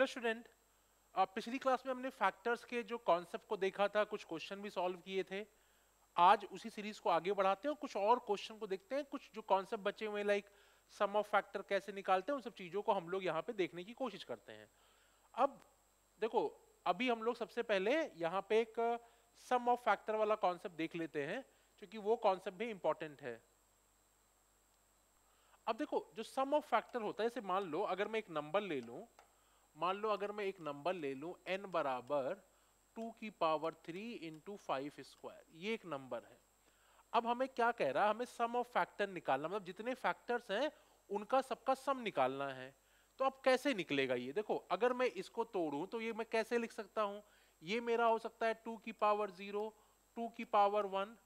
Hello student, पिछली class में हमने फैक्टर्स के जो कॉन्सेप्ट को देखा था, कुछ क्वेश्चन भी सॉल्व किए थे। आज उसी सीरीज को आगे बढ़ाते हैं और कुछ और क्वेश्चन को देखते हैं। कुछ जो कॉन्सेप्ट बचे हुए लाइक सम ऑफ फैक्टर कैसे निकालते हैं, उन सब चीजों को हम लोग यहाँ पे देखने की कोशिश करते हैं। अब देखो, अभी हम लोग सबसे पहले यहाँ पे एक सम ऑफ फैक्टर वाला कॉन्सेप्ट देख लेते हैं, क्योंकि वो कॉन्सेप्ट भी इंपॉर्टेंट है। अब देखो, जो सम ऑफ फैक्टर होता है, जैसे मान लो अगर मैं एक नंबर ले लूं, n बराबर 2 की पावर 3 इंटू 5 स्क्वायर, ये एक नंबर है। अब हमें क्या कह रहा है, हमें सम ऑफ फैक्टर निकालना, मतलब जितने फैक्टर्स हैं उनका सबका सम निकालना है। तो अब कैसे निकलेगा ये? देखो, अगर मैं इसको तोड़ूं तो ये मैं कैसे लिख सकता हूं? ये मेरा हो सकता है 2 की पावर 0, 2 की पावर 1,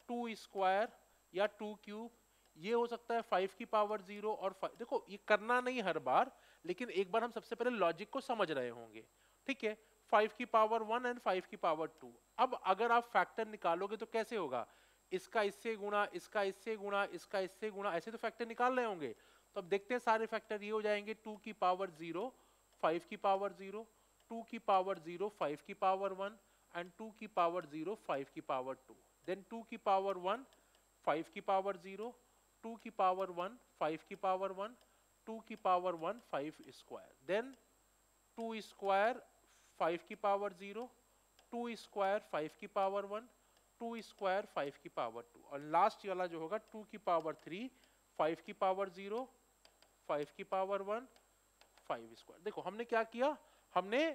2 स्क्वायर या 2 क्यूब। ये हो सकता है 5 की पावर 0 और 5। देखो, ये करना नहीं हर बार, लेकिन एक बार हम सबसे पहले लॉजिक को समझ रहे होंगे। ठीक है, 5 की पावर 1 एंड 5 की पावर 2। अब अगर आप फैक्टर निकालोगे तो कैसे होगा? इसका इससे गुणा, इसका इससे गुणा, इसका इससे गुणा, ऐसे तो फैक्टर निकाल रहे होंगे। तो अब देखते हैं, सारे फैक्टर ये हो जाएंगे 2 की पावर 0, 5 की पावर 0, 2 की पावर 0, 5 की पावर 1 एंड 2 की पावर 0, 5 की पावर 2। देन 2 की पावर 1, 5 की पावर 0, 2 की पावर 1, 5 की पावर 1, 2 की पावर 1, 5 स्क्वायर। देन 2 स्क्वायर, 5 की पावर 0, 2 स्क्वायर, 5 की पावर 1, 2 स्क्वायर, 5 की पावर 2, और लास्ट वाला जो होगा 2 की पावर 3, 5 की पावर 0, 5 की पावर 1, 5 स्क्वायर। देखो हमने क्या किया, हमने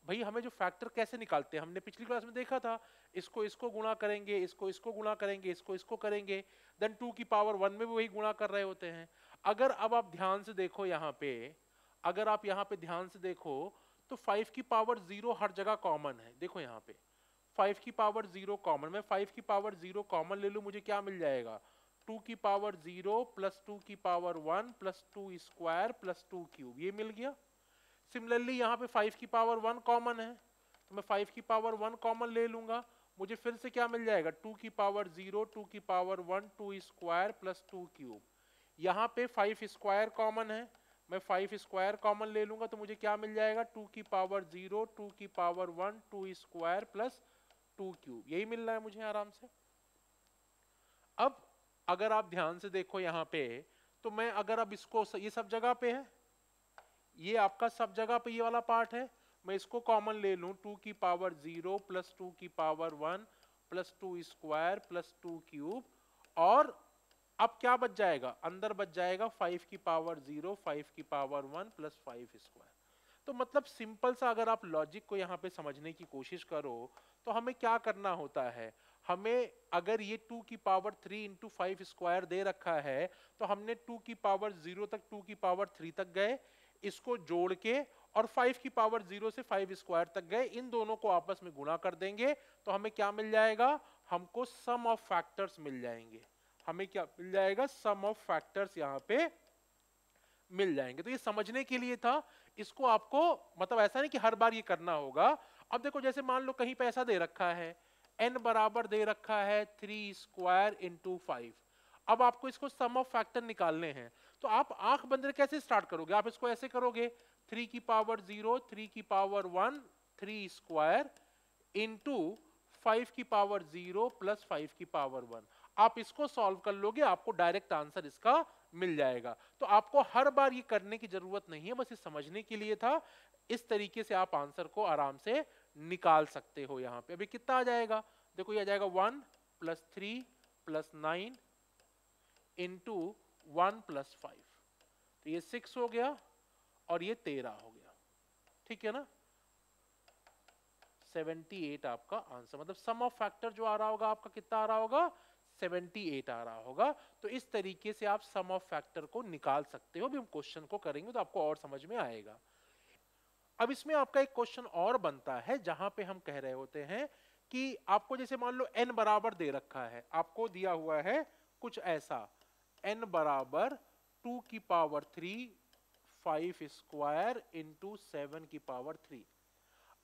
भाई हमें जो फैक्टर कैसे निकालते हैं हमने पिछली क्लास में देखा था। इसको इसको गुणा करेंगे, इसको इसको गुणा करेंगे, इसको इसको करेंगे, देन 2 की पावर 1 में भी वही गुणा कर रहे होते हैं। अगर अब आप ध्यान से देखो यहाँ पे, अगर आप यहाँ पे ध्यान से देखो तो 5 की पावर 0 हर जगह कॉमन है। देखो यहाँ पे 5 की पावर 0 कॉमन, मैं 5 की पावर 0 कॉमन ले लूं, मुझे क्या मिल जाएगा? 2 की पावर 0 प्लस 2 की power 1 plus 2 square plus 2 cube, ये मिल गया। सिमिलरली यहाँ पे 5 की पावर 1 कॉमन है, तो मैं 5 की पावर 1 कॉमन ले लूंगा, मुझे फिर से क्या मिल जाएगा? 2 की पावर 0, 2 की पावर 1, 2 स्क्वायर प्लस 2 क्यूब। यहाँ पे 5 स्क्वायर कॉमन है, मैं 5 स्क्वायर कॉमन ले लूंगा, तो मुझे क्या मिल जाएगा? 2 की पावर 0, 2 की पावर 1, 2 स्क्वायर प्लस 2 क्यूब, यही मिल रहा है मुझे आराम से। अब अगर आप ध्यान से देखो यहाँ पे, तो मैं अगर अब इसको, ये सब जगह पे है, ये आपका सब जगह पे ये वाला पार्ट है, मैं इसको कॉमन ले लूं, 2 की पावर 0 प्लस 2 की power 1 plus 2 square plus 2 cube, और अब क्या बच जाएगा? अंदर बच जाएगा 5 की पावर 0, 5 की पावर 1 प्लस 5 स्क्वायर। तो मतलब सिंपल सा अगर आप लॉजिक को यहाँ पे समझने की कोशिश करो तो हमें क्या करना होता है, हमें अगर ये 2 की पावर 3 इंटू 5 स्क्वायर दे रखा है, तो हमने 2 की पावर 0 तक 2 की पावर 3 तक गए, इसको जोड़ के, और 5 की पावर 0 से 5 स्क्वायर तक गए, इन दोनों को आपस में गुणा कर देंगे तो हमें क्या मिल जाएगा? हमको सम ऑफ फैक्टर्स मिल जाएंगे। हमें क्या मिल जाएगा? सम ऑफ फैक्टर्स यहाँ पे मिल जाएंगे। तो ये समझने के लिए था, इसको आपको मतलब ऐसा नहीं कि हर बार ये करना होगा। अब देखो, जैसे मान लो कहीं पे ऐसा दे रखा है, n बराबर दे रखा है 3 स्क्वायर इंटू 5। अब आपको इसको सम ऑफ फैक्टर निकालने हैं, तो आप आंख बंद करके कैसे स्टार्ट करोगे? आप इसको ऐसे करोगे, 3 की पावर 0, 3 की पावर 1, 3 स्क्वायर इंटू 5 की पावर 0 प्लस 5 की पावर 1। आप इसको सॉल्व कर लोगे, आपको डायरेक्ट आंसर इसका मिल जाएगा। तो आपको हर बार ये करने की जरूरत नहीं है, बस ये समझने के लिए था। इस तरीके से आप आंसर को आराम से निकाल सकते हो। यहाँ पे अभी कितना आ जाएगा? देखो, ये आ जाएगा 1 प्लस 3 प्लस 9 इंटू 1 प्लस 5, तो ये 6 हो गया और ये 13 हो गया। ठीक है ना? 78 आपका आंसर, मतलब सम ऑफ फैक्टर जो आ रहा होगा आपका कितना आ रहा होगा? 78 आ रहा होगा। तो इस तरीके से आप सम ऑफ फैक्टर को निकाल सकते हो। अभी हम क्वेश्चन को करेंगे तो आपको और समझ में आएगा। अब इसमें आपका एक क्वेश्चन और बनता है, जहां पे हम कह रहे होते हैं कि आपको जैसे मान लो n बराबर दे रखा है, आपको दिया हुआ है कुछ ऐसा, n बराबर 2 की पावर 3, 5 स्क्वायर इंटू 7 की पावर 3।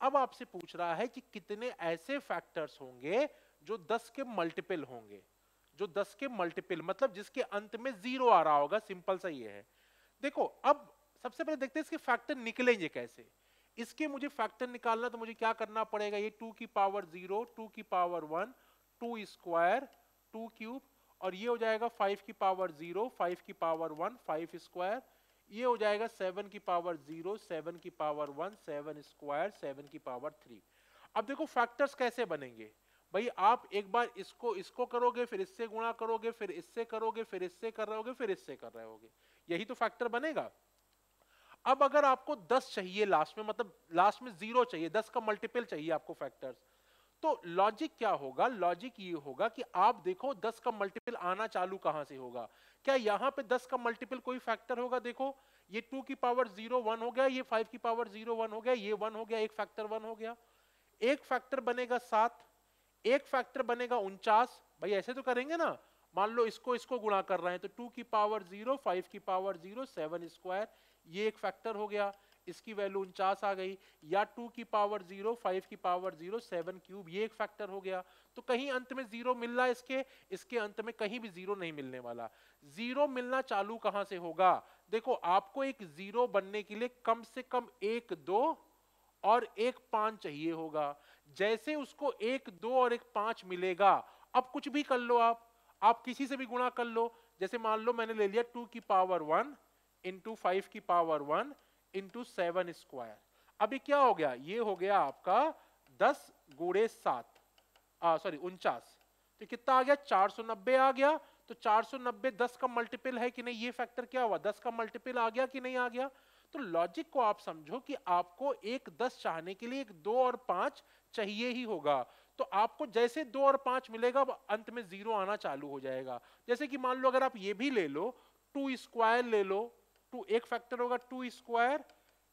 अब आपसे पूछ रहा है कि कितने ऐसे फैक्टर्स होंगे जो 10 के मल्टीपल होंगे, जो 10 के मल्टीपल मतलब जिसके अंत में 0 आ रहा होगा। सिंपल सा ये है। देखो, अब सबसे पहले देखते हैं इसके फैक्टर निकलेंगे कैसे। इसके मुझे फैक्टर निकालना, तो मुझे क्या करना पड़ेगा, ये 2 की पावर 0, 2 की पावर 1, 2 स्क्वायर, 2 क्यूब, और ये हो जाएगा 5 की पावर 0, 5 की पावर 1, 5 स्क्वायर, ये हो जाएगा 7 की पावर 0, 7 की पावर 1, 7 स्क्वायर, 7 की पावर 3। अब देखो फैक्टर्स कैसे बनेंगे भाई, आप एक बार इसको इसको करोगे, फिर इससे गुणा करोगे, फिर इससे करोगे, फिर इससे कर रहे होगे, फिर इससे कर रहे होगे, यही तो फैक्टर बनेगा। अब अगर आपको 10 चाहिए लास्ट में, मतलब लास्ट में 0 चाहिए, 10 का मल्टीपल चाहिए आपको फैक्टर्स, तो लॉजिक क्या होगा, लॉजिक ये होगा कि आप देखो 10 का मल्टीपल आना चालू कहां से होगा। क्या यहां पे 10 का मल्टीपल कोई फैक्टर होगा, देखो ये 2 की पावर 0 1 हो गया, ये 5 की पावर 0 1 हो गया, ये 1 हो गया, एक फैक्टर 1 हो गया, एक फैक्टर बनेगा 7, एक फैक्टर बनेगा 49। भाई ऐसे तो करेंगे ना, मान लो इसको इसको गुणा कर रहे हैं, तो 2 की पावर 0, 5 की पावर 0, 7 स्क्वायर, ये एक फैक्टर हो गया, इसकी वैल्यू 49 आ गई। या 2 की पावर 0, 5 की पावर 0, 7 क्यूब, ये एक फैक्टर हो गया। तो कहीं अंत में 0 मिल रहा है, इसके अंत में कहीं भी 0 नहीं मिलने वाला। 0 मिलना चालू कहां से होगा, देखो आपको एक 0 बनने के लिए कम से कम 1 2 और 1 5 चाहिए होगा। जैसे उसको 1 2 और 1 5 मिलेगा, अब कुछ भी कर लो, आप किसी से भी गुणा कर लो। जैसे मान लो मैंने ले लिया 2 की पावर 1 इंटू 5 की पावर 1 इंटू 7 स्क्वायर। अभी क्या हो गया, ये हो गया आपका 10 गुणे 7, सॉरी 49, तो कितना आ गया 490 आ गया। तो 490 10 का मल्टीपल है कि नहीं, ये फैक्टर क्या हुआ 10 का मल्टीपल आ गया कि नहीं आ गया। तो लॉजिक को आप समझो कि आपको एक 10 चाहने के लिए एक 2 और 5 चाहिए ही होगा। तो आपको जैसे 2 और 5 मिलेगा, अंत में 0 आना चालू हो जाएगा। जैसे कि मान लो अगर आप ये भी ले लो, 2 स्क्वायर ले लो, 2 एक फैक्टर होगा 2 स्क्वायर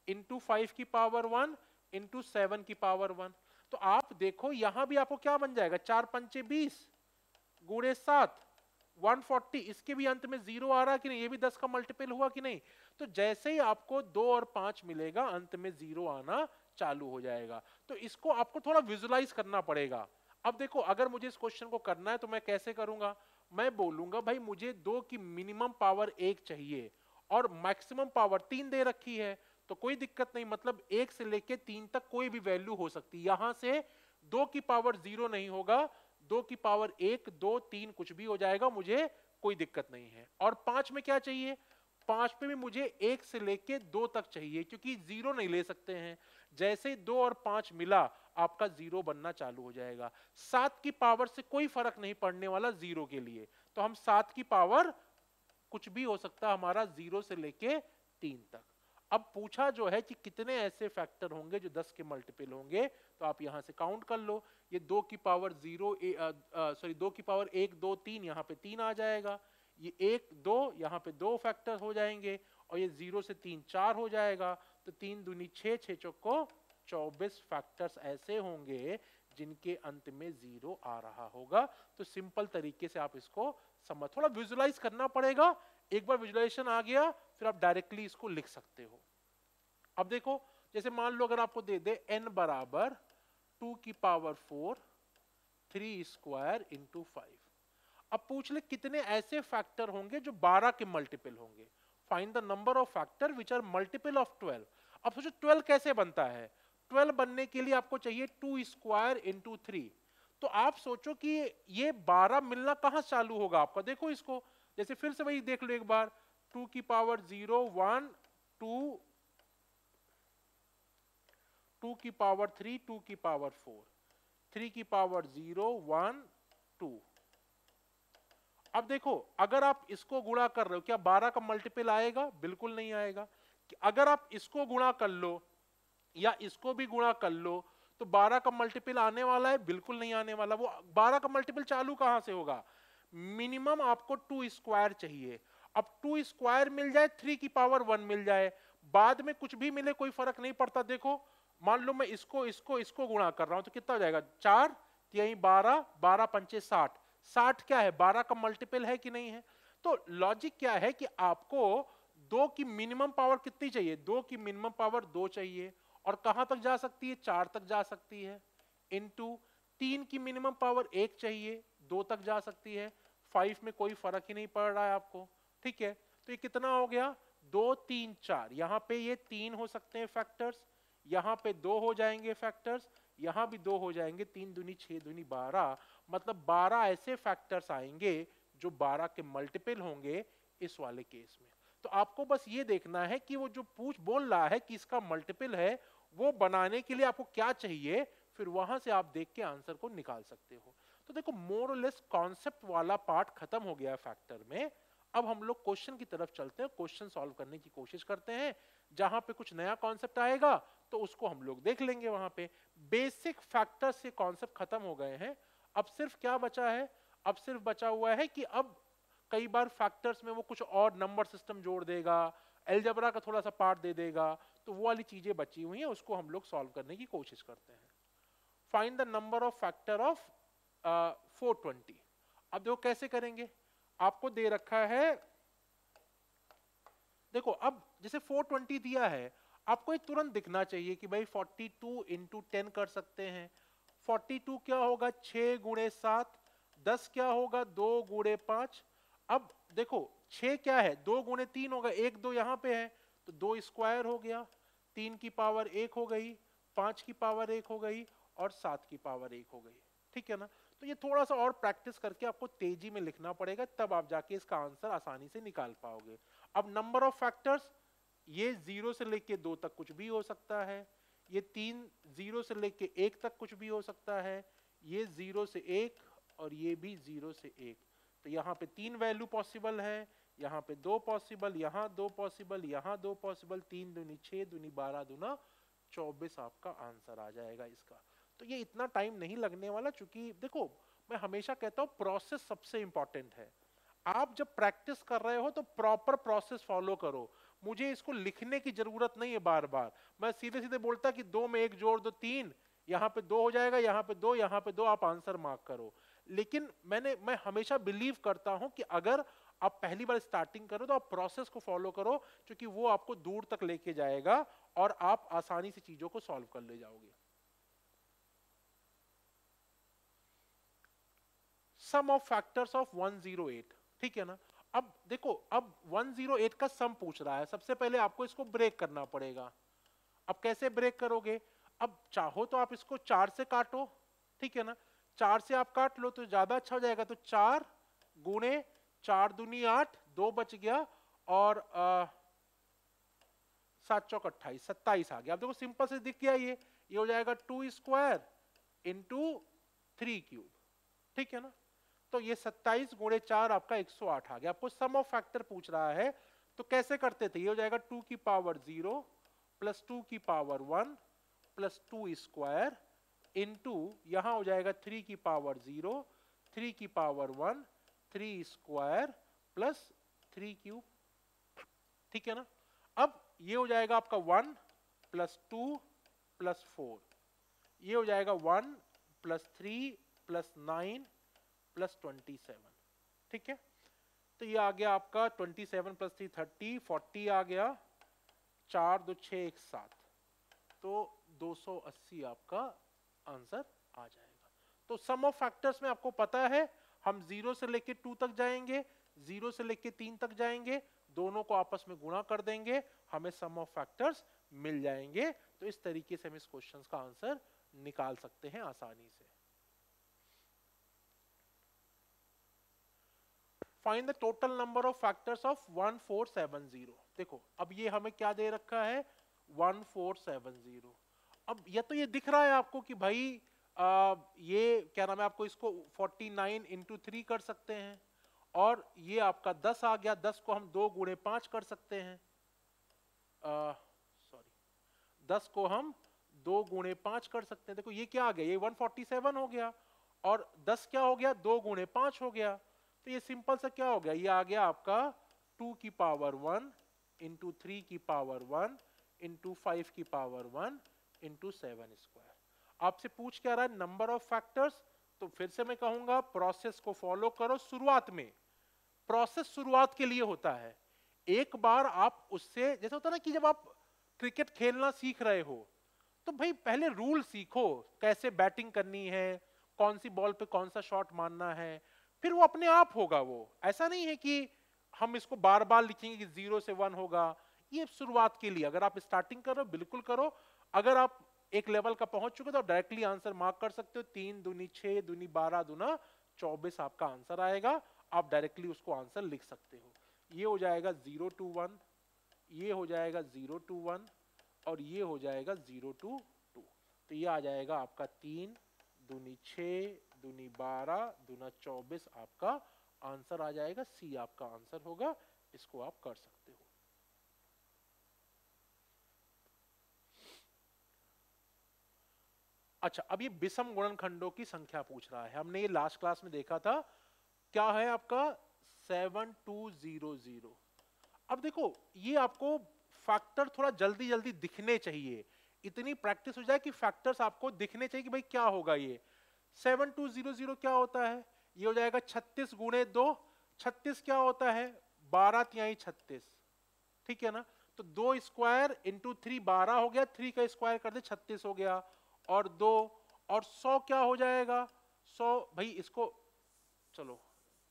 इंटू 5 की पावर 1 इंटू 7 की पावर 1। तो आप देखो यहां भी आपको क्या बन जाएगा, 4 पंचे 20 गुणे 7 140, इसके भी अंत में 0 आ रहा कि नहीं, ये भी 10 का मल्टीपल हुआ कि नहीं। तो जैसे ही आपको 2 और 5 मिलेगा, अंत में 0 आना चालू हो जाएगा। तो इसको आपको थोड़ा विजुलाइज करना पड़ेगा। अब देखो अगर मुझे इस क्वेश्चन को करना है तो मैं कैसे करूंगा, मैं बोलूंगा भाई मुझे 2 की मिनिमम पावर 1 चाहिए और मैक्सिमम पावर 3 दे रखी है, तो कोई दिक्कत नहीं, मतलब 1 से लेके 3 तक कोई भी वैल्यू हो सकती है। यहां से 2 की पावर 0 नहीं होगा, 2 की पावर 1 2 3 कुछ भी हो जाएगा, मुझे कोई दिक्कत नहीं है। और 5 में क्या चाहिए, 5 पे भी मुझे 1 से लेके 2 तक चाहिए, क्योंकि 0 नहीं ले सकते हैं। जैसे 2 और 5 मिला, आपका 0 बनना चालू हो जाएगा। 7 की पावर से कोई फर्क नहीं पड़ने वाला 0 के लिए, तो हम 7 की पावर कुछ भी हो सकता हमारा 0 से लेके 3 तक। अब पूछा जो है कि कितने ऐसे फैक्टर होंगे जो 10 के मल्टीपल होंगे, तो आप यहां से काउंट कर लो। ये 2 की पावर 0 सॉरी 2 की पावर 1 2 3, यहां पे 3 आ जाएगा। ये 1 2 यहां पे 2 फैक्टर हो जाएंगे, और ये 0 से 3 4 हो जाएगा। तो 3 दूनी 6, 6 चौको 24 फैक्टर्स ऐसे होंगे जिनके अंत में 0 आ रहा होगा। तो सिंपल तरीके से आप इसको समझ, थोड़ा विजुलाइज करना पड़ेगा। एक बार विजुलाइजेशन आ गया, फिर आप डायरेक्टली इसको लिख सकते हो। अब देखो जैसे मान लो अगर आपको दे दे n बराबर 2 की पावर 4 3 स्क्वायर इंटू 5, अब पूछ ले कितने ऐसे फैक्टर होंगे जो 12 के मल्टीपल होंगे। Find the number of factor which are multiple of 12। अब सोचो 12 कैसे बनता है, 12 बनने के लिए आपको चाहिए 2 स्क्वायर इंटू 3। तो आप सोचो कि ये 12 मिलना कहां चालू होगा आपका, देखो इसको, जैसे फिर से वही देख लो एक बार, 2 की पावर 0 1 2, 2 की पावर 3 2 की पावर 4, 3 की पावर 0 1 2। अब देखो अगर आप इसको गुणा कर रहे हो, क्या 12 का मल्टीपल आएगा, बिल्कुल नहीं आएगा। अगर आप इसको गुणा कर लो या इसको भी गुणा कर लो, तो 12 का मल्टीपल आने वाला है, बिल्कुल नहीं आने वाला। वो 12 का मल्टीपल चालू कहां से होगा, मिनिमम आपको 2 स्क्वायर चाहिए। अब 2 स्क्वायर मिल जाए, 3 की पावर 1 मिल जाए, बाद में कुछ भी मिले कोई फर्क नहीं पड़ता। देखो मान लो मैं इसको इसको इसको गुणा कर रहा हूं, तो कितना हो जाएगा 4 यही 12 12 पंचे 60, 60 क्या है 12 का मल्टीपल है कि नहीं है। तो लॉजिक क्या है कि आपको 2 की मिनिमम पावर कितनी चाहिए, 2 की मिनिमम पावर 2 चाहिए, और कहां तक जा सकती है 4 तक जा सकती है, इनटू 3 की मिनिमम पावर 1 चाहिए, 2 तक जा सकती है, 5 में कोई फर्क ही नहीं पड़ रहा है आपको, ठीक है। तो ये कितना हो गया 2 3 4, यहां पे ये 3 हो सकते हैं फैक्टर्स, यहाँ पे 2 हो जाएंगे फैक्टर्स, यहाँ भी 2 हो जाएंगे, 3 दूनी 6 दूनी 12, मतलब 12 ऐसे फैक्टर्स आएंगे जो 12 के मल्टीपल होंगे इस वाले केस में। तो आपको बस ये देखना है कि वो जो बोल रहा है कि इसका मल्टीपल है, वो बनाने के लिए आपको क्या चाहिए, फिर वहां से आप देख के आंसर को निकाल सकते हो। तो देखो मोर और लेस कॉन्सेप्ट वाला पार्ट खत्म हो गया है फैक्टर में। अब हम लोग क्वेश्चन की तरफ चलते हैं, क्वेश्चन सॉल्व करने की कोशिश करते हैं। जहां पे कुछ नया कॉन्सेप्ट आएगा तो उसको हम लोग देख लेंगे। वहां पे बेसिक फैक्टर से कॉन्सेप्ट खत्म हो गए हैं। अब सिर्फ क्या बचा है, अब सिर्फ बचा हुआ है कि अब कई बार फैक्टर्स में वो कुछ और नंबर सिस्टम जोड़ देगा, अलजेब्रा का थोड़ा सा पार्ट दे देगा, तो वो वाली चीजें बची हुई हैं, उसको हम लोग सॉल्व करने की कोशिश करते हैं। Find the number of factor of 420। अब देखो कैसे करेंगे, आपको दे रखा है, देखो अब जैसे 420 दिया है, आपको ये तुरंत दिखना चाहिए कि भाई 42 इंटू 10 कर सकते हैं। 42 क्या होगा 6 गुणे 7, 10 क्या होगा 2 गुणे 5। अब देखो 6 क्या है 2 गुणे 3 होगा, 1 2 यहाँ पे है तो 2 स्क्वायर हो गया, 3 की पावर 1 हो गई, 5 की पावर 1 हो गई और 7 की पावर 1 हो गई। ठीक है ना। तो ये थोड़ा सा और प्रैक्टिस करके आपको तेजी में लिखना पड़ेगा, तब आप जाके इसका आंसर आसानी से निकाल पाओगे। अब नंबर ऑफ फैक्टर्स, ये 0 से लेके 2 तक कुछ भी हो सकता है, ये 3 0 से लेके 1 तक कुछ भी हो सकता है, ये 0 से 1 और ये भी 0 से 1। तो यहाँ पे 3 वैल्यू पॉसिबल है, यहाँ पे 2 पॉसिबल, यहाँ 2 पॉसिबल, यहाँ 2 पॉसिबल, 3 दूनी 6 दूनी 12 दूना 24 आपका आंसर आ जाएगा इसका। तो ये इतना टाइम नहीं लगने वाला, क्योंकि देखो मैं हमेशा कहता हूँ प्रोसेस सबसे इंपॉर्टेंट है। आप जब प्रैक्टिस कर रहे हो तो प्रॉपर प्रोसेस फॉलो करो। मुझे इसको लिखने की जरूरत नहीं है बार बार, मैं सीधे सीधे बोलता कि 2 में 1 जोड़ दो 3, यहाँ पे 2 हो जाएगा, यहाँ पे 2, यहाँ पे 2, आप आंसर मार्क करो। लेकिन मैं हमेशा बिलीव करता हूं कि अगर आप पहली बार स्टार्टिंग करो तो आप प्रोसेस को फॉलो करो, क्योंकि वो आपको दूर तक लेके जाएगा और आप आसानी से चीजों को सॉल्व कर ले जाओगे। सम ऑफ फैक्टर्स ऑफ 108, ठीक है ना। अब देखो अब 108 का सम पूछ रहा है, सबसे पहले आपको इसको ब्रेक करना पड़ेगा। अब कैसे ब्रेक करोगे, अब चाहो तो आप इसको 4 से काटो, ठीक है ना। 4 से आप काट लो तो ज्यादा अच्छा हो जाएगा। तो 4 गुणे 4 दूनी 8, 2 बच गया और 7 चौक 28, 27 आ गया। अब देखो सिंपल से दिख गया, ये हो जाएगा 2 स्क्वायर इंटू 3 क्यूब, ठीक है ना। तो ये 27 गुणे 4 आपका 108 आ गया। आपको सम ऑफ फैक्टर पूछ रहा है, तो कैसे करते थे, ये हो जाएगा 2 की पावर 0 प्लस 2 की पावर 1 प्लस 2 स्क्वायर इंटू यहां हो जाएगा 3 की पावर 0, 3 की पावर 1, 3 स्क्वायर प्लस 3 क्यूब, ठीक है ना। अब ये हो जाएगा आपका 1 प्लस 2 प्लस 4, ये हो जाएगा 1 प्लस 3 प्लस 9 प्लस 27, ठीक है। तो ये आ गया आपका 27 प्लस 3 30, 40 आ गया, 4 2 6 1 7, तो 280 आपका आंसर आ जाएगा। तो सम ऑफ फैक्टर्स में आपको पता है हम 0 से लेके 2 तक जाएंगे, 0 से लेके 3 तक जाएंगे, दोनों को आपस में गुणा कर देंगे, हमें सम ऑफ फैक्टर्स मिल जाएंगे। तो इस तरीके से हम इस क्वेश्चन का आंसर निकाल सकते हैं आसानी से। Find the total number of factors of 1470। देखो अब ये हमें क्या दे रखा है 1470। अब या तो ये दिख रहा है आपको कि भाई ये क्या नाम है, आपको इसको 49 इंटू 3 कर सकते हैं, और ये आपका 10 आ गया, 10 को हम 2 गुणे 5 कर सकते हैं, सॉरी 10 को हम 2 गुणे 5 कर सकते हैं। देखो ये क्या आ गया, ये 147 हो गया, और 10 क्या हो गया 2 गुणे 5 हो गया। तो ये सिंपल सा क्या हो गया, ये आ गया आपका 2 की पावर 1 इंटू 3 की पावर 1 इंटू 5 की पावर 1 इंटू 7 स्क्वायर। आपसे पूछ क्या रहा है नंबर ऑफ फैक्टर्स, तो फिर से मैं कहूंगा प्रोसेस को फॉलो करो। शुरुआत में प्रोसेस शुरुआत के लिए होता है, एक बार आप उससे, जैसे होता है ना कि जब आप क्रिकेट खेलना सीख रहे हो तो भाई पहले रूल सीखो, कैसे बैटिंग करनी है, कौन सी बॉल पे कौन सा शॉट मारना है, फिर वो अपने आप होगा। वो ऐसा नहीं है कि हम इसको बार बार लिखेंगे कि 0 से 1 होगा। ये शुरुआत के लिए अगर आप स्टार्टिंग करो बिल्कुल करो, अगर आप एक लेवल का पहुंच चुके तो डायरेक्टली आंसर मार्क कर सकते हो, 3 दूनी 6 दूनी 12 दूना 24 आपका आंसर आएगा। आप डायरेक्टली उसको आंसर लिख सकते हो। ये हो जाएगा 0 to 1, ये हो जाएगा 0 to 1 और ये हो जाएगा 0 to 2। तो ये आ जाएगा आपका 3 दूनी 6 दूनी 12 दूना 24 आपका आंसर आ जाएगा। सी आपका आंसर होगा। इसको आप कर सकते हो। अच्छा, अब ये विषम गुणनखंडों की संख्या पूछ रहा है। हमने ये लास्ट क्लास में देखा था। क्या है आपका 7200। अब देखो ये आपको फैक्टर थोड़ा जल्दी जल्दी दिखने चाहिए, इतनी प्रैक्टिस हो जाए कि फैक्टर्स आपको दिखने चाहिए कि भाई क्या होगा। ये 7200 क्या होता है? ये हो जाएगा 36 गुणे 2। 36 क्या होता है? 12 तिहाई 36, ठीक है ना। तो 2 स्क्वायर इंटू 3 12 हो गया, 3 का स्क्वायर कर दे 36 हो गया, और 2 और 100 क्या हो जाएगा? 100 भाई इसको चलो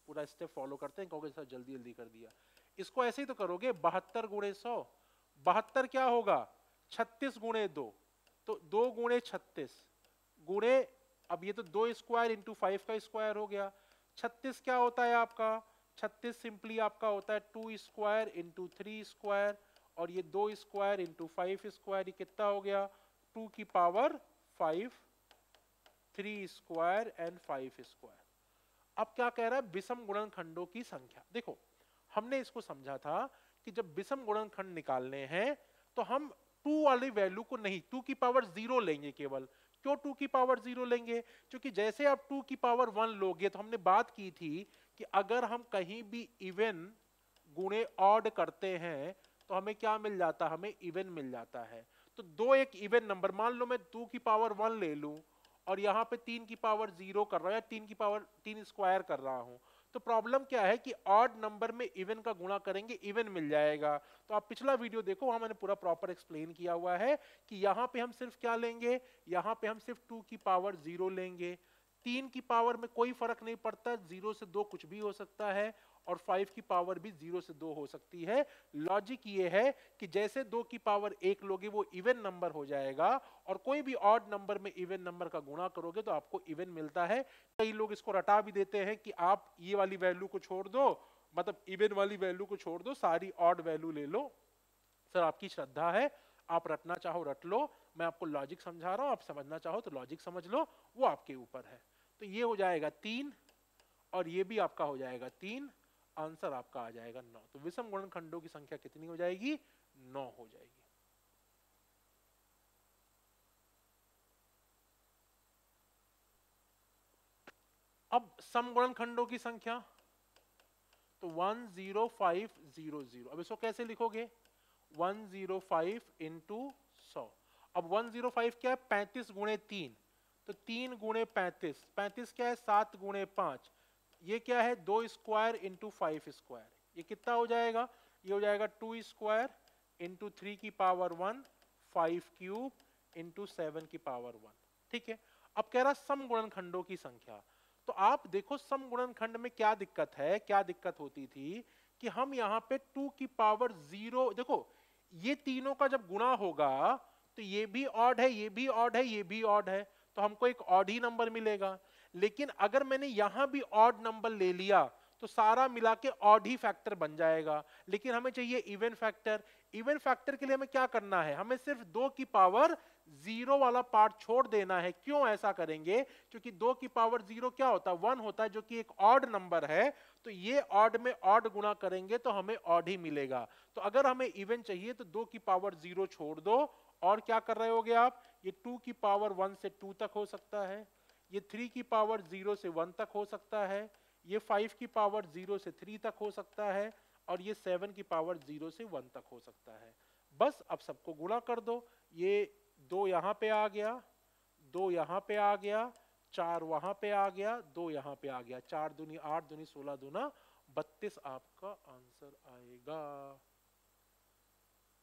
पूरा स्टेप फॉलो करते हैं, कहोगे सर जल्दी जल्दी कर दिया। इसको ऐसे ही तो करोगे, 72 गुणे 100। 72 क्या होगा? 36 गुणे 2, तो 2 गुणे 36 गुणे, अब ये तो 2 स्क्वायर इंटू 5 का स्क्वायर हो गया। 36 क्या होता है आपका? 36 सिंपली आपका होता है 2 स्क्वायर इंटू 3 स्क्वायर, और ये 2 स्क्वायर इंटू 5 स्क्वायर, ये कितना हो गया? 2 की पावर 5, 3 स्क्वायर एंड 5 स्क्वायर। अब क्या कह रहा है? विषम गुणनखंडों की संख्या। देखो हमने इसको समझा था कि जब विषम गुणनखंड निकालने हैं तो हम 2 वाली वैल्यू को नहीं, 2 की पावर 0 लेंगे केवल। क्यों 2 की पावर 0 लेंगे? क्योंकि जैसे आप 2 की पावर 1 लोगे, तो हमने बात की थी कि अगर हम कहीं भी इवन गुणे ऑड करते हैं तो हमें क्या मिल जाता है? हमें इवन मिल जाता है। तो दो एक इवन नंबर, मान लो मैं 2 की पावर 1 ले लूं और यहाँ पे 3 की पावर 0 कर रहा हूं या 3 की पावर 3 स्क्वायर कर रहा हूं, तो प्रॉब्लम क्या है कि ऑड नंबर में इवन का गुणा करेंगे, इवन मिल जाएगा। तो आप पिछला वीडियो देखो, वहां मैंने पूरा प्रॉपर एक्सप्लेन किया हुआ है कि यहाँ पे हम सिर्फ क्या लेंगे? यहाँ पे हम सिर्फ 2 की पावर 0 लेंगे। 3 की पावर में कोई फर्क नहीं पड़ता, 0 से 2 कुछ भी हो सकता है, और 5 की पावर भी 0 से 2 हो सकती है। लॉजिक ये है कि जैसे 2 की पावर 1 लोगे वो इवन नंबर हो जाएगा, और कोई भी ऑड नंबर में इवन नंबर का गुणा करोगे तो आपको इवन मिलता है। कई लोग इसको रटा भी देते हैं कि आप ये वाली वैल्यू को छोड़ दो, मतलब इवन वाली वैल्यू को छोड़ दो, सारी ऑड वैल्यू ले लो। सर आपकी श्रद्धा है, आप रटना चाहो रट लो, मैं आपको लॉजिक समझा रहा हूं, आप समझना चाहो तो लॉजिक समझ लो, वो आपके ऊपर है। तो ये हो जाएगा 3 और ये भी आपका हो जाएगा 3, आंसर आपका आ जाएगा 9। तो विषम गुणनखंडों की संख्या कितनी हो जाएगी? 9 हो जाएगी। अब समगुणनखंडों की संख्या, तो 10500। अब इसको कैसे लिखोगे? 105 इंटू 100। अब 105 क्या है? 35 गुणे 3, तो 3 गुणे 35, 35 क्या है? 7 गुणे 5, ये क्या है? 2 स्क्वायर इंटू 5 स्क्वायर, ये कितना हो जाएगा? ये हो जाएगा 2 स्क्वायर इंटू 3 की पावर 1, 5 क्यूब इंटू 7 की पावर 1। ठीक है। अब कह रहा समगुणनखंडों की संख्या। तो आप देखो समगुणनखंड में क्या दिक्कत है, क्या दिक्कत होती थी कि हम यहाँ पे 2 की पावर 0, देखो ये तीनों का जब गुणा होगा तो ये भी ऑड है, ये भी ऑड है, ये भी ऑड है, तो हमको एक ऑड ही नंबर मिलेगा। लेकिन अगर मैंने यहां भी ऑड नंबर ले लिया तो सारा मिला के ऑड ही फैक्टर बन जाएगा। लेकिन हमें चाहिए इवन फैक्टर। इवन फैक्टर के लिए हमें क्या करना है? हमें सिर्फ 2 की पावर 0 वाला पार्ट छोड़ देना है। क्यों ऐसा करेंगे? क्योंकि 2 की पावर 0 क्या होता है? 1 होता है, जो कि एक ऑड नंबर है। तो ये ऑड में ऑड गुणा करेंगे तो हमें ऑड ही मिलेगा। तो अगर हमें इवन चाहिए तो 2 की पावर 0 छोड़ दो, और क्या कर रहे होगे आप? ये 2 की पावर 1 से 2 तक हो सकता है, ये 3 की पावर 0 से 1 तक हो सकता है, ये 5 की पावर 0 से 3 तक हो सकता है, और ये 7 की पावर 0 से 1 तक हो सकता है। बस अब सबको गुणा कर दो। ये 2 यहां पे आ गया, 2 यहां पे आ गया, 4 वहां पे आ गया, 2 यहां पे आ गया, 4 दूनी 8 दूनी 16 दूना 32 आपका आंसर आएगा।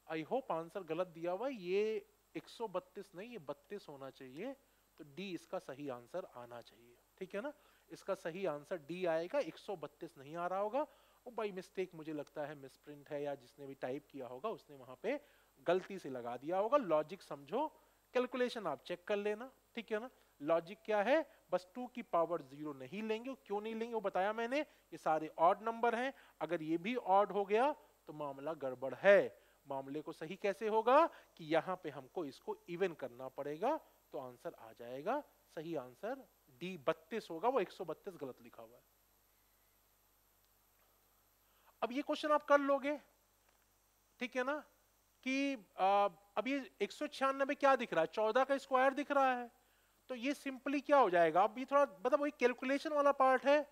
आई होप आंसर गलत दिया हुआ, ये 132 नहीं, ये 32 होना चाहिए। तो डी इसका सही आंसर आना चाहिए। ठीक है ना? इसका सही आंसर डी आएगा, 132 नहीं आ रहा होगा। वो बाई मिस्टेक मुझे लगता है मिसप्रिंट है, या जिसने भी टाइप किया होगा उसने वहां पे गलती से लगा दिया होगा। लॉजिक समझो, कैलकुलेशन आप चेक कर लेना, ठीक है ना। लॉजिक क्या है, बस 2 की पावर 0 नहीं लेंगे, क्यों नहीं लेंगे वो बताया मैंने, ये सारे ऑड नंबर हैं, अगर ये भी ऑड हो गया तो मामला गड़बड़ है। मामले को सही कैसे होगा कि यहां पे हमको इसको इवन करना पड़ेगा, तो आंसर आ जाएगा, सही आंसर डी 32 होगा, वो 132 गलत लिखा हुआ है। अब ये क्वेश्चन आप कर लोगे, ठीक है ना, कि अब ये 196 क्या दिख रहा है, 14 का स्क्वायर दिख रहा है, तो ये सिंपली क्या हो जाएगा, अब ये थोड़ा मतलब वही कैलकुलेशन वाला पार्ट है।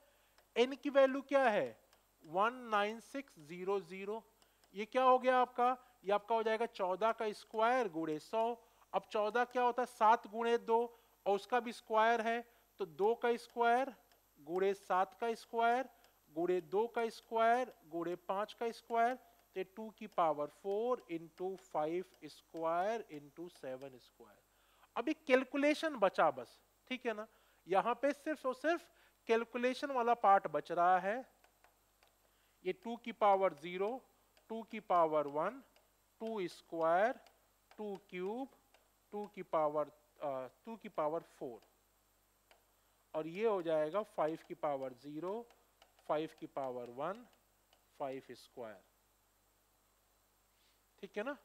n की वैल्यू क्या है 19600, ये क्या हो गया आपका, ये आपका हो जाएगा 14 का स्क्वायर गुणे 100। अब 14 क्या होता है 7 गुणे 2 और उसका भी स्क्वायर है, तो 2 का स्क्वायर गुणे 7 का स्क्वायर गुणे 2 का स्क्वायर गुणे 5 का स्क्वायर, तो 2 की power 4 into 5 square into 7 square. अभी कैलकुलेशन बचा बस, ठीक है ना, यहां पे सिर्फ और सिर्फ कैलकुलेशन वाला पार्ट बच रहा है। ये 2 की पावर 0, 2 की पावर 1, 2 स्क्वायर, 2 क्यूब, 2 की पावर 4, और ये हो जाएगा 5 की पावर 0, 5 की पावर 1, 5 स्क्वायर, ठीक है ना,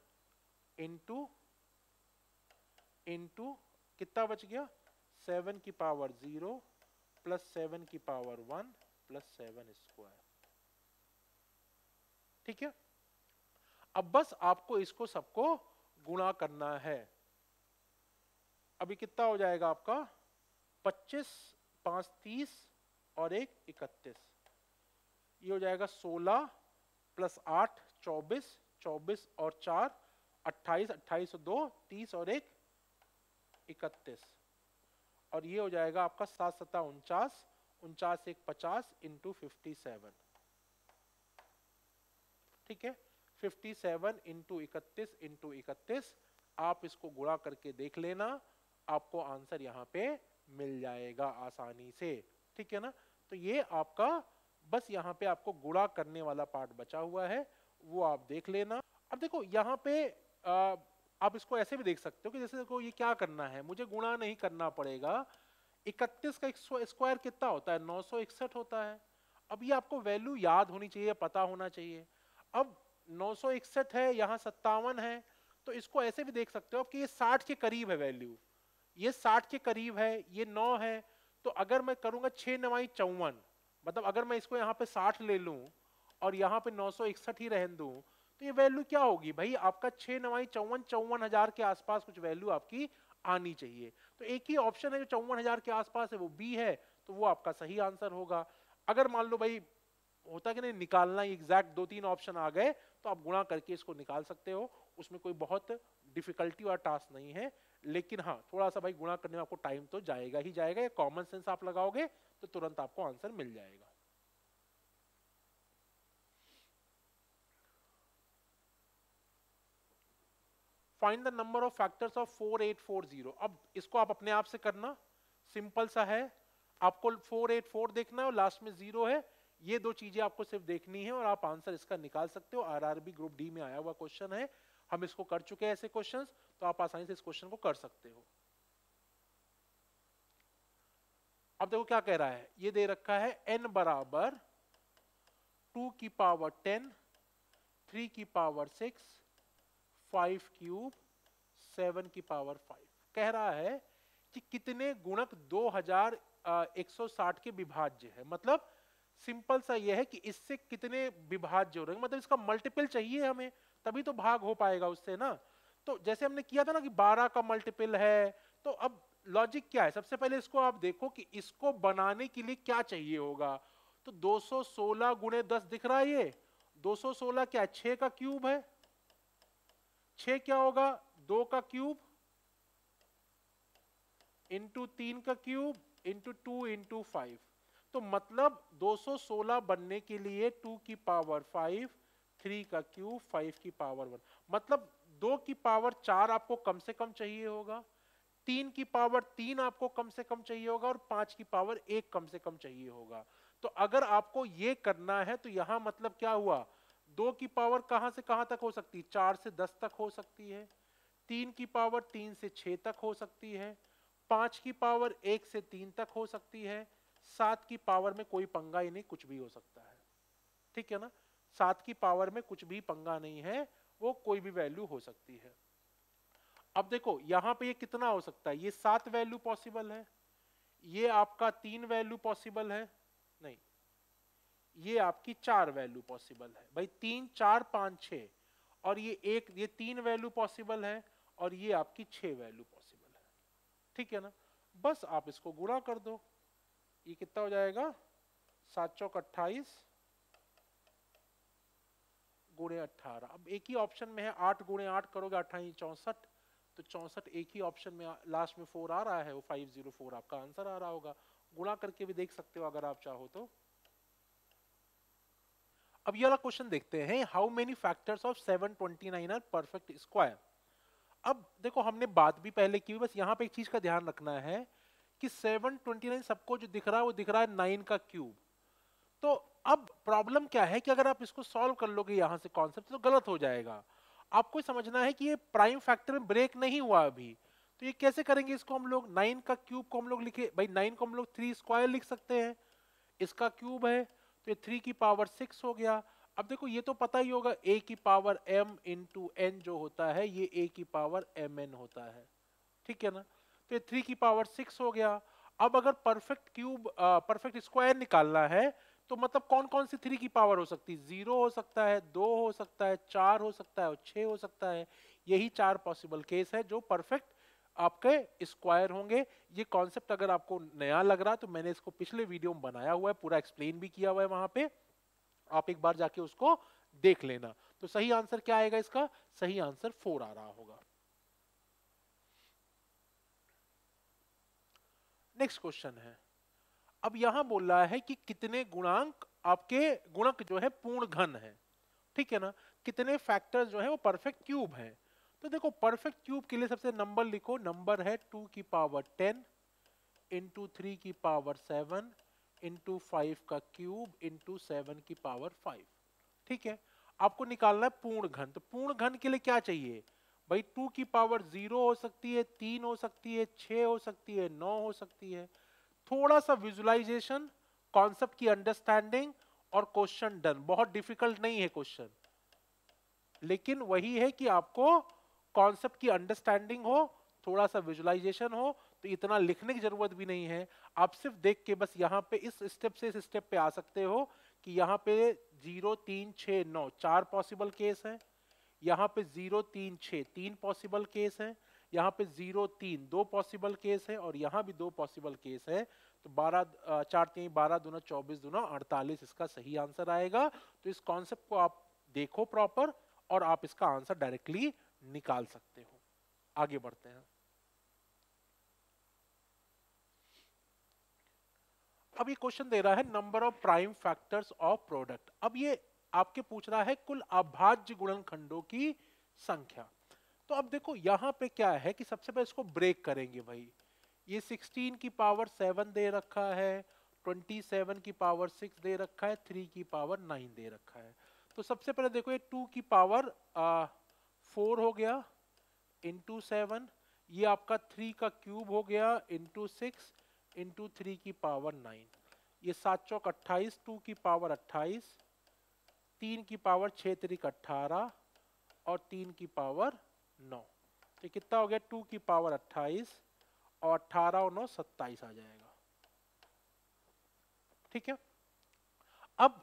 इनटू कितना बच गया 7 की पावर 0 प्लस 7 की पावर 1 प्लस 7 स्क्वायर, ठीक है। अब बस आपको इसको सबको गुणा करना है। अभी कितना हो जाएगा आपका 25, 5 30 और 1 31, ये हो जाएगा 16 प्लस 8 24, 24 और 4 28, 28 और 2 30 और 1 31, और ये हो जाएगा आपका 7 7 49, 49 1 50 इंटू 57, ठीक है। 57 इंटू 31, आप इसको गुणा करके देख लेना, आपको आंसर यहाँ पे मिल जाएगा आसानी से, ठीक है ना। तो ये आपका बस यहाँ पे आपको गुणा करने वाला पार्ट बचा हुआ है, वो आप देख लेना। अब देखो यहाँ पे आप इसको ऐसे भी देख सकते हो कि जैसे देखो ये क्या करना है, मुझे गुणा नहीं करना पड़ेगा। 31 का स्क्वायर कितना होता है 961 होता है। अब ये आपको वैल्यू याद होनी चाहिए, पता होना चाहिए। अब 961 है, यहाँ 57 है, तो इसको ऐसे भी देख सकते हो कि ये 60 के करीब है वैल्यू, ये 60 के करीब है, ये 9 है, तो अगर मैं करूंगा 6 9 54, मतलब अगर मैं इसको यहाँ पे 60 ले लूं और यहाँ पे 961 ही रहने दूं, तो ये वैल्यू क्या होगी भाई, आपका 6 9 54, 54,000 के आसपास कुछ वैल्यू आपकी आनी चाहिए। तो एक ही ऑप्शन है जो 54,000 के आसपास है, वो बी है, तो वो आपका सही आंसर होगा। अगर मान लो भाई होता कि नहीं निकालना एग्जैक्ट 2-3 ऑप्शन आ गए, तो आप गुणा करके इसको निकाल सकते हो, उसमें कोई बहुत डिफिकल्टी वाला टास्क नहीं है। लेकिन हाँ थोड़ा सा भाई गुणा करने में आपको टाइम तो जाएगा ही जाएगा, या कॉमन सेंस आप लगाओगे तो तुरंत आपको आंसर मिल जाएगा। Find the number of factors of 4840। अब इसको आप अपने आप से करना, सिंपल सा है, आपको 484 देखना है और लास्ट में 0 है, ये दो चीजें आपको सिर्फ देखनी है और आप आंसर इसका निकाल सकते हो। आरआरबी ग्रुप डी में आया हुआ क्वेश्चन है, हम इसको कर चुके हैं ऐसे क्वेश्चंस, तो आप आसानी से इस क्वेश्चन को कर सकते हो। अब देखो क्या कह रहा है, ये दे रखा है n बराबर 2 की पावर 10, 3 की पावर 6, 5 क्यूब, 7 की पावर 5। कह रहा है कि कितने गुणक 2160 के विभाज्य है, मतलब सिंपल सा यह है कि इससे कितने विभाज्य हो रहे हैं, मतलब इसका मल्टीपल चाहिए हमें, तभी तो भाग हो पाएगा उससे ना। तो जैसे हमने किया था ना कि 12 का मल्टीपल है, तो अब लॉजिक क्या है, सबसे पहले इसको आप देखो कि इसको बनाने के लिए क्या चाहिए होगा। तो 216 गुणे 10 दिख रहा है, ये 216 क्या है 6 का क्यूब है, 6 क्या होगा 2 का क्यूब इंटू 3 का क्यूब इंटू 2 इंटू 5। तो मतलब 216 बनने के लिए 2 की पावर 5, 3 का क्यूब, 5 की पावर 1, मतलब 2 की पावर 4 आपको कम से कम चाहिए होगा, 3 की पावर 3 आपको कम से कम चाहिए होगा और 5 की पावर 1 कम से कम चाहिए होगा। तो अगर आपको ये करना है तो यहां मतलब क्या हुआ, 2 की पावर कहां से कहां तक हो सकती है, 4 से 10 तक हो सकती है, 3 की पावर 3 से 6 तक हो सकती है, 5 की पावर 1 से 3 तक हो सकती है, 7 की पावर में कोई पंगा ही नहीं, कुछ भी हो सकता है। ठीक है ना, 7 की पावर में कुछ भी पंगा नहीं है, वो कोई भी वैल्यू हो सकती है। अब देखो यहां पे ये कितना हो सकता है, ये 7 वैल्यू पॉसिबल है, ये आपका 3 वैल्यू पॉसिबल है, नहीं ये आपकी 4 वैल्यू पॉसिबल है भाई, 3 4 5 6, और ये 3 वैल्यू पॉसिबल है, और ये आपकी 6 वैल्यू पॉसिबल है। ठीक है ना, बस आप इसको गुणा कर दो, ये कितना हो जाएगा 7 चौक 28 गुणे 18। अब एक ही ऑप्शन में है, 8 गुणे 8 करोगे 28 64, तो 64 एक ही ऑप्शन में लास्ट में 4 आ रहा है, वो 504 आपका आंसर आ रहा होगा। गुणा करके भी देख सकते हो अगर आप चाहो तो। अब ये वाला क्वेश्चन देखते हैं, how many factors of 729 are perfect square. अब देखो हमने बात भी पहले की, बस यहाँ पे एक चीज का ध्यान रखना है कि 729 सबको जो दिख रहा है वो दिख रहा है 9 का क्यूब। तो अब प्रॉब्लम क्या है कि अगर आप इसको सॉल्व कर लोगे यहां से कॉन्सेप्ट तो गलत हो जाएगा। आपको समझना है कि ये प्राइम फैक्टर में ब्रेक नहीं हुआ अभी, तो ये कैसे करेंगे इसको हम लोग, 9 का क्यूब को हम लोग लिखे भाई, 9 को हम लोग 3 स्क्वायर लिख सकते हैं, इसका क्यूब है तो ये 3 की पावर 6 हो गया। अब देखो ये तो पता ही होगा a की पावर m इंटू n जो होता है ये a की पावर mn होता है। ठीक है ना, तो ये 3 की पावर 6 हो गया। अब अगर परफेक्ट क्यूब परफेक्ट स्क्वायर निकालना है तो मतलब कौन कौन सी 3 की पावर हो सकती है, 0 हो सकता है, 2 हो सकता है, 4 हो सकता है और 6 हो सकता है। यही 4 पॉसिबल केस है जो परफेक्ट आपके स्क्वायर होंगे। ये कॉन्सेप्ट अगर आपको नया लग रहा है तो मैंने इसको पिछले वीडियो में बनाया हुआ है, पूरा एक्सप्लेन भी किया हुआ है वहां पे, आप एक बार जाके उसको देख लेना। तो सही आंसर क्या आएगा इसका, सही आंसर 4 आ रहा होगा। नेक्स्ट क्वेश्चन है, अब यहां बोल रहा है कि कितने गुणांक आपके गुणक जो है पूर्ण घन है। ठीक है ना, कितने फैक्टर्स जो है वो परफेक्ट क्यूब है। तो देखो परफेक्ट क्यूब के लिए सबसे नंबर लिखो, नंबर है 2 की पावर 10 इंटू 3 की पावर 7 इंटू 5 का क्यूब इंटू 7 की पावर 5। ठीक है, आपको निकालना है पूर्ण घन। तो पूर्ण घन के लिए क्या चाहिए भाई, 2 की पावर 0 हो सकती है, 3 हो सकती है, 6 हो सकती है, 9 हो सकती है। थोड़ा सा विजुअलाइजेशन, कॉन्सेप्ट की अंडरस्टैंडिंग और क्वेश्चन डन। बहुत डिफिकल्ट नहीं है क्वेश्चन, लेकिन वही है कि आपको कॉन्सेप्ट की अंडरस्टैंडिंग हो, थोड़ा सा विजुअलाइजेशन हो, तो इतना लिखने की जरूरत भी नहीं है। आप सिर्फ देख के बस यहाँ पे इस स्टेप से इस स्टेप पे आ सकते हो कि यहाँ पे 0 3 6 9 4 पॉसिबल केस है, यहाँ पे 0 3 6 3 पॉसिबल केस है, यहाँ पे 0 3 2 पॉसिबल केस है, और यहाँ भी 2 पॉसिबल केस है। तो 12 4 3 12 दूना 24 दूना 48 इसका सही आंसर आएगा। तो इस कॉन्सेप्ट को आप देखो प्रॉपर और आप इसका आंसर डायरेक्टली निकाल सकते हो। आगे बढ़ते हैं। अब ये क्वेश्चन दे रहा है number of prime factors of product. अब ये आपके पूछ रहा है कुल अभाज्य गुणनखंडों की संख्या। तो अब देखो यहां पे क्या है कि सबसे पहले इसको ब्रेक करेंगे भाई। ये 16 की पावर 7 दे रखा है, 27 की पावर 6 दे रखा है, 3 की पावर 9 दे रखा है। तो सबसे पहले देखो ये 2 की पावर 4 हो गया इंटू 7, ये आपका 3 का क्यूब हो गया इंटू 6 इंटू 3 की पावर 9, ये 7 चौक 28, 2 की पावर 28, 3 की पावर 6 3 18 और 3 की पावर 9। तो कितना हो गया 2 की पावर 28 और 18 और 9 27 आ जाएगा। ठीक है, अब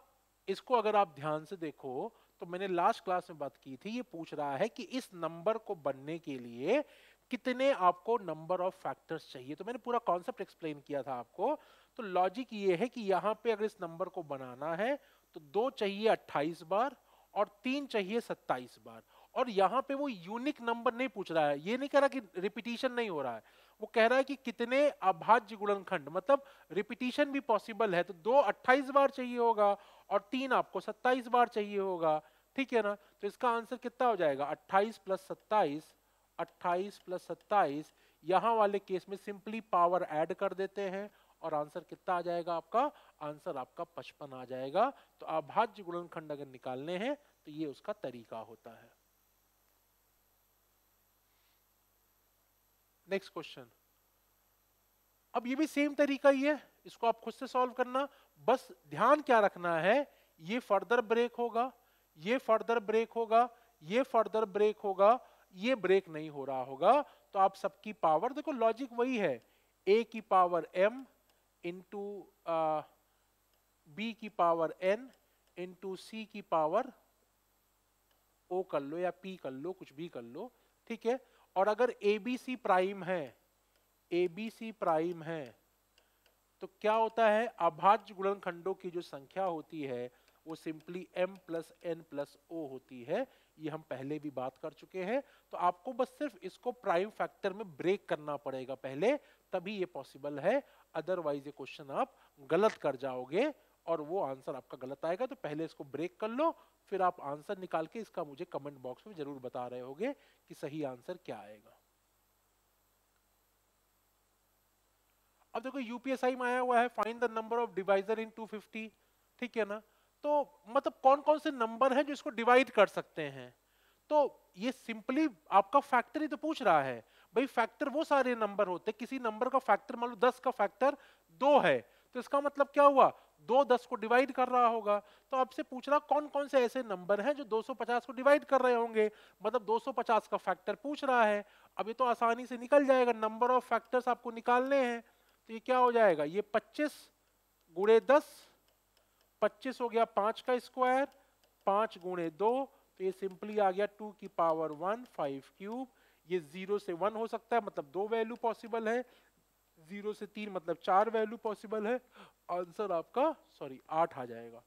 इसको अगर आप ध्यान से देखो तो मैंने लास्ट क्लास में बात की थी, ये पूछ रहा है कि इस नंबर को बनने के लिए कितने आपको नंबर ऑफ फैक्टर्स चाहिए। तो मैंने पूरा कॉन्सेप्ट एक्सप्लेन किया था आपको। तो लॉजिक ये है कि यहाँ पे अगर इस नंबर को बनाना है तो 2 चाहिए 28 बार और 3 चाहिए 27 बार। और यहाँ पे वो यूनिक नंबर नहीं पूछ रहा है, ये नहीं कह रहा कि रिपीटिशन नहीं हो रहा है, वो कह रहा है कि कितने अभाज्य गुणनखंड, मतलब रिपीटिशन भी पॉसिबल है। तो 2 28 बार चाहिए होगा और 3 आपको 27 बार चाहिए होगा। ठीक है ना, तो इसका आंसर कितना हो जाएगा 28 प्लस 27, 28 प्लस 27। यहां वाले केस में सिंपली पावर ऐड कर देते हैं और आंसर कितना आ जाएगा आपका, आंसर आपका 55 आ जाएगा। तो अभाज्य गुणनखंड अगर निकालने हैं तो ये उसका तरीका होता है। Next question. अब ये भी सेम तरीका ही है, इसको आप खुद से सॉल्व करना। बस ध्यान क्या रखना है, ये फर्दर ब्रेक होगा, ये फर्दर ब्रेक होगा, ये फर्दर ब्रेक होगा, ये ब्रेक नहीं हो रहा होगा। तो आप सबकी पावर देखो, लॉजिक वही है, a की पावर m इंटू b की पावर n इंटू c की पावर o कर लो या p कर लो, कुछ भी कर लो, ठीक है। और अगर abc प्राइम है, abc प्राइम है, तो क्या होता है, अभाज्य गुणनखंडों की जो संख्या होती है वो simply m plus n plus o होती है। ये हम पहले भी बात कर चुके हैं। तो आपको बस सिर्फ इसको प्राइम फैक्टर में ब्रेक करना पड़ेगा पहले, तभी ये पॉसिबल है। अदरवाइज ये क्वेश्चन आप गलत कर जाओगे और वो आंसर आपका गलत आएगा। तो पहले इसको ब्रेक कर लो, फिर आप आंसर निकाल के इसका मुझे कमेंट बॉक्स में जरूर बता रहे होगे कि सही आंसर क्या आएगा। अब देखो यूपीएसआई में आया हुआ है find the number of divisor in 250, ठीक है ना। तो मतलब कौन कौन से नंबर हैं जो इसको डिवाइड कर सकते हैं। तो ये सिंपली आपका फैक्टर ही तो पूछ रहा है। भाई फैक्टर वो सारे नंबर होते हैं, किसी नंबर का फैक्टर मान लो 10 का फैक्टर 2 है, तो इसका मतलब क्या हुआ, 2 10 को डिवाइड कर रहा होगा। तो आपसे पूछ रहा कौन कौन से ऐसे नंबर हैं जो 250 को डिवाइड कर रहे होंगे, मतलब 250 का फैक्टर पूछ रहा है। अब ये तो आसानी से निकल जाएगा, नंबर ऑफ फैक्टर्स आपको निकालने हैं। तो ये क्या हो जाएगा, ये 25 गुणे 10, 25 हो गया 5 का स्क्वायर, 5 गुणे 2, तो ये सिंपली आ गया 2 की पावर 1 5 क्यूब। ये 0 से 1 हो सकता है, मतलब 2 वैल्यू पॉसिबल है, 0 से 3 मतलब 4 वैल्यू पॉसिबल है। आंसर आपका 8 आ जाएगा,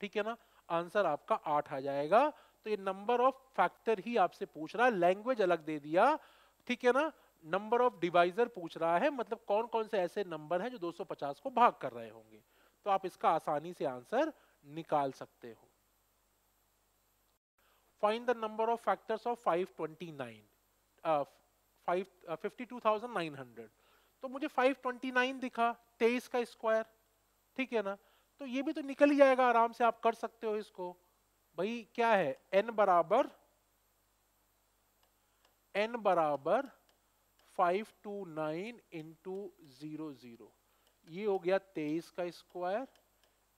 ठीक है ना। आंसर आपका 8 आ जाएगा। तो ये नंबर ऑफ फैक्टर ही आपसे पूछ रहा है, लैंग्वेज अलग दे दिया, ठीक है ना। नंबर ऑफ डिवाइजर पूछ रहा है, मतलब कौन कौन से ऐसे नंबर हैं जो 250 को भाग कर रहे होंगे। तो आप इसका आसानी से आंसर निकाल सकते हो। Find the number of factors of 529 52,900। तो मुझे 529 दिखा, 23 का स्क्वायर, ठीक है ना। तो ये भी तो निकल ही जाएगा, आराम से आप कर सकते हो इसको। भाई क्या है, n बराबर 529 इंटू 00, ये हो गया 23 का square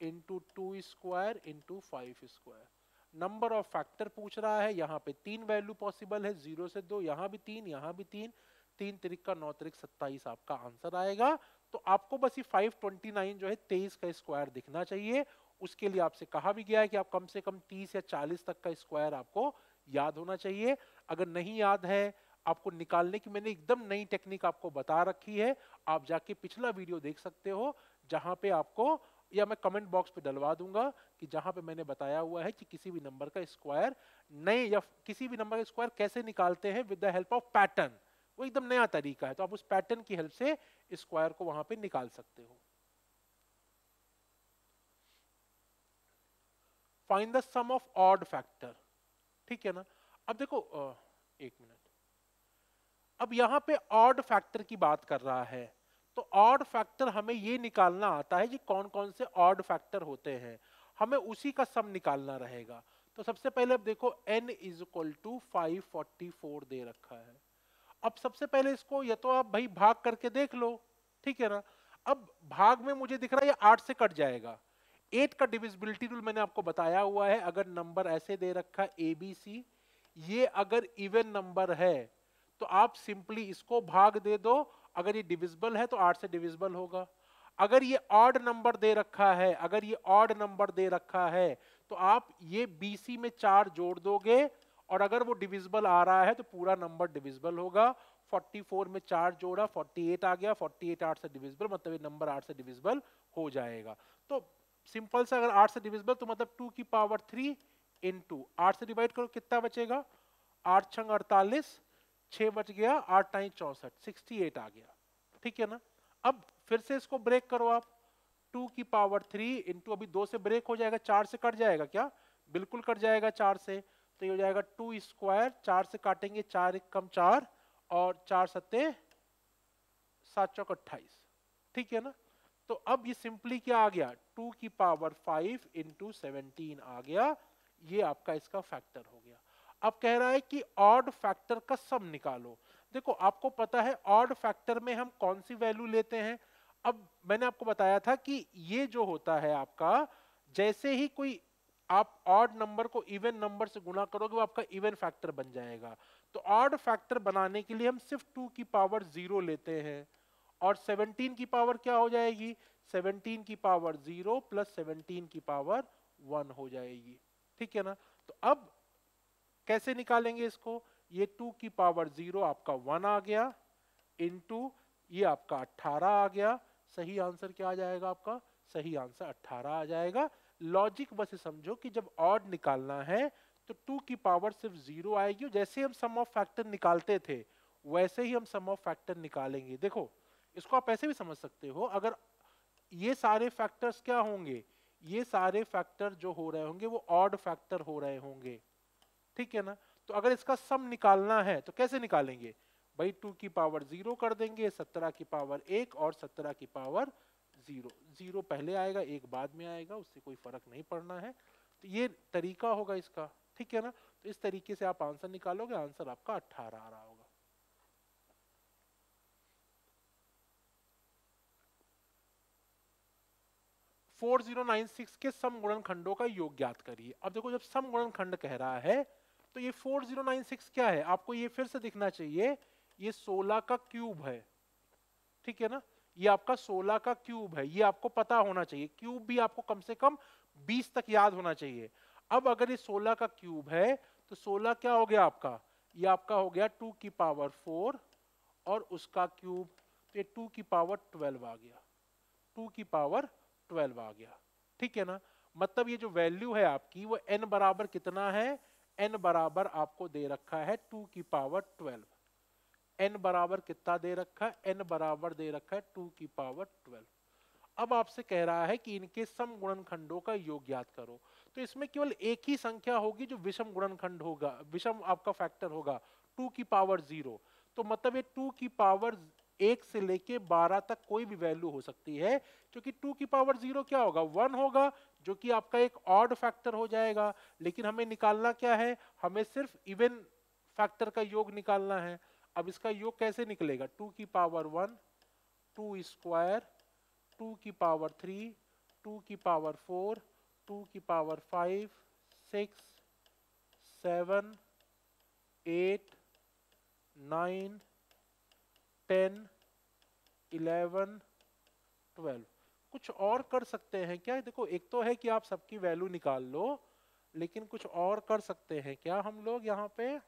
into 2 square into 5 square. Number of factor पूछ रहा है, यहाँ पे 3 वैल्यू पॉसिबल है, 0 से 2, यहाँ भी 3, यहाँ भी 3, 3 त्रिक का 9 त्रिक 27 आपका आंसर आएगा। तो आपको बस ये 529 जो है 23 का स्क्वायर दिखना चाहिए। उसके लिए आपसे कहा भी गया है कि आप कम से कम 30 या 40 तक का स्क्वायर आपको याद होना चाहिए। अगर नहीं याद है, आपको निकालने की मैंने एकदम नई टेक्निक आपको बता रखी है, आप जाके पिछला वीडियो देख सकते हो, जहां पे आपको, या मैं कमेंट बॉक्स पे डलवा दूंगा कि जहां पे मैंने बताया हुआ है कि किसी भी नंबर का स्क्वायर नए, या किसी भी नंबर का स्क्वायर कैसे निकालते हैं with the help of pattern. वो एकदम नया तरीका है, तो आप उस पैटर्न की हेल्प से स्क्वायर को वहां पे निकाल सकते हो। Find the sum of odd factor, ठीक है ना। अब देखो एक मिनट, अब यहां पे ऑड फैक्टर की बात कर रहा है, तो ऑड फैक्टर हमें ये निकालना आता है कि कौन कौन से ऑड फैक्टर होते हैं, हमें उसी का सम निकालना रहेगा। तो सबसे पहले अब देखो n इज इक्वल टू 544 दे रखा है। अब सबसे पहले इसको या तो आप भाई भाग करके देख लो, ठीक है ना। अब भाग में मुझे दिख रहा है ये 8 से कट जाएगा। 8 का डिविजिबिलिटी रूल मैंने आपको बताया हुआ है, अगर नंबर ऐसे दे रखा है ABC, ये अगर इवन नंबर है तो आप सिंपली इसको भाग दे दो, अगर ये डिविजिबल है तो 8 से डिविजिबल होगा। अगर ये ऑड नंबर दे रखा है, अगर ये ऑड नंबर दे रखा है, तो आप ये BC में 4 जोड़ दोगे, और अगर वो डिविजिबल आ रहा है तो पूरा नंबर डिविजिबल होगा। 44 में 4 जोड़ा 48 आ गया, 48 8 से डिविजिबल, मतलब ये नंबर 8 से डिविजिबल हो जाएगा। तो सिंपल से अगर 8 से डिविजिबल तो मतलब 2 की पावर 3 इंटू 8 से डिवाइड करो, कितना बचेगा, 8 छंग 48, 6 बच गया, 8 9 64, 68 आ गया, ठीक है ना। अब फिर से इसको ब्रेक करो आप, 2 की पावर 3 इंटू, अभी 2 से ब्रेक हो जाएगा, 4 से कट जाएगा क्या, बिल्कुल कट जाएगा 4 से, तो ये हो जाएगा 2 स्क्वायर, 4 से काटेंगे 4 1 कम 4, और 4 सत्ते 7 चौक 28, ठीक है ना। तो अब ये सिंपली क्या आ गया, 2 की पावर 5 इंटू 17 आ गया, ये आपका इसका फैक्टर हो गया। अब कह रहा है कि ऑड फैक्टर का सम निकालो। देखो आपको पता है ऑड फैक्टर में हम कौन सी वैल्यू लेते हैं। अब मैंने आपको बताया था कि ये जो होता है आपका, जैसे ही कोई आप ऑड नंबर को इवन नंबर से गुणा करोगे वो आपका इवन फैक्टर बन जाएगा। तो ऑड फैक्टर बनाने के लिए हम सिर्फ 2 की पावर 0 लेते हैं, और 17 की पावर क्या हो जाएगी, 17 की पावर 0 प्लस 17 की पावर 1 हो जाएगी। ठीक है ना। तो अब कैसे निकालेंगे इसको, ये 2 की पावर 0 आपका 1 आ गया, इनटू ये आपका 18 आ गया। सही आंसर क्या आ जाएगा आपका, सही आंसर 18 आ जाएगा। लॉजिक बस समझो कि जब ऑड निकालना है तो 2 की पावर सिर्फ 0 आएगी, जैसे हम सम ऑफ फैक्टर निकालते थे वैसे ही हम सम ऑफ फैक्टर निकालेंगे। देखो इसको आप ऐसे भी समझ सकते हो, अगर ये सारे फैक्टर्स क्या होंगे, ये सारे फैक्टर जो हो रहे होंगे वो ऑड फैक्टर हो रहे होंगे। ठीक है ना। तो अगर इसका सम निकालना है तो कैसे निकालेंगे भाई, 2 की पावर 0 कर देंगे, 17 की पावर 1 और 17 की पावर 0। 0 पहले आएगा 1 बाद में आएगा, उससे कोई फर्क नहीं पड़ना है। तो ये तरीका होगा इसका। ठीक है ना। तो इस तरीके से आप आंसर निकालोगे, आंसर आपका 18 आ रहा होगा। फोर 4096 के सम गुणनखंडों का योग ज्ञात करिए। अब देखो जब सम गुणनखंड कह रहा है तो ये 4096 क्या है, आपको ये फिर से दिखना चाहिए, ये 16 का क्यूब है। ठीक है ना। ये आपका 16 का क्यूब है, ये आपको पता होना चाहिए। क्यूब भी आपको कम से कम 20 तक याद होना चाहिए। अब अगर ये 16 का क्यूब है तो 16 क्या हो गया आपका, ये आपका हो गया 2 की पावर 4 और उसका क्यूब, तो ये 2 की पावर 12 आ गया, 2 की पावर 12 आ गया। ठीक है ना। मतलब ये जो वैल्यू है आपकी वो n बराबर कितना है, n बराबर आपको दे रखा है 2 की पावर 12। n बराबर कितना दे रखा है, n बराबर दे रखा है 2 की पावर 12। अब आपसे कह रहा है कि इनके सम गुणनखंडों का योग ज्ञात करो। तो इसमें केवल एक ही संख्या होगी जो विषम गुणनखंड होगा, विषम आपका फैक्टर होगा, 2 की पावर 0। तो मतलब ये 2 की पावर 1 से लेके 12 तक कोई भी वैल्यू हो सकती है, क्योंकि 2 की पावर 0 क्या होगा, 1 होगा, जो कि आपका एक ऑड फैक्टर हो जाएगा। लेकिन हमें निकालना क्या है, हमें सिर्फ इवन फैक्टर का योग निकालना है। अब इसका योग कैसे निकलेगा, 2 की पावर 1, 2 स्क्वायर, 2 की पावर 3, 2 की पावर 4, 2 की पावर 5, 6, 7, 8, 9, 10, 11, 12। कुछ और कर सकते हैं क्या, देखो एक तो है कि आप सबकी वैल्यू निकाल लो, लेकिन कुछ और कर सकते हैं क्या हम लोग यहाँ पे,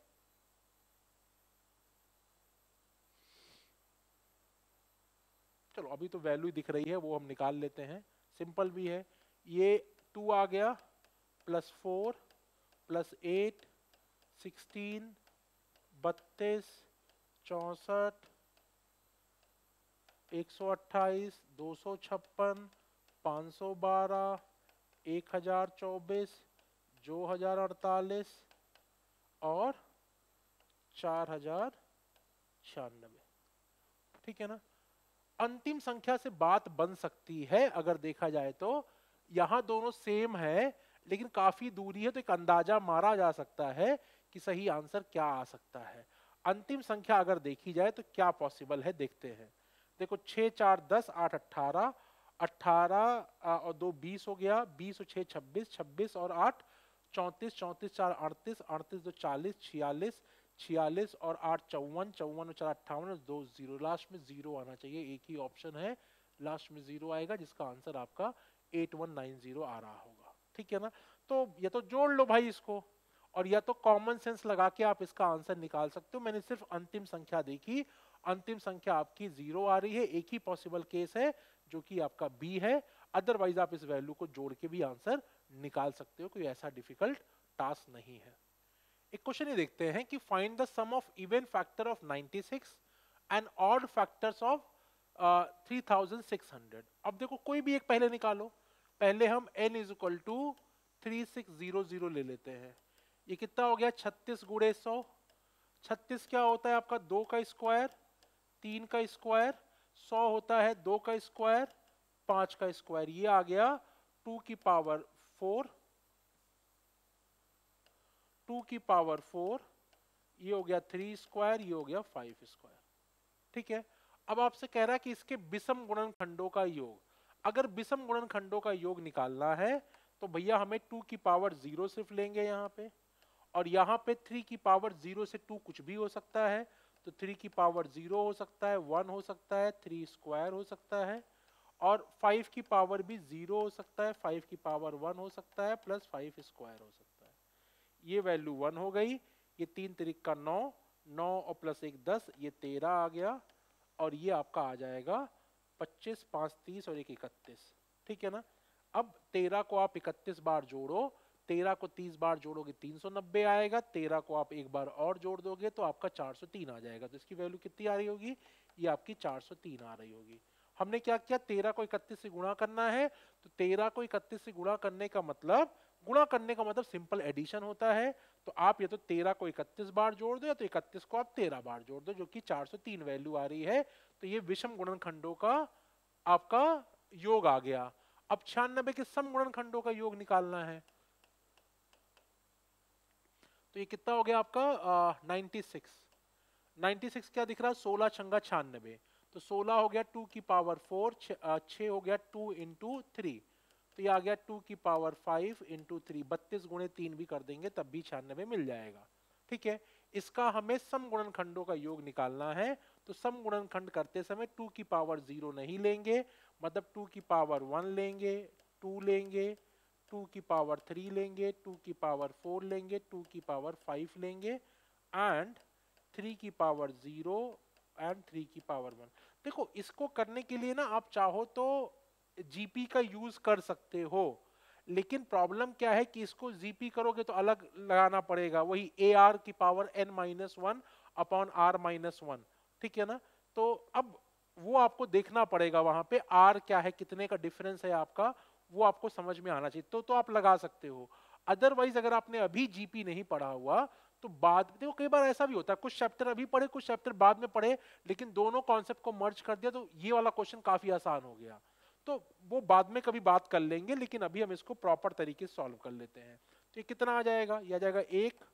चलो अभी तो वैल्यू दिख रही है वो हम निकाल लेते हैं, सिंपल भी है। ये 2 आ गया प्लस 4 प्लस 8, 16, 32, 64, 128, 256, 512, 1024, जो 1048 और 4096। ठीक है ना। अंतिम संख्या से बात बन सकती है अगर देखा जाए तो, यहां दोनों सेम है लेकिन काफी दूरी है, तो एक अंदाजा मारा जा सकता है कि सही आंसर क्या आ सकता है। अंतिम संख्या अगर देखी जाए तो क्या पॉसिबल है देखते हैं। देखो 6 4 10 8 18, 18 और 2 20 हो गया, 20 और 6 26, 26 और 8 34, 34 4 38, 38 2 40, 46, 46 और 8 54, 54 और 4 58, 2 0, लास्ट में 0 आना चाहिए, एक ही ऑप्शन है लास्ट में 0 आएगा, जिसका आंसर आपका 8190 आ रहा होगा। ठीक है ना। तो या तो जोड़ लो भाई इसको, और या तो कॉमन सेंस लगा के आप इसका आंसर निकाल सकते हो। मैंने सिर्फ अंतिम संख्या देखी, अंतिम संख्या आपकी 0 आ रही है, एक ही पॉसिबल केस है जो कि आपका बी है। अदरवाइज आप इस वैल्यू को जोड़ के भी आंसर निकाल सकते हो, कोई ऐसा डिफिकल्ट टास्क नहीं है। एक क्वेश्चन ये देखते हैं कि find the sum of even factor of 96 and odd factors of 3600। अब देखो कोई भी एक पहले निकालो, पहले हम n इज इक्वल टू 3600 ले लेते हैं। ये कितना हो गया, 36 गुणे 100। 36 क्या होता है आपका 2 का स्क्वायर, 3 का स्क्वायर, 100 होता है 2 का स्क्वायर, 5 का स्क्वायर। ये आ गया 2 की पावर 4, 2 की पावर 4, ये हो गया 3 स्क्वायर, ये हो गया 5 स्क्वायर। ठीक है, अब आपसे कह रहा है कि इसके विषम गुणनखंडों का योग। अगर विषम गुणनखंडों का योग निकालना है तो भैया हमें 2 की पावर 0 सिर्फ लेंगे यहाँ पे, और यहाँ पे 3 की पावर 0 से 2 कुछ भी हो सकता है, तो 3 की पावर 0 हो सकता है, 1 हो सकता है, 3 स्क्वायर हो सकता है, और 5 की पावर भी 0 हो सकता है, 5 की पावर 1 हो सकता है, प्लस 5 स्क्वायर हो सकता है। ये वैल्यू 1 हो गई, ये 3 तिरिक का 9, 9 और प्लस 1 10, ये 13 आ गया, और ये आपका आ जाएगा 25, 5 30 और 1 31। ठीक है ना। अब 13 को आप 31 बार जोड़ो, 13 को 30 बार जोड़ोगे 390 आएगा, 13 को आप एक बार और जोड़ दोगे तो आपका 403 आ जाएगा। तो इसकी वैल्यू कितनी आ रही होगी, ये आपकी 403 आ रही होगी। हमने क्या किया, 13 को 31 से गुणा करना है, तो 13 को 31 से गुणा करने का मतलब सिंपल एडिशन होता है। तो आप या तो 13 को 31 बार जोड़ दो, या तो 31 को आप 13 बार जोड़ दो, जो कि 403 वैल्यू आ रही है। तो ये विषम गुणनखंडों का आपका योग आ गया। अब 96 के सम गुणनखंडों का योग निकालना है, तो ये कितना हो गया आपका 96। 96 क्या दिख रहा है, 16 छंगा 96, तो 16 हो गया 2 की पावर 4, 6 हो गया 2 इंटू 3, तो ये आ गया 2 की पावर 5 इंटू 3, 32 गुणे 3 भी कर देंगे तब भी 96 मिल जाएगा। ठीक है, इसका हमें सम गुणनखंडों का योग निकालना है, तो सम गुणनखंड करते समय 2 की पावर 0 नहीं लेंगे, मतलब 2 की पावर 1 लेंगे, 2 लेंगे, 2 की पावर 3 लेंगे, 2 की पावर 4 लेंगे, 2 की पावर 5 लेंगे, एंड 3 की पावर 0 एंड 3 की पावर 1। देखो इसको करने के लिए ना आप चाहो तो जीपी का यूज कर सकते हो, लेकिन प्रॉब्लम क्या है कि इसको जीपी करोगे तो अलग लगाना पड़ेगा, वही ए आर की power n minus 1 upon R minus 1। ठीक है ना, तो अब वो आपको देखना पड़ेगा, वहां पे आर क्या है, कितने का डिफरेंस है आपका, वो आपको समझ में आना चाहिए, तो आप लगा सकते हो। अदरवाइज अगर आपने अभी जीपी नहीं पढ़ा हुआ तो बाद देखो कई बार ऐसा भी होता है, कुछ चैप्टर अभी पढ़े कुछ चैप्टर बाद में पढ़े, लेकिन दोनों कॉन्सेप्ट को मर्ज कर दिया तो ये वाला क्वेश्चन काफी आसान हो गया। तो वो बाद में कभी बात कर लेंगे, लेकिन अभी हम इसको प्रॉपर तरीके से सॉल्व कर लेते हैं। तो ये कितना आ जाएगा, ये आ जाएगा 1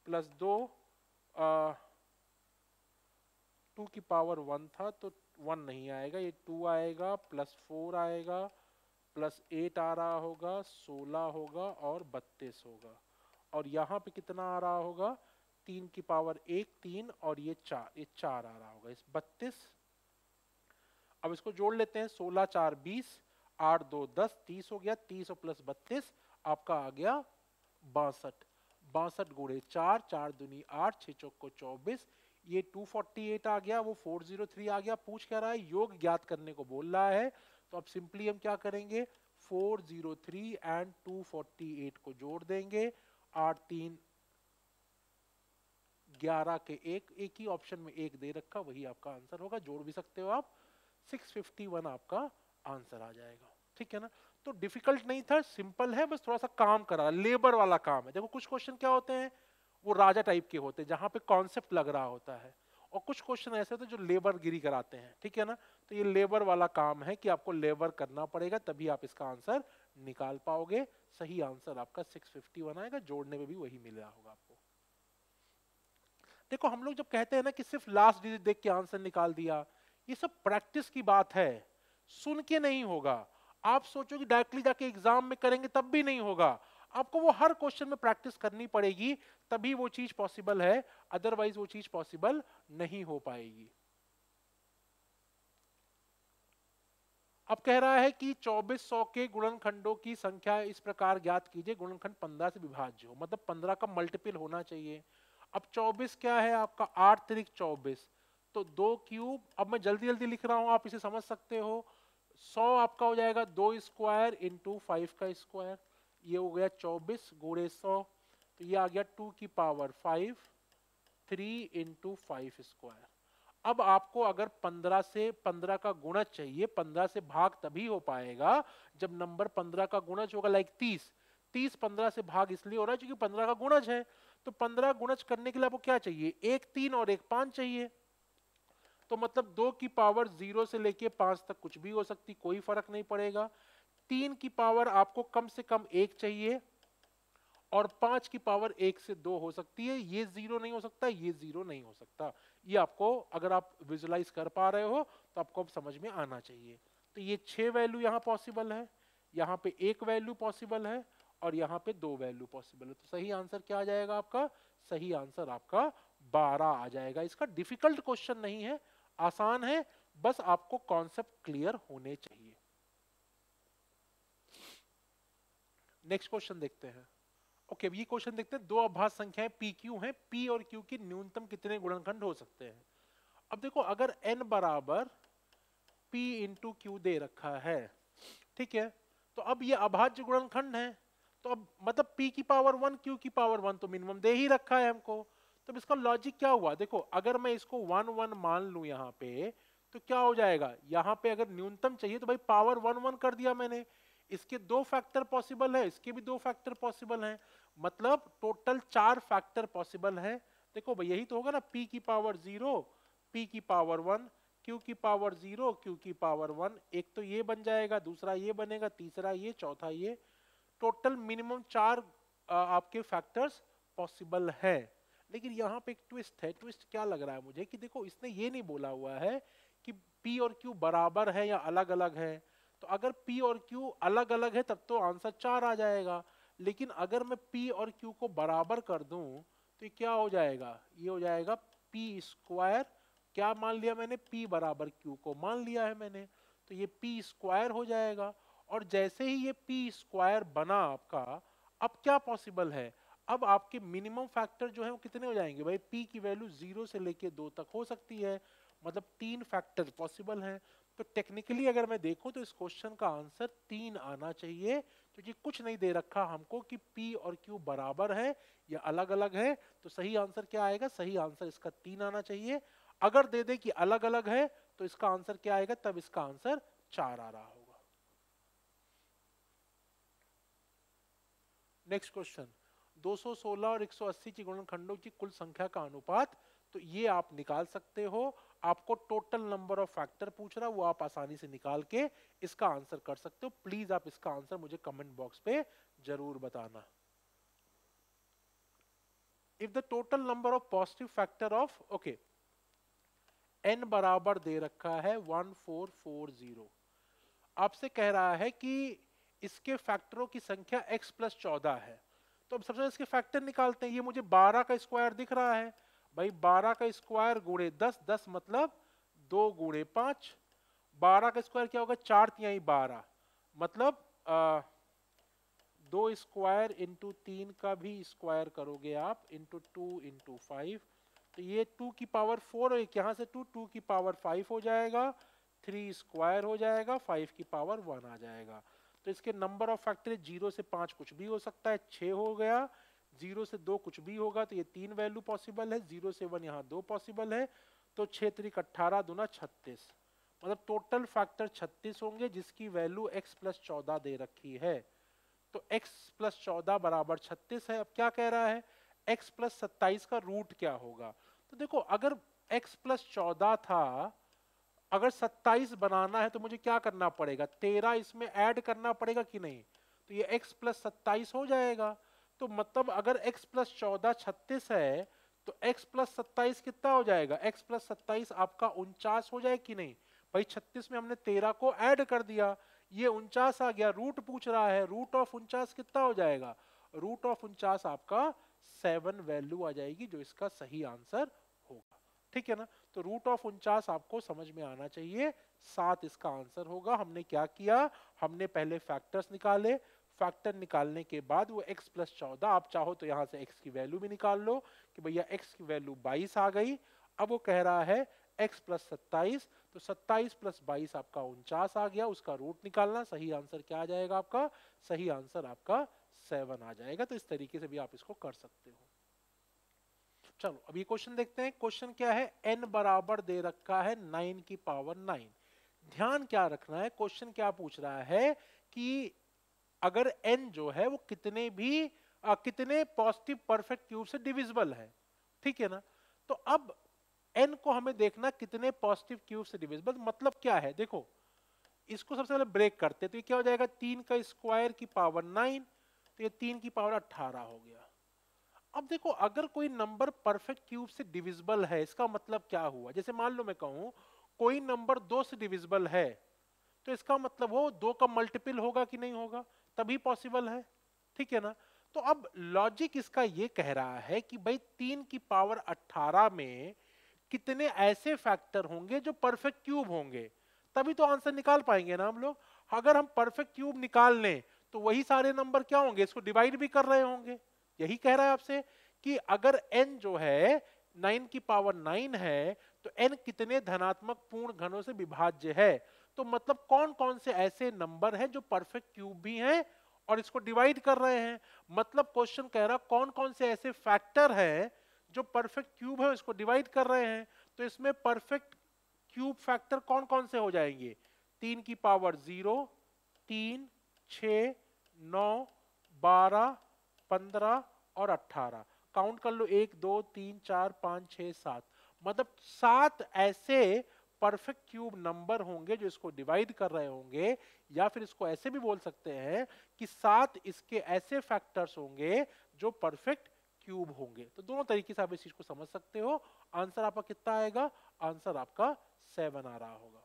प्लस 2, 2 की पावर 1 था तो 1 नहीं आएगा, ये 2 आएगा, प्लस 4 आएगा, प्लस 8 आ रहा होगा, 16 होगा और 32 होगा, और यहाँ पे कितना आ रहा होगा, 3 की पावर 1 3 और ये 4 आ रहा होगा, इस 32। अब इसको जोड़ लेते हैं, 16 4 20, 8 2 10, 30 हो गया, 30 और प्लस 32 आपका आ गया 62। 62 गुणे 4, 4 दूनी 8, 6 चौक को 24, ये 248 आ गया, वो 403 आ गया। पूछ क्या रहा है, योग ज्ञात करने को बोल रहा है, तो अब सिंपली हम क्या करेंगे, 403 एंड 248 को जोड़ देंगे, 8 3 11 के एक ही ऑप्शन में एक दे रखा, वही आपका आंसर होगा, जोड़ भी सकते हो आप, 651 आपका आंसर आ जाएगा। ठीक है ना, तो डिफिकल्ट नहीं था, सिंपल है, बस थोड़ा सा काम करा, लेबर वाला काम है। देखो कुछ क्वेश्चन क्या होते हैं, वो राजा टाइप के होते हैं जहां पे कॉन्सेप्ट लग रहा होता है, और कुछ क्वेश्चन ऐसे होते हैं जो लेबर गिरी कराते हैं। ठीक है ना, तो ये लेबर वाला काम है कि आपको लेबर करना पड़ेगा, तभी आप इसका आंसर निकाल पाओगे। सही आंसर आपका 651 आएगा, जोड़ने में भी वही मिल रहा होगा आपको। देखो हम लोग जब कहते हैं ना कि सिर्फ लास्ट डिजिट देख के आंसर निकाल दिया, ये सब प्रैक्टिस की बात है, सुन के नहीं होगा। आप सोचो कि डायरेक्टली जाके एग्जाम में करेंगे तब भी नहीं होगा, आपको वो हर क्वेश्चन में प्रैक्टिस करनी पड़ेगी, तभी वो चीज पॉसिबल है, अदरवाइज वो चीज पॉसिबल नहीं हो पाएगी। अब कह रहा है कि 2400 के गुणनखंडों की संख्या इस प्रकार ज्ञात कीजिए, गुणनखंड 15 से विभाज्य हो, मतलब 15 का मल्टीपल होना चाहिए। अब 24 क्या है आपका, 8 3 24, तो 2 क्यूब, अब मैं जल्दी जल्दी लिख रहा हूं, आप इसे समझ सकते हो। 100 आपका हो जाएगा 2 स्क्वायर इंटू 5 का स्क्वायर, ये हो गया 24 गुणे 100, तो ये आ गया 2 की पावर 5, 3 इंटू 5 स्क्वायर। अब आपको अगर 15 से 15 का गुणज चाहिए, 15 से भाग तभी हो पाएगा जब नंबर 15 का गुणज होगा, लाइक 30। 30 15 से भाग इसलिए हो रहा है क्योंकि 15 का गुणज है, तो 15 गुणज करने के लिए आपको क्या चाहिए, एक 3 और एक 5 चाहिए। तो मतलब 2 की पावर 0 से लेके 5 तक कुछ भी हो सकती, कोई फर्क नहीं पड़ेगा। 3 की पावर आपको कम से कम 1 चाहिए, और 5 की पावर 1 से 2 हो सकती है, ये 0 नहीं हो सकता, ये 0 नहीं हो सकता। ये आपको अगर आप विजुलाइज कर पा रहे हो तो आपको अब समझ में आना चाहिए। तो ये 6 वैल्यू यहाँ पॉसिबल है, यहाँ पे 1 वैल्यू पॉसिबल है और यहाँ पे 2 वैल्यू पॉसिबल है। तो सही आंसर क्या आ जाएगा आपका? सही आंसर आपका 12 आ जाएगा। इसका डिफिकल्ट क्वेश्चन नहीं है, आसान है, बस आपको कॉन्सेप्ट क्लियर होने चाहिए। नेक्स्ट क्वेश्चन देखते हैं। ओके, ये क्वेश्चन देखते हैं। दो अभाज्य संख्याएं पी क्यू हैं, पी और क्यू की न्यूनतम कितने गुणनखंड हो सकते हैं? अब देखो, अगर n बराबर p इंटू क्यू दे रखा है, ठीक है, तो अब ये अभाज्य गुणनखंड है, तो अब मतलब p की पावर 1 q की पावर 1 तो मिनिमम दे ही रखा है हमको। तो अब इसका लॉजिक क्या हुआ? देखो, अगर मैं इसको 1 1 मान लूं यहाँ पे, तो क्या हो जाएगा? यहाँ पे अगर न्यूनतम चाहिए तो भाई पावर 1 1 कर दिया मैंने। इसके 2 फैक्टर पॉसिबल है, इसके भी 2 फैक्टर पॉसिबल हैं, मतलब टोटल 4 फैक्टर पॉसिबल है। देखो भाई, यही तो होगा ना, p की पावर 0, p की पावर 1, q की पावर 0, q की पावर 1। एक तो ये बन जाएगा, दूसरा ये बनेगा, तीसरा ये, चौथा ये। टोटल मिनिमम 4 आपके फैक्टर्स पॉसिबल है। लेकिन यहाँ पे एक ट्विस्ट है। ट्विस्ट क्या लग रहा है मुझे कि देखो, इसने ये नहीं बोला हुआ है कि p और q बराबर है या अलग अलग है। तो अगर p और q अलग अलग है तब तो आंसर 4 आ जाएगा, लेकिन अगर मैं p और q को बराबर कर दूं तो ये क्या हो जाएगा? ये हो जाएगा p स्क्वायर। क्या मान लिया मैंने? p बराबर q को मान लिया है मैंने, तो ये p स्क्वायर हो जाएगा। और जैसे ही ये p स्क्वायर बना आपका, अब क्या पॉसिबल है? अब आपके मिनिमम फैक्टर जो है वो कितने हो जाएंगे भाई? p की वैल्यू 0 से लेके 2 तक हो सकती है, मतलब 3 फैक्टर पॉसिबल हैं। तो टेक्निकली अगर मैं देखूं तो इस क्वेश्चन का आंसर 3 आना चाहिए, क्योंकि कुछ नहीं दे रखा हमको कि p और q बराबर है या अलग अलग है। तो सही आंसर क्या आएगा? सही आंसर इसका 3 आना चाहिए। अगर दे दे कि अलग अलग है तो इसका आंसर क्या आएगा? तब इसका आंसर 4 आ रहा होगा। नेक्स्ट क्वेश्चन, 216 और 180 की गुणनखंडों की कुल संख्या का अनुपात। तो ये आप निकाल सकते हो। आपको टोटल नंबर ऑफ फैक्टर पूछ रहा है, वो आप आसानी से निकाल के इसका आंसर कर सकते हो। प्लीज आप इसका आंसर मुझे कमेंट बॉक्स पे जरूर बताना। If the total number of positive factor of, okay, n बराबर दे रखा है 1440, आपसे कह रहा है कि इसके फैक्टरों की संख्या x प्लस 14 है। तो अब सबसे पहले इसके फैक्टर निकालते हैं। ये मुझे 12 का स्क्वायर दिख रहा है भाई, 12 का स्क्वायर गुणे 10, 10 मतलब 2 गुणे 5। 12 का स्क्वायर क्या होगा? 4 तिहाई 12, मतलब 2 स्क्वायर इंटू 3 का भी स्क्वायर करोगे आप, इंटू 2 इंटू 5, तो ये 2 की पावर 4 है, यहाँ से 2 की पावर 5 हो जाएगा, 3 स्क्वायर हो जाएगा, 5 की पावर 1 आ जाएगा। तो इसके नंबर ऑफ फैक्टर 0 से 5 कुछ भी हो सकता है, 6 हो गया। 0 से 2 कुछ भी होगा, तो ये 3 वैल्यू पॉसिबल है। 0 से 1 यहाँ 2 पॉसिबल है, तो 6 3 18 दूना 36, मतलब टोटल फैक्टर 36 होंगे, जिसकी वैल्यू x प्लस 14 दे रखी है। तो x प्लस 14 बराबर 36 है। अब क्या कह रहा है? x प्लस 27 का रूट क्या होगा? तो देखो, अगर x प्लस 14 था, अगर 27 बनाना है तो मुझे क्या करना पड़ेगा? 13 इसमें ऐड करना पड़ेगा कि नहीं? तो ये x प्लस 27 हो जाएगा। तो मतलब अगर x प्लस 14 36 है, तो x प्लस 27 कितना हो जाएगा? x प्लस 27 आपका 49 हो जाए कि नहीं भाई? 36 में हमने 13 को ऐड कर दिया, ये 49 आ गया। रूट पूछ रहा है, रूट ऑफ 49 कितना हो जाएगा? रूट ऑफ 49 आपका 7 वैल्यू आ जाएगी, जो इसका सही आंसर होगा। ठीक है ना? तो रूट ऑफ 49 आपको समझ में आना चाहिए, 7 इसका आंसर होगा। हमने क्या किया? हमने पहले फैक्टर्स निकाले, फैक्टर निकालने के बाद वो x प्लस 14, आप चाहो तो यहाँ से x की वैल्यू भी निकाल लो कि भैया x की वैल्यू 22 आ गई। अब वो कह रहा है x प्लस 27, तो 27 प्लस 22 आपका 49 आ गया, उसका रूट निकालना। सही आंसर क्या आ जाएगा आपका? सही आंसर आपका 7 आ जाएगा। तो इस तरीके से भी आप इसको कर सकते हो। चलो अब ये क्वेश्चन देखते हैं। क्वेश्चन क्या है? n बराबर दे रखा है 9 की पावर 9। ध्यान क्या रखना है, क्वेश्चन क्या पूछ रहा है कि अगर n जो है वो कितने पॉजिटिव परफेक्ट क्यूब से डिविजिबल है। ठीक है ना? तो अब n को हमें देखना कितने पॉजिटिव क्यूब से डिविजिबल, मतलब क्या है? देखो, इसको सबसे पहले ब्रेक करते, तो ये क्या हो जाएगा? 3 का स्क्वायर की पावर 9, तो ये 3 की पावर 18 हो गया। अब देखो अगर कोई नंबर परफेक्ट क्यूब से डिविजिबल है, इसका मतलब क्या हुआ? जैसे मान लो मैं कहूं कोई नंबर 2 से डिविजिबल है, तो इसका मतलब वो 2 का मल्टीपल होगा कि नहीं होगा, तभी पॉसिबल है, ठीक है ना। तो अब लॉजिक इसका ये कह रहा है कि भाई 3 की पावर 18 में कितने ऐसे फैक्टर होंगे जो परफेक्ट क्यूब होंगे, तभी तो आंसर निकाल पाएंगे ना हम लोग। अगर हम परफेक्ट क्यूब निकाल लें तो वही सारे नंबर क्या होंगे, इसको डिवाइड भी कर रहे होंगे। यही कह रहा है आपसे कि अगर n जो है 9 की पावर 9 है तो n कितने धनात्मक पूर्ण घनों से विभाज्य है। तो मतलब कौन कौन से ऐसे नंबर हैं जो परफेक्ट क्यूब भी हैं और इसको डिवाइड कर रहे हैं। मतलब क्वेश्चन कह रहा कौन कौन से ऐसे फैक्टर हैं जो परफेक्ट क्यूब है इसको डिवाइड कर रहे हैं। तो इसमें परफेक्ट क्यूब फैक्टर कौन कौन से हो जाएंगे, 3 की पावर 0, 3, 6, 9, 12, 15 और 18। काउंट कर लो 1 2 3 4 5 6 7, मतलब 7 ऐसे परफेक्ट क्यूब नंबर होंगे जो इसको डिवाइड कर रहे होंगे। या फिर इसको ऐसे भी बोल सकते हैं कि 7 इसके ऐसे फैक्टर्स होंगे जो परफेक्ट क्यूब होंगे। तो दोनों तरीके से आप इस चीज को समझ सकते हो। आंसर आपका कितना आएगा, आंसर आपका 7 आ रहा होगा।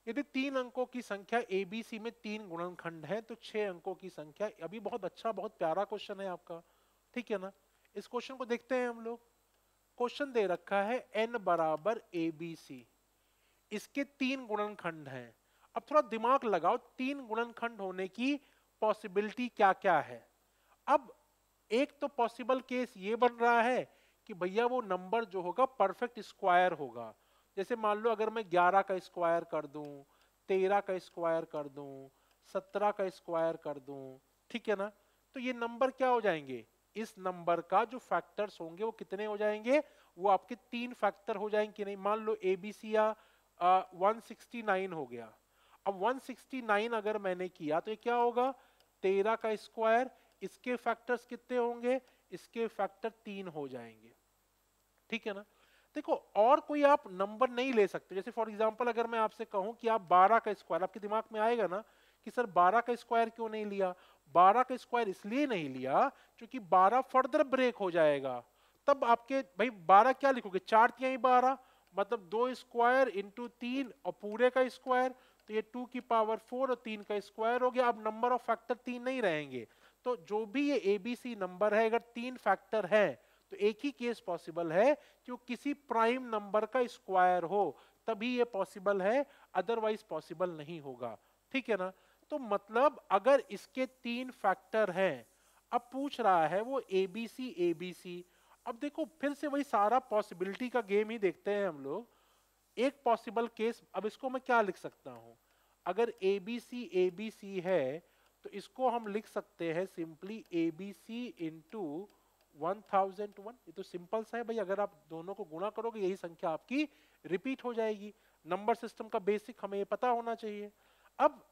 यदि 3 अंकों की संख्या एबीसी में 3 गुणनखंड है तो 6 अंकों की संख्या, अभी बहुत अच्छा बहुत प्यारा क्वेश्चन है आपका, ठीक है ना। इस क्वेश्चन को देखते हैं हम लोग। क्वेश्चन दे रखा है n बराबर एबीसी, इसके 3 गुणनखंड हैं। अब थोड़ा दिमाग लगाओ, 3 गुणनखंड होने की पॉसिबिलिटी क्या क्या है। अब एक तो पॉसिबल केस ये बन रहा है कि भैया वो नंबर जो होगा परफेक्ट स्क्वायर होगा। जैसे मान लो अगर मैं 11 का स्क्वायर कर दूं, 13 का स्क्वायर कर दूं, 17 का स्क्वायर कर दूं, ठीक है ना, तो ये नंबर क्या हो जाएंगे, इस नंबर का जो फैक्टर्स होंगे वो कितने हो जाएंगे, वो आपके 3 फैक्टर हो जाएंगे कि नहीं। मान लो एबीसी या 169 हो गया। अब 169 अगर मैंने किया तो ये क्या होगा, 13 का स्क्वायर, इसके फैक्टर्स कितने होंगे, इसके फैक्टर 3 हो जाएंगे, ठीक है ना। देखो और कोई आप नंबर नहीं ले सकते। जैसे फॉर एग्जांपल अगर मैं आपसे कहूं कि आप 12 का स्क्वायर, आपके दिमाग में आएगा ना कि सर 12 का स्क्वायर क्यों नहीं लिया। 12 का स्क्वायर इसलिए नहीं लिया क्योंकि 12 फर्दर ब्रेक हो जाएगा। तब आपके भाई 12 क्या लिखोगे, 4 तिहाई 12, मतलब 2 स्क्वायर इंटू 3 और पूरे का स्क्वायर, तो ये 2 की पावर 4 और 3 का स्क्वायर हो गया। अब नंबर ऑफ फैक्टर 3 नहीं रहेंगे। तो जो भी ये एबीसी नंबर है अगर 3 फैक्टर है तो एक ही केस पॉसिबल है कि वो किसी प्राइम नंबर का स्क्वायर हो, तभी ये पॉसिबल है, अदरवाइज पॉसिबल नहीं होगा, ठीक है ना। तो मतलब अगर इसके 3 फैक्टर हैं, अब पूछ रहा है वो एबीसी एबीसी। अब देखो फिर से वही सारा पॉसिबिलिटी का गेम ही देखते हैं हम लोग। एक पॉसिबल केस, अब इसको मैं क्या लिख सकता हूं, अगर एबीसी एबीसी है तो इसको हम लिख सकते हैं सिंपली एबीसी इंटू 1001। ये तो सिंपल सा है भाई, अगर आप दोनों को गुणा करोगे यही संख्या आपकी रिपीट हो जाएगी। नंबर सिस्टम का बेसिक हमें ये पता होना चाहिए। अब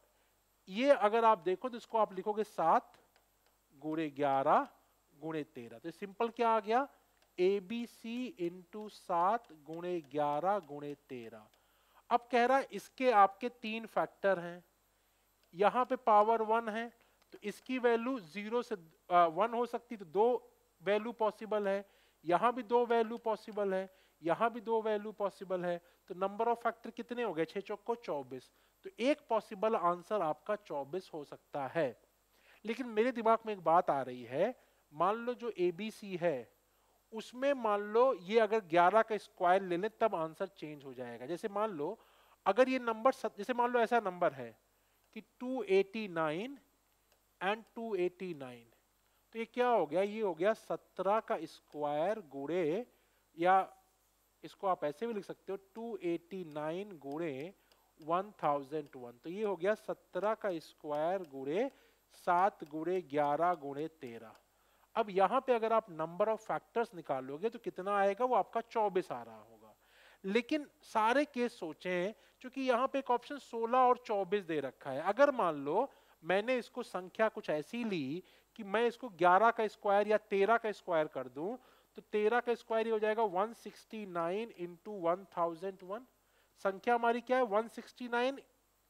ये अगर आप देखो तो इसको आप लिखोगे 7 गुणे 11 गुणे 13, तो सिंपल क्या आ गया, एबीसी इंटू 7 गुणे 11 गुणे 13। अब कह रहा है इसके आपके 3 फैक्टर हैं, यहां पे पावर 1 है तो इसकी वैल्यू 0 से 1 हो सकती, तो 2 वैल्यू पॉसिबल है, यहां भी 2 वैल्यू पॉसिबल है, यहां भी 2 वैल्यू पॉसिबल है। तो नंबर ऑफ फैक्टर कितने हो गए, 6 चौको 24। तो एक पॉसिबल आंसर आपका 24 हो सकता है। लेकिन मेरे दिमाग में एक बात आ रही है, मान लो जो एबीसी है उसमें मान लो ये अगर 11 का स्क्वायर ले लें तब आंसर चेंज हो जाएगा। जैसे मान लो अगर ये नंबर जैसे मान लो ऐसा नंबर है कि 289 एंड 289, तो ये क्या हो गया, ये हो गया 17 का स्क्वायर गुणे, या इसको आप ऐसे भी लिख सकते हो 289 गुणे 1001। तो ये हो गया 17 का स्क्वायर गुणे 7 गुणे 11 गुणे 13। अब यहां पे अगर आप नंबर ऑफ फैक्टर्स निकालोगे तो कितना आएगा, वो आपका 24 आ रहा होगा। लेकिन सारे केस सोचें, क्योंकि यहाँ पे एक ऑप्शन 16 और 24 दे रखा है। अगर मान लो मैंने इसको संख्या कुछ ऐसी ली कि मैं इसको 11 का स्क्वायर या 13 का स्क्वायर कर दूं, तो 13 का स्क्वायर हो जाएगा 169 इंटू 1001। संख्या हमारी क्या है 169,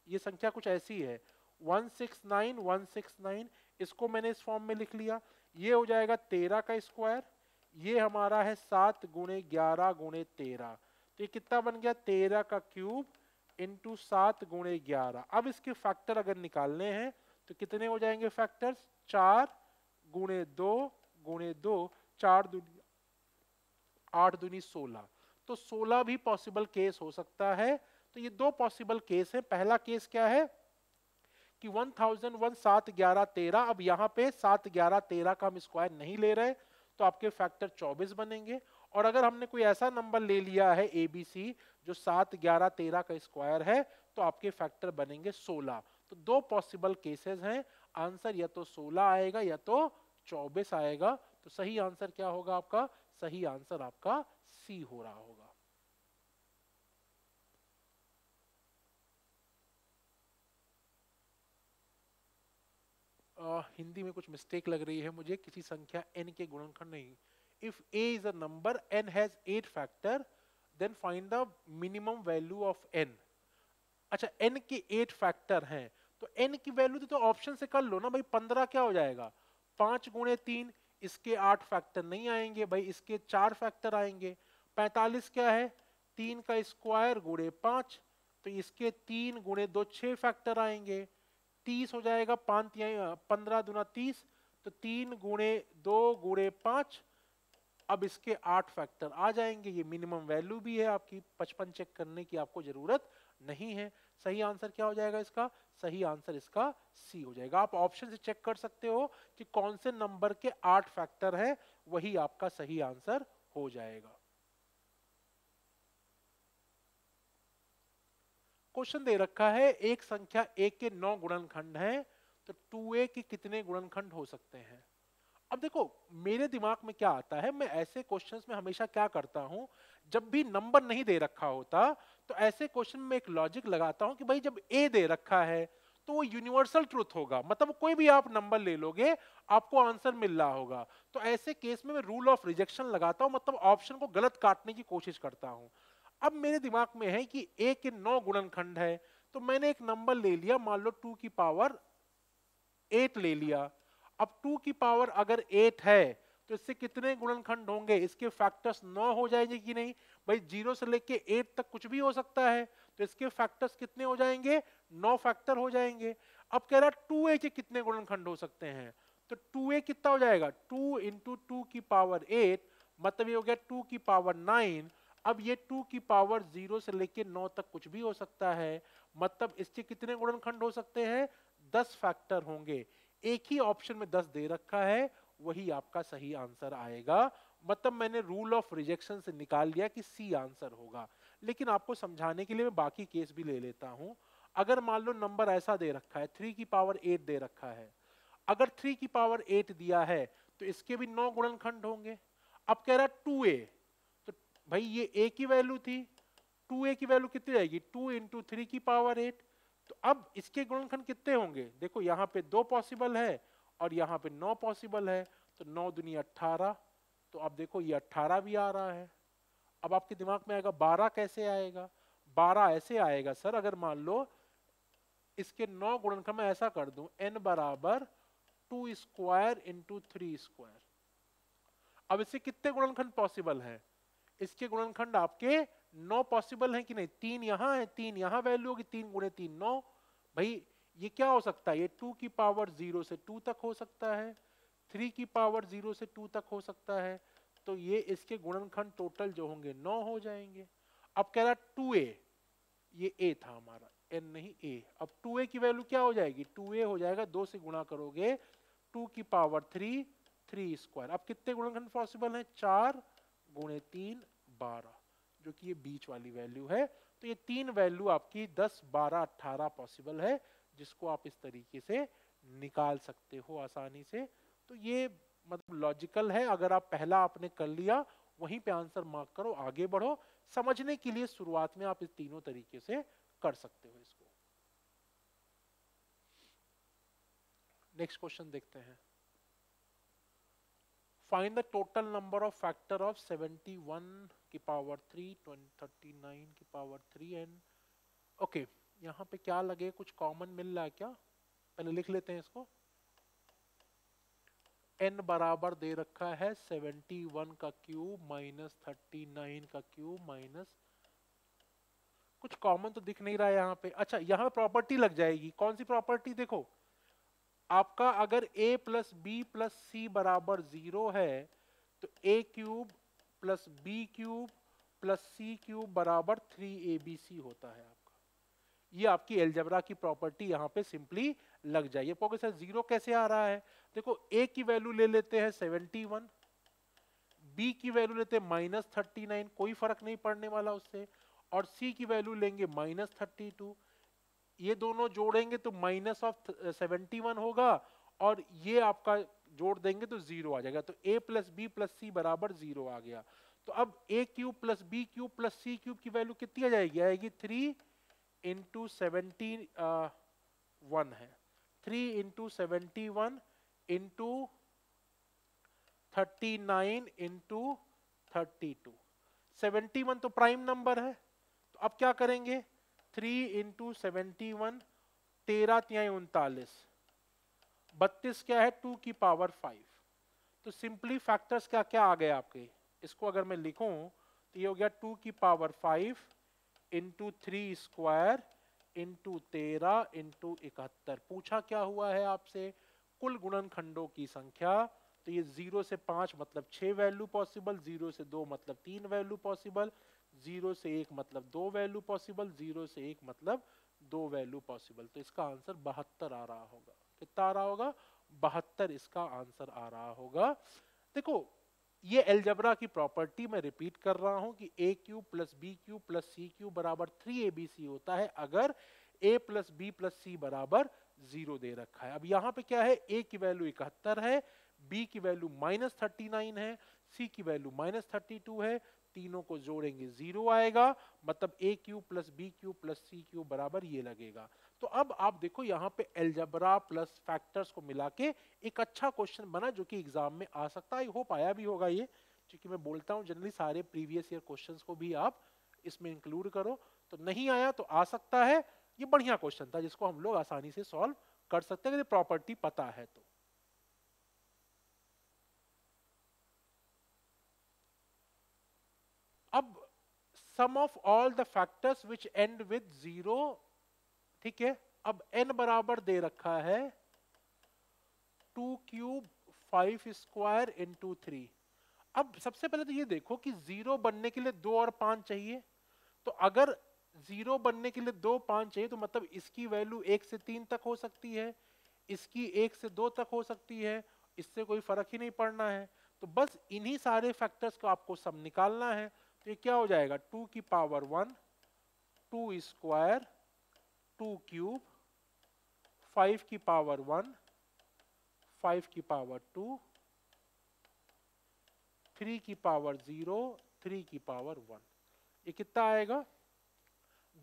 ये संख्या कुछ ऐसी है 169 169, इसको मैंने इस फॉर्म में लिख लिया। ये हो जाएगा 13 का स्क्वायर, ये हमारा है 7 गुणे 11 गुणे 13, तो ये कितना बन गया 13 का क्यूब इंटू 7 गुणे 11। अब इसके फैक्टर अगर निकालने हैं तो कितने हो जाएंगे फैक्टर्स, 4 गुणे 2 गुणे 2, 4 दूनी 8 दूनी 16, तो 16 भी पॉसिबल केस हो सकता है। तो ये दो पॉसिबल केस है। पहला केस क्या है कि 1001 7 11 13, अब यहाँ पे 7 11 13 का हम स्क्वायर नहीं ले रहे, तो आपके फैक्टर 24 बनेंगे। और अगर हमने कोई ऐसा नंबर ले लिया है ABC जो 7 11 13 का स्क्वायर है, तो आपके फैक्टर बनेंगे 16। तो दो पॉसिबल केसेस हैं, आंसर या तो 16 आएगा या तो 24 आएगा। तो सही आंसर क्या होगा आपका, सही आंसर आपका सी हो रहा होगा। हिंदी में कुछ मिस्टेक लग रही है मुझे, किसी संख्या n के गुणनखंड नहीं। If a is a number n has 8 factor then find the minimum value of n। अच्छा n के 8 फैक्टर हैं, तो n की वैल्यू तो ऑप्शन से कर लो ना भाई। 15 क्या हो जाएगा 5 गुणे 3, इसके 8 फैक्टर नहीं आएंगे भाई, इसके 4 फैक्टर आएंगे। 45 क्या है 3 का स्क्वायर गुणे 5, तो इसके 3 गुणे 2 6 फैक्टर आएंगे। 30 हो जाएगा 15 दूना 30, तो 3 गुणे 2 गुणे 5, अब इसके 8 फैक्टर आ जाएंगे। ये मिनिमम वैल्यू भी है आपकी, 55 चेक करने की आपको जरूरत नहीं है। सही आंसर क्या हो जाएगा इसका, सही आंसर इसका सी हो जाएगा। आप ऑप्शन से चेक कर सकते हो कि कौन से नंबर के 8 फैक्टर है, वही आपका सही आंसर हो जाएगा। क्वेश्चन दे रखा है एक संख्या a के 9 गुणनखंड हैं, तो 2a के कितने गुणनखंड हो सकते हैं। अब देखो मेरे दिमाग में क्या आता है, मैं ऐसे क्वेश्चंस में हमेशा क्या करता हूं, जब भी नंबर नहीं दे रखा होता तो ऐसे क्वेश्चन में एक लॉजिक लगाता हूं कि भाई जब a दे रखा है तो वो यूनिवर्सल ट्रूथ होगा, मतलब कोई भी आप नंबर ले लोगे आपको आंसर मिल रहा होगा। तो ऐसे केस में मैं रूल ऑफ रिजेक्शन लगाता हूं, मतलब ऑप्शन को गलत काटने की कोशिश करता हूं। अब मेरे दिमाग में है कि a के 9 गुणनखंड है, तो मैंने एक नंबर ले लिया, मान लो 2 की पावर 8 ले लिया। अब 2 की पावर अगर 8 है तो इससे कितने गुणनखंड होंगे, इसके फैक्टर्स 9 हो जाएंगे कि नहीं भाई, 0 से लेके 8 तक कुछ भी हो सकता है, तो इसके फैक्टर्स कितने हो जाएंगे 9 फैक्टर हो जाएंगे। अब कह रहा 2a के कितने गुणनखंड हो सकते हैं, तो 2a कितना हो जाएगा 2 इंटू 2 की पावर 8, मतलब ये हो गया 2 की पावर 9। अब ये 2 की पावर 0 से लेके 9 तक कुछ भी हो सकता है, मतलब इसके कितने गुणनखंड हो सकते हैं 10 फैक्टर होंगे। एक ही ऑप्शन में 10 दे रखा है, वही आपका सही आंसर आएगा। मतलब मैंने रूल ऑफ रिजेक्शन से निकाल लिया कि सी आंसर होगा। लेकिन आपको समझाने के लिए मैं बाकी केस भी ले लेता हूं। अगर मान लो नंबर ऐसा दे रखा है 3 की पावर 8 दे रखा है, अगर 3 की पावर 8 दिया है तो इसके भी 9 गुणनखंड होंगे। अब कह रहा 2a, तो भाई ये a की वैल्यू थी, 2a की वैल्यू कितनी जाएगी 2 इंटू 3 की पावर 8। तो अब इसके गुणनखंड कितने होंगे, देखो यहाँ पे 2 पॉसिबल है और यहाँ पे 9 पॉसिबल है, तो 9 दुनी 18, तो अब देखो ये 18 भी आ रहा है। अब आपके दिमाग में आएगा 12 कैसे आएगा, 12 ऐसे आएगा सर, अगर मान लो इसके 9 गुणनखंड मैं ऐसा कर दूं n बराबर 2 स्क्वायर इंटू 3 स्क्वायर। अब इससे कितने गुणनखंड पॉसिबल हैं, इसके गुणनखंड आपके 9 पॉसिबल हैं कि नहीं, 3 यहां है 3 यहां वैल्यू होगी, 3 गुणे 3 9। भाई ये क्या हो सकता है, ये 2 की पावर 0 से 2 तक हो सकता है, 3 की पावर 0 से 2 तक हो सकता है, तो ये इसके गुणनखंड टोटल जो होंगे 9 हो जाएंगे। अब कह रहा 2a, ये a था हमारा n नहीं a। अब 2a की वैल्यू क्या हो जाएगी, 2a हो जाएगा 2 से गुणा करोगे 2 की पावर 3 3 स्क्वायर। अब कितने गुणनखंड पॉसिबल हैं 4 गुणे 3 12, जो कि ये बीच वाली वैल्यू है। तो ये तीन वैल्यू आपकी 10 12 18 पॉसिबल है, जिसको आप इस तरीके से निकाल सकते हो आसानी से। तो ये मतलब लॉजिकल है, अगर आप पहला आपने कर लिया वहीं पे आंसर मार्क करो, आगे बढ़ो। समझने के लिए शुरुआत में आप इस तीनों तरीके से कर सकते हो इसको। नेक्स्ट क्वेश्चन देखते हैं। Find the total number of factor of 71 की पावर 3, 39 की पावर 3 एंड ओके। यहाँ पे क्या लगे, कुछ कॉमन मिल रहा है क्या? पहले लिख लेते हैं इसको। n बराबर दे रखा है 71 का क्यूब माइनस 39 का क्यूब माइनस, कुछ कॉमन तो दिख नहीं रहा है यहाँ पे। अच्छा, यहाँ प्रॉपर्टी लग जाएगी। कौन सी प्रॉपर्टी? देखो, आपका अगर a plus B plus C बराबर 0 है तो a cube plus B cube plus C cube बराबर 3abc होता है आपका। ये आपकी एलजेब्रा की प्रॉपर्टी यहाँ पे सिंपली लग जाएगी। आपको सर 0 कैसे आ रहा है? देखो, a की वैल्यू ले लेते हैं 71, b की वैल्यू लेते हैं माइनस 39, कोई फर्क नहीं पड़ने वाला उससे, और c की वैल्यू लेंगे माइनस 32। ये दोनों जोड़ेंगे तो माइनस ऑफ 71 होगा, और ये आपका जोड़ देंगे तो 0 आ जाएगा। तो a plus B plus C बराबर 0 आ गया। तो अब a cube plus B cube plus C cube की वैल्यू कितनी आ जाएगी? आएगी 3 इंटू 71 है, 3 इंटू 71 इंटू 39 इंटू 32। 71 तो प्राइम नंबर है, तो अब क्या करेंगे? 3 इंटू 71, 13 तिहाई 39, 32 क्या है? 2 की पावर 5। तो सिंपली फैक्टर्स क्या क्या आ गए आपके? इसको अगर मैं लिखूं तो ये हो गया 2 की power 5 into 3 square into 13 into 71। पूछा क्या हुआ है आपसे? कुल गुणनखंडों की संख्या। तो ये 0 से 5 मतलब 6 वैल्यू पॉसिबल, 0 से 2 मतलब 3 वैल्यू पॉसिबल, 0 से 1 मतलब 2 वैल्यू पॉसिबल, 0 से 1 मतलब 2 वैल्यू पॉसिबल। तो इसका आंसर 72 आ रहा होगा। कितना आ रहा होगा? 72 इसका आंसर आ रहा होगा। देखो, ये एलजेब्रा की प्रॉपर्टी मैं रिपीट कर रहा हूं कि a cube plus B cube plus C cube बराबर 3abc होता है अगर a plus B plus C बराबर 0 दे रखा है। अब यहाँ पे क्या है? a की वैल्यू 71 है, b की वैल्यू माइनस 39 है, c की वैल्यू माइनस 32 है, तीनों को जोड़ेंगे 0 आएगा, मतलब a cube plus B cube plus C cube बराबर ये लगेगा। तो अब आप देखो यहाँ पे एलजेब्रा प्लस फैक्टर्स को मिला के एक अच्छा क्वेश्चन बना जो कि एग्जाम में आ सकता है। आई होप आया भी होगा ये, क्योंकि मैं बोलता हूँ जनरली सारे प्रीवियस ईयर क्वेश्चंस को भी आप इसमें इंक्लूड करो। तो नहीं आया तो आ सकता है, ये बढ़िया क्वेश्चन था जिसको हम लोग आसानी से सॉल्व कर सकते हैं, प्रॉपर्टी पता है तो। अब sum of all the factors which end with 0, ठीक है। अब n बराबर दे रखा है 2 क्यूब 5 स्क्वायर इंटू 3। अब सबसे पहले तो ये देखो कि 0 बनने के लिए 2 और 5 चाहिए। तो अगर 0 बनने के लिए 2 5 चाहिए तो मतलब इसकी वैल्यू 1 से 3 तक हो सकती है, इसकी 1 से 2 तक हो सकती है, इससे कोई फर्क ही नहीं पड़ना है। तो बस इन्हीं सारे फैक्टर्स को आपको सब निकालना है। तो ये क्या हो जाएगा? 2 की पावर 1, 2 स्क्वायर, 2 क्यूब, 5 की पावर 1, 5 की पावर 2, 3 की पावर 0, 3 की पावर 1। ये कितना आएगा?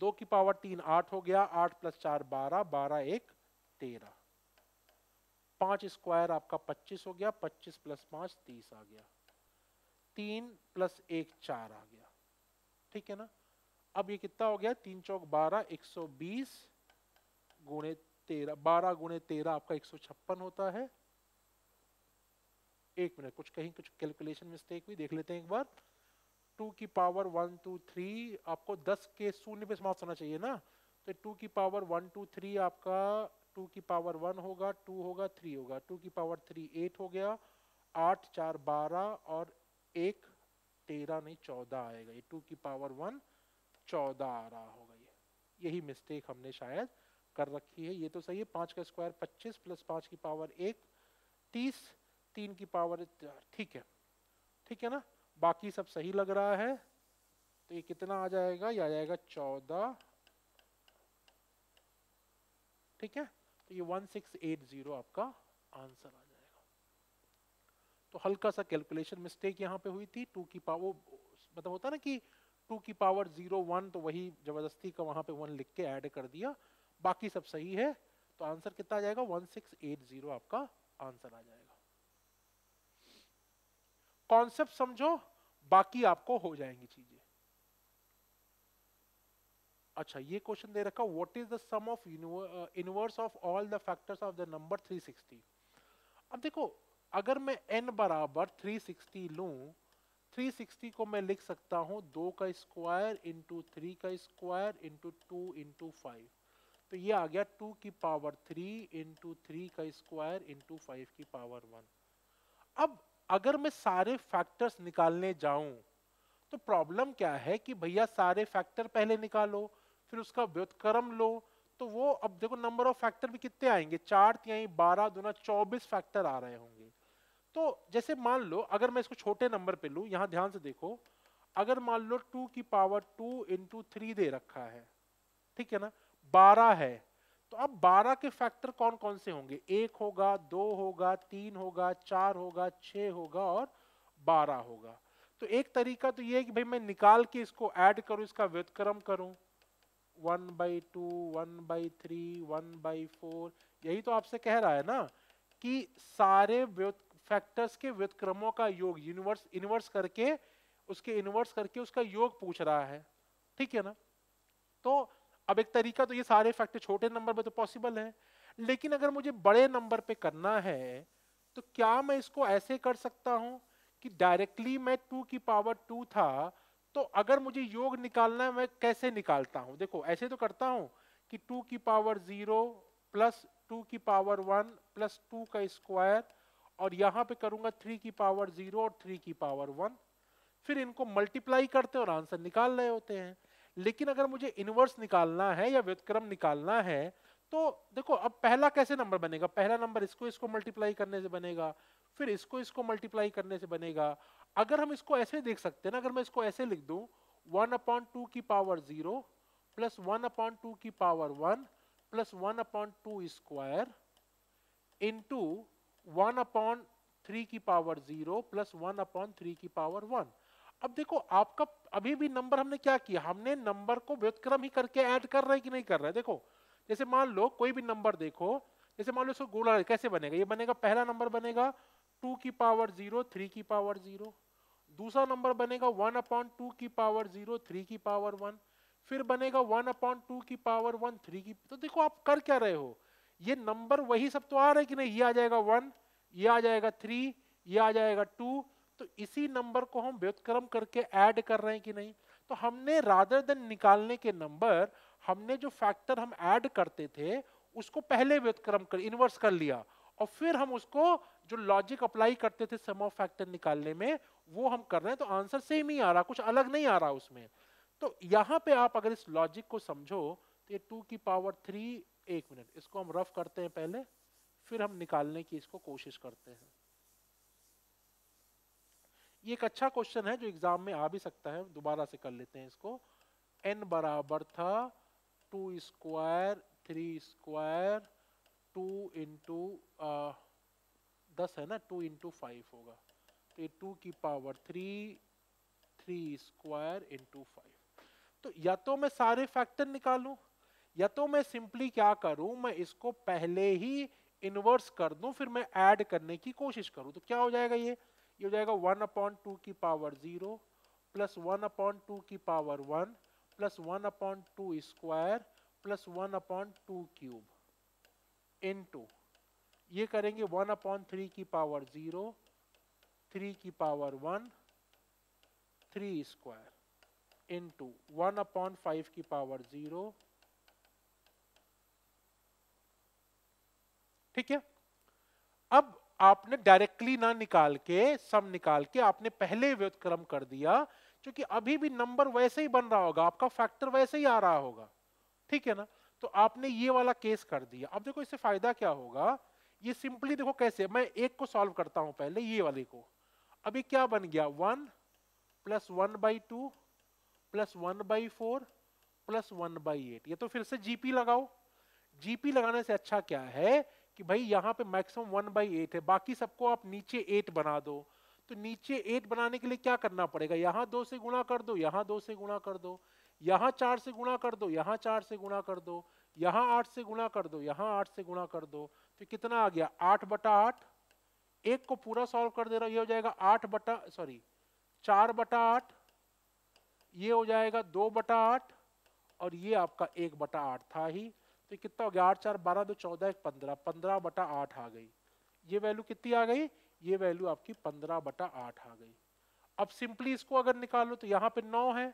2 की पावर 3 8 हो गया, 8 प्लस 4 12, 12 1 13, 5 स्क्वायर आपका 25 हो गया, 25 प्लस 5 30 आ गया, 3 प्लस 1 4 आ गया, ठीक है ना। अब ये कितना हो गया? 3 चौक 12, 120 गुणे 13, 12 गुणे 13 आपका 156 होता है। एक मिनट, कुछ कहीं कुछ कैलकुलेशन मिस्टेक हुई, देख लेते हैं एक बार। 2 की पावर 1 2 3 आपको 10 के शून्य पे समाप्त होना चाहिए ना। तो 2 की पावर 1 2 3 आपका 2 की पावर 1 होगा, 2 होगा, 3 होगा, 2 की पावर 3 8 हो गया, 8 4 12 और 1 13 नहीं 14 आएगा। ये 2 की पावर 1 14 आ रहा होगा। ये यही मिस्टेक हमने शायद कर रखी है। ये तो सही है, 5 का स्क्वायर 25 प्लस 5 की पावर 1 30, 3 की पावर 4, ठीक है, ठीक है ना। बाकी सब सही लग रहा है। तो ये कितना आ जाएगा? ये आ जाएगा 14, ठीक है। तो ये 1680 आपका आंसर आ जाएगा। तो हल्का सा कैलकुलेशन मिस्टेक यहाँ पे हुई थी। 2 की पावर, मतलब होता ना कि 2 की पावर 0 1, तो वही जबरदस्ती का वहां पे 1 लिख के ऐड कर दिया। बाकी सब सही है। तो आंसर कितना आ जाएगा? 1680 आपका आंसर आ जाएगा। कॉन्सेप्ट समझो, बाकी आपको हो जाएंगी चीजें। अच्छा, ये क्वेश्चन दे रखा, what is the sum of inverse of all the factors of the number 360। अब देखो, अगर मैं n बराबर 360 लूं, 360 को मैं लिख सकता हूं 2 का स्क्वायर इंटू 3 का स्क्वायर इंटू 2 इंटू 5। तो ये आ गया 2 की पावर 3 इंटू 3 का स्क्वायर इंटू 5 की पावर 1। अब अगर मैं सारे फैक्टर्स निकालने जाऊं तो प्रॉब्लम क्या है कि भैया सारे फैक्टर पहले निकालो, फिर उसका व्युत्क्रम लो। तो वो अब देखो नंबर ऑफ फैक्टर भी कितने आएंगे, 4 तिहाई 12 दूना 24 फैक्टर आ रहे होंगे। तो जैसे मान लो अगर मैं इसको छोटे नंबर पे लूं, यहां ध्यान से देखो, अगर मान लो 2 की पावर 2 इंटू 3 दे रखा है, ठीक है ना, 12 है। तो अब 12 के फैक्टर कौन कौन से होंगे, 1 होगा, 2 होगा, 3 होगा, 4 होगा, 6 होगा और 12 होगा। तो एक तरीका तो ये है कि भाई मैं निकाल के इसको ऐड करूं, इसका व्युत्क्रम करूं, 1/2, 1/3, 1/4। यही तो आपसे कह रहा है ना कि सारे फैक्टर्स के व्युत्क्रमों का योग इनवर्स करके, उसके इनवर्स करके उसका योग पूछ रहा है, ठीक है ना। तो अब एक तरीका तो ये सारे फैक्टर छोटे नंबर में तो पॉसिबल है, लेकिन अगर मुझे बड़े नंबर पे करना है तो क्या मैं इसको ऐसे कर सकता हूं कि डायरेक्टली मैं 2 की पावर 2 था, तो अगर मुझे योग निकालना है मैं कैसे निकालता हूं, देखो ऐसे तो करता हूं कि 2 की पावर 0 प्लस 2 की पावर 1 प्लस 2 का स्क्वायर, और यहां पे करूंगा 3 की पावर 0 और 3 की पावर 1, फिर इनको मल्टीप्लाई करते हैं और आंसर निकाल रहे होते हैं। लेकिन अगर मुझे इनवर्स निकालना है या व्युत्क्रम निकालना है, तो देखो अब पहला कैसे नंबर बनेगा, पहला नंबर इसको इसको मल्टीप्लाई करने से बनेगा, फिर इसको इसको मल्टीप्लाई करने से बनेगा। अगर हम इसको ऐसे देख सकते हैं ना, अगर मैं इसको ऐसे लिख दूं 1/2 की पावर 0 प्लस 1/2 की पावर 1 प्लस 1/2 स्क्वायर इंटू 1/3 की पावर 0 प्लस 1/3 की पावर 1। अब देखो आपका अभी भी नंबर हमने क्या किया, हमने नंबर को व्युत्क्रम ही करके ऐड कर रहे हैं कि नहीं कर रहे हैं। देखो जैसे मान लो कोई भी नंबर देखो, जैसे मान लो इसको गुणा कैसे बनेगा, ये बनेगा, पहला नंबर बनेगा 2 की पावर 0 3 की पावर 0, दूसरा नंबर बनेगा 1/2 की पावर 0 3 की पावर 1, फिर बनेगा 1/2 की पावर 1 3 की। तो देखो आप कर क्या रहे हो, ये नंबर वही सब तो आ रहे हैं कि नहीं, ये आ जाएगा 1, ये आ जाएगा 3, ये आ जाएगा 2। तो इसी नंबर को हम व्युत्क्रम करके ऐड कर रहे हैं कि नहीं। तो हमने रादर देन निकालने के नंबर, हमने जो फैक्टर हम ऐड करते थे उसको पहले व्युत्क्रम कर इनवर्स कर लिया, और फिर हम उसको जो लॉजिक अप्लाई करते थे सम ऑफ फैक्टर निकालने में वो हम कर रहे हैं। तो आंसर सेम ही आ रहा, कुछ अलग नहीं आ रहा उसमें। तो यहां पे आप अगर इस लॉजिक को समझो तो ये 2 की पावर 3, एक मिनट इसको हम रफ करते हैं पहले, फिर हम निकालने की इसको कोशिश करते हैं। ये एक अच्छा क्वेश्चन है जो एग्जाम में आ भी सकता है, दोबारा से कर लेते हैं इसको। n बराबर था 2 स्क्वायर 3 स्क्वायर 2 इंटू 10 है ना, 2 इंटू 5 होगा, तो ये 2 की पावर 3 3 स्क्वायर इंटू 5। तो या तो मैं सारे फैक्टर निकालूं, या तो मैं सिंपली क्या करूं, मैं इसको पहले ही इनवर्स कर दूं, फिर मैं ऐड करने की कोशिश करूं। तो क्या हो जाएगा, ये हो जाएगा 1/2 की पावर 0 प्लस 1/2 की power 1 plus 1/2 square plus 1/2 cube into, ये करेंगे 1/3 की पावर 0 3 की पावर 1 3 स्क्वायर इनटू 1/5 की पावर 0। ठीक है, अब आपने डायरेक्टली ना निकाल के, सम निकाल के आपने पहले व्युत्क्रम कर दिया, क्योंकि अभी भी नंबर वैसे ही बन रहा होगा, आपका फैक्टर वैसे ही आ रहा होगा, ठीक है ना। तो आपने ये वाला केस कर दिया। अब देखो इससे फायदा क्या होगा, ये सिंपली देखो कैसे, मैं एक को सॉल्व करता हूं पहले, ये वाले को। अभी क्या बन गया, 1 प्लस 1/2 प्लस 1/4 प्लस 1/8। ये तो फिर से जीपी लगाओ। जीपी लगाने से अच्छा क्या है कि भाई यहाँ पे मैक्सिमम 1/8 है, बाकी सबको आप नीचे 8 बना दो। तो नीचे 8 बनाने के लिए क्या करना पड़ेगा, यहाँ 2 से गुणा कर दो, यहाँ 2 से गुणा कर दो, यहाँ 4 से गुणा कर दो, यहाँ 4 से गुणा कर दो, यहाँ 8 से गुणा कर दो, यहाँ 8 से गुणा कर दो। तो कितना आ गया, 8/8 एक को पूरा सॉल्व कर दे रहा हूं, ये हो जाएगा 4/8, ये हो जाएगा 2/8, और ये आपका 1/8 था ही, तो कितना हो गया 8 4 12 2 14 1 15, 15/8 आ गई। ये वैल्यू कितनी आ गई, ये वैल्यू आपकी 15/8 आ गई। अब सिंपली इसको अगर निकालो तो यहाँ पे 9 है,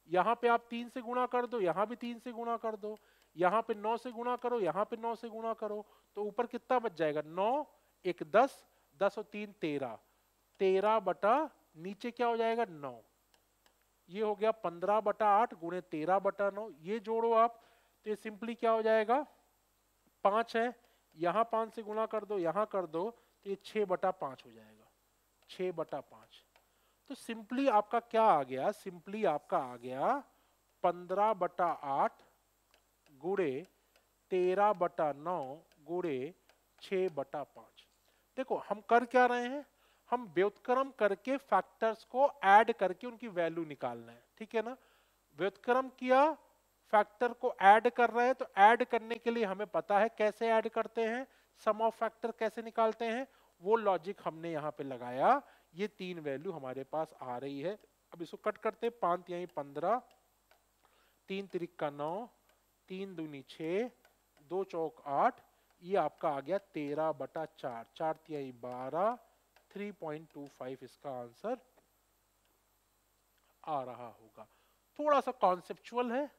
यहाँ पे आप 3 से गुणा कर दो, यहाँ भी 3 से गुणा कर दो, यहाँ पे 9 से गुणा करो, यहाँ पे 9 से गुणा करो, तो ऊपर कितना बच जाएगा 9 1 10, 10 और 3 13, 13 बटा नीचे क्या हो जाएगा 9, ये हो गया 15/8 गुणे 13/9, ये जोड़ो आप तो ये सिंपली क्या हो जाएगा 5 है, यहाँ 5 से गुणा कर दो, यहाँ कर दो, तो ये 6/5 हो जाएगा, 6/5। तो सिंपली आपका क्या आ गया, सिंपली आपका आ गया 15/8 गुणे 13/9 गुणे 6/5। देखो हम कर क्या रहे हैं, हम व्युत्क्रम करके फैक्टर्स को ऐड करके उनकी वैल्यू निकालना है, ठीक है ना। व्युत्क्रम किया, फैक्टर को ऐड कर रहे हैं, तो ऐड करने के लिए हमें पता है कैसे ऐड करते हैं, सम ऑफ फैक्टर कैसे निकालते हैं, वो लॉजिक हमने यहाँ पे लगाया। ये 3 वैल्यू हमारे पास आ रही है। अब इसको कट करते, 5 तिहाई 15, 3 तिरिका 9, 3 दूनी 6, 2 चौक 8, ये आपका आ गया 13/4, 4 तिहाई 12, 3.25 इसका आंसर आ रहा होगा। थोड़ा सा कॉन्सेप्चुअल है,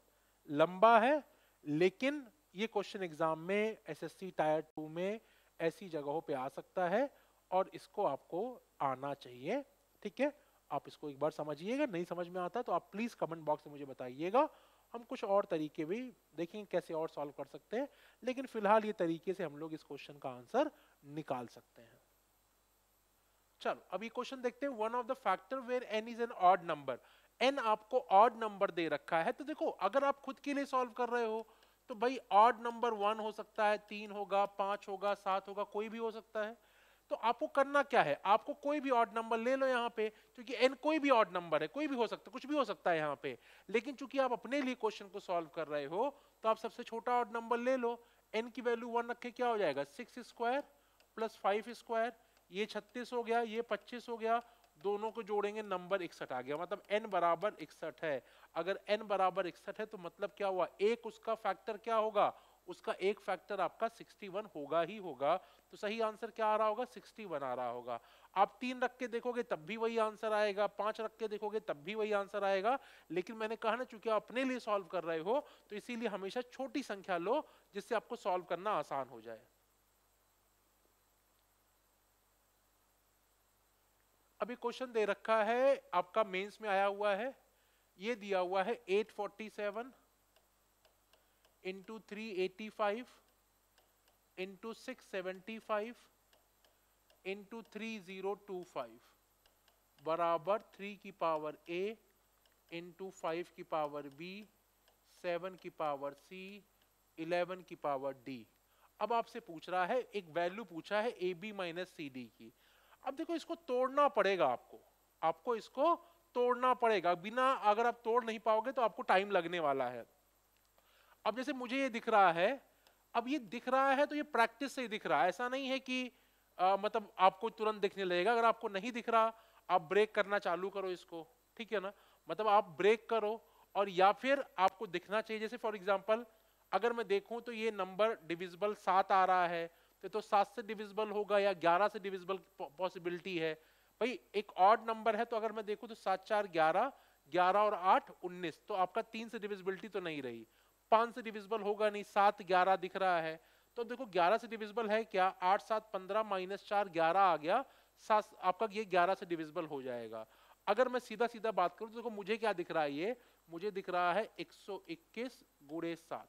लंबा है, लेकिन ये क्वेश्चन एग्जाम में एसएससी टायर 2 में ऐसी जगहों पे आ सकता है और इसको आपको आना चाहिए, ठीक है। आप इसको एक बार समझिएगा, नहीं समझ में आता तो आप प्लीज कमेंट बॉक्स में मुझे बताइएगा, हम कुछ और तरीके भी देखेंगे कैसे और सॉल्व कर सकते हैं, लेकिन फिलहाल ये तरीके से हम लोग इस क्वेश्चन का आंसर निकाल सकते हैं। चलो अभी क्वेश्चन देखते हैं, one of the factor where n is an odd number. n आपको ऑड नंबर दे रखा है, तो देखो अगर आप खुद के लिए सॉल्व कर रहे हो तो भाई ऑड नंबर 1 हो सकता है, 3 होगा, 5 होगा, 7 होगा, कोई भी हो सकता है। तो आपको करना क्या है, आपको कोई भी ऑड नंबर ले लो यहाँ पे, क्योंकि n कोई भी ऑड नंबर है, कोई भी हो सकता है, कुछ भी हो सकता है यहाँ पे, लेकिन चूंकि आप अपने लिए क्वेश्चन को सॉल्व कर रहे हो तो आप सबसे छोटा ऑड नंबर ले लो। n की वैल्यू 1 रखे, क्या हो जाएगा 6 स्क्वायर प्लस 5 स्क्वायर, ये 36 हो गया, ये 25 हो गया, दोनों को जोड़ेंगे नंबर 61 आ गया, मतलब n बराबर 61 है। अगर n बराबर 61 है तो मतलब क्या हुआ, एक उसका फैक्टर क्या होगा, उसका एक फैक्टर आपका 61 होगा ही होगा, तो सही आंसर क्या आ रहा होगा 61 आ रहा होगा। आप 3 रख के देखोगे तब भी वही आंसर आएगा, 5 रख के देखोगे तब भी वही आंसर आएगा, लेकिन मैंने कहा ना चूंकि आप अपने लिए सॉल्व कर रहे हो तो इसीलिए हमेशा छोटी संख्या लो जिससे आपको सॉल्व करना आसान हो जाए। अभी क्वेश्चन दे रखा है आपका, मेंस में आया हुआ है, ये दिया हुआ है 847 इंटू 385 इंटू 675 इंटू 3025 बराबर 3 की पावर a इंटू 5 की पावर b, 7 की पावर c, 11 की पावर d। अब आपसे पूछ रहा है, एक वैल्यू पूछा है A B minus C D की। अब देखो इसको तोड़ना पड़ेगा आपको, आपको इसको तोड़ना पड़ेगा, बिना अगर आप तोड़ नहीं पाओगे तो आपको टाइम लगने वाला है। अब जैसे मुझे ये दिख रहा है, अब ये दिख रहा है तो ये प्रैक्टिस से ही दिख रहा है, ऐसा नहीं है कि मतलब आपको तुरंत दिखने लगेगा। अगर आपको नहीं दिख रहा आप ब्रेक करना चालू करो इसको, ठीक है ना, मतलब आप ब्रेक करो और या फिर आपको दिखना चाहिए। जैसे फॉर एग्जांपल अगर मैं देखूं तो ये नंबर डिविजिबल 7 आ रहा है, तो 7 से डिविजिबल होगा या 11 से डिविजिबल पॉसिबिलिटी है। भाई एक ऑड नंबर है तो अगर मैं देखूं तो 7 4 11, 11 और 8 19, तो आपका 3 से डिविजिबिलिटी तो नहीं रही, 5 से डिविजिबल होगा नहीं, 7 11 दिख रहा है, तो देखो 11 से डिविजिबल है क्या, 8 7 15 माइनस 4 11 आ गया, 7 आपका ये 11 से डिविजिबल हो जाएगा। अगर मैं सीधा सीधा बात करूं तो देखो मुझे क्या दिख रहा है, ये मुझे दिख रहा है 121 गुणे 7,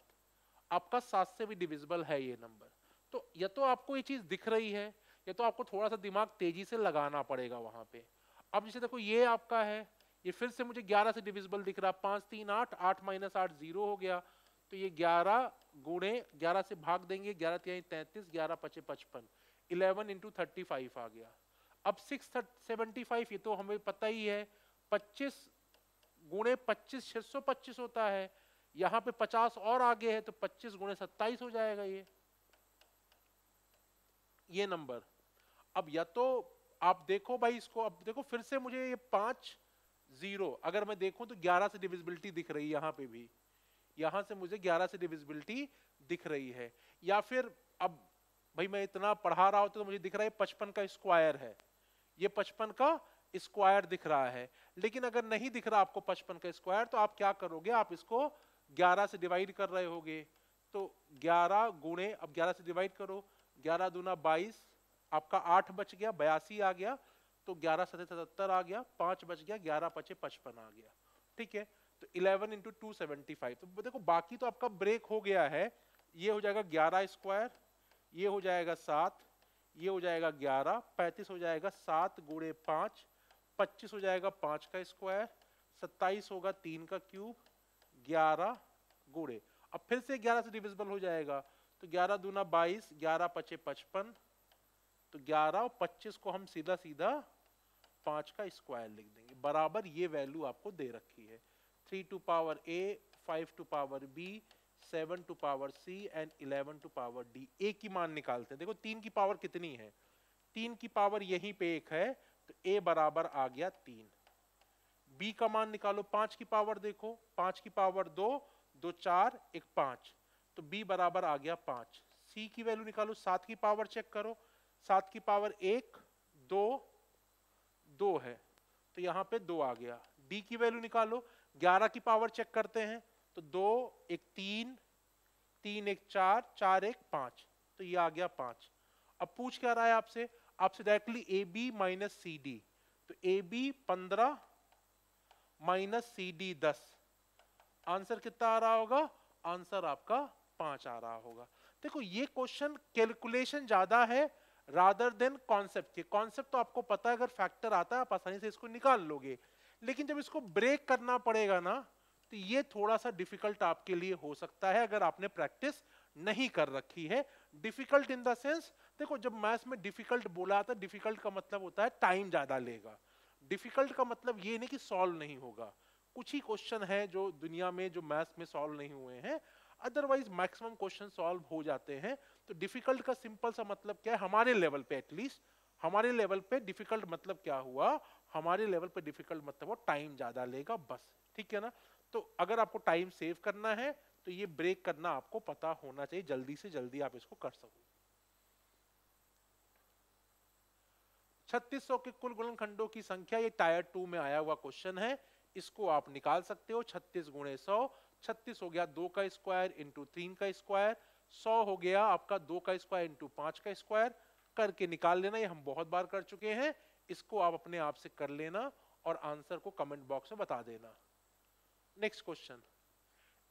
आपका 7 से भी डिविजिबल है ये नंबर। तो या तो आपको ये चीज दिख रही है या तो आपको थोड़ा सा दिमाग तेजी से लगाना पड़ेगा वहां पे। अब जैसे देखो ये आपका है, ये फिर से मुझे 11 से डिविजिबल दिख रहा, 5 3 8, 8 माइनस 8 0 हो गया, तो ये 11 गुणे 11 से भाग देंगे, 11 तिहाई 33, 11 पचे 55, 11 इंटू 35 आ गया। अब 675 ये तो हमें पता ही है, 25 गुणे 25 625 होता है, यहां पे 50 और आगे है तो 25 गुणे 27 हो जाएगा ये नंबर। अब या तो आप देखो भाई इसको, अब देखो फिर से मुझे ये 5 0, अगर मैं देखूं तो 11 से डिविजिबिलिटी दिख रही है, यहां पे भी यहां से मुझे 11 से डिविजिबिलिटी दिख रही है। या फिर अब भाई मैं इतना पढ़ा रहा होता तो मुझे दिख रहा है 55 का स्क्वायर है, ये 55 का स्क्वायर दिख रहा है। लेकिन अगर नहीं दिख रहा आपको 55 का स्क्वायर तो आप क्या करोगे, आप इसको 11 से डिवाइड कर रहे होगे। तो 11 गुणे, अब 11 से डिवाइड करो, 11 दूना 22, आपका 8 बच गया, 82 आ गया, तो 11 सतह 77 आ गया, 5 बच गया, 11 पचे 55 आ गया। ठीक है, तो 11 इंटू 275। तो देखो बाकी तो आपका ब्रेक हो गया है, ये हो जाएगा 11 स्क्वायर, ये हो जाएगा 7, ये हो जाएगा 11, 35 हो जाएगा 7 गुणे 5, 25 हो जाएगा 5 का स्क्वायर, 27 होगा 3 का क्यूब, 11 गुणे, अब फिर से 11 से डिविजिबल हो जाएगा, तो 11 दूना 22, 11 पचे 55, तो 11 और 25 को हम सीधा सीधा 5 का स्क्वायर लिख देंगे, बराबर ये वैल्यू आपको दे रखी है। 3 to power a, 5 to power b, 7 to power c and 11 to power d। a की मान निकालते हैं, देखो 3 की पावर कितनी है, 3 की पावर यहीं पे 1 है, तो a बराबर आ गया 3। b का मान निकालो, 5 की पावर देखो, 5 की पावर 2, 2 4 1 5, तो b बराबर आ गया 5। c की वैल्यू निकालो, 7 की पावर चेक करो, 7 की पावर 1 2 2 है, तो यहां पे 2 आ गया। d की वैल्यू निकालो, 11 की पावर चेक करते हैं, तो 2 1 3, 3 1 4, 4 1 5, तो ये आ गया 5। अब पूछ क्या रहा है आपसे, आपसे directly A B minus C D, तो A B 15 minus C D 10, answer कितना आ रहा होगा, आंसर आपका 5 आ रहा होगा। देखो ये क्वेश्चन कैलकुलेशन ज्यादा है रादर देन कॉन्सेप्ट के। कॉन्सेप्ट तो आपको पता है, अगर फैक्टर आता है आप आसानी से इसको निकाल लोगे, लेकिन जब इसको ब्रेक करना पड़ेगा ना, तो ये थोड़ा सा डिफिकल्ट आपके लिए हो सकता है अगर आपने प्रैक्टिस नहीं कर रखी है। डिफिकल्ट इन द सेंस, देखो जब मैथ्स में डिफिकल्ट बोला था, डिफिकल्ट का मतलब होता है टाइम ज्यादा लेगा, डिफिकल्ट का मतलब ये नहीं कि सॉल्व नहीं होगा। कुछ ही क्वेश्चन है जो दुनिया में जो मैथ्स में सॉल्व नहीं हुए हैं, अदरवाइज मैक्सिमम क्वेश्चन सॉल्व हो जाते हैं। तो डिफिकल्ट का सिंपल सा मतलब क्या है हमारे लेवल पे, एटलीस्ट हमारे लेवल पे डिफिकल्ट मतलब क्या हुआ, हमारे लेवल पे डिफिकल्ट मतलब वो टाइम ज्यादा लेगा बस, ठीक है ना। तो अगर आपको टाइम सेव करना है तो ये ब्रेक करना आपको पता होना चाहिए, जल्दी से जल्दी आप इसको कर सको। 3600 के कुल गुणनखंडों की संख्या, ये टायर 2 में आया हुआ क्वेश्चन है, इसको आप निकाल सकते हो। 36 गुणे 100, 36 हो गया 2 का स्क्वायर इंटू 3 का स्क्वायर, 100 हो गया आपका 2 का स्क्वायर इंटू 5 का स्क्वायर, करके निकाल लेना, ये हम बहुत बार कर चुके हैं, इसको आप अपने आप से कर लेना और आंसर को कमेंट बॉक्स में बता देना। नेक्स्ट क्वेश्चन,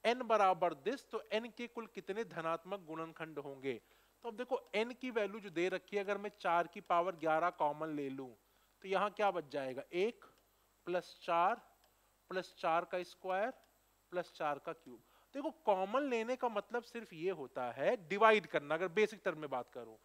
n बराबर दिस, तो n के कुल कितने धनात्मक गुणनखंड होंगे। तो अब देखो n की वैल्यू जो दे रखी है, अगर मैं 4 की पावर 11 कॉमन ले लूं तो यहां क्या बच जाएगा, 1 प्लस 4 का स्क्वायर प्लस 4 का क्यूब। देखो कॉमन लेने का मतलब सिर्फ ये होता है डिवाइड करना, अगर बेसिक टर्म में बात करूं।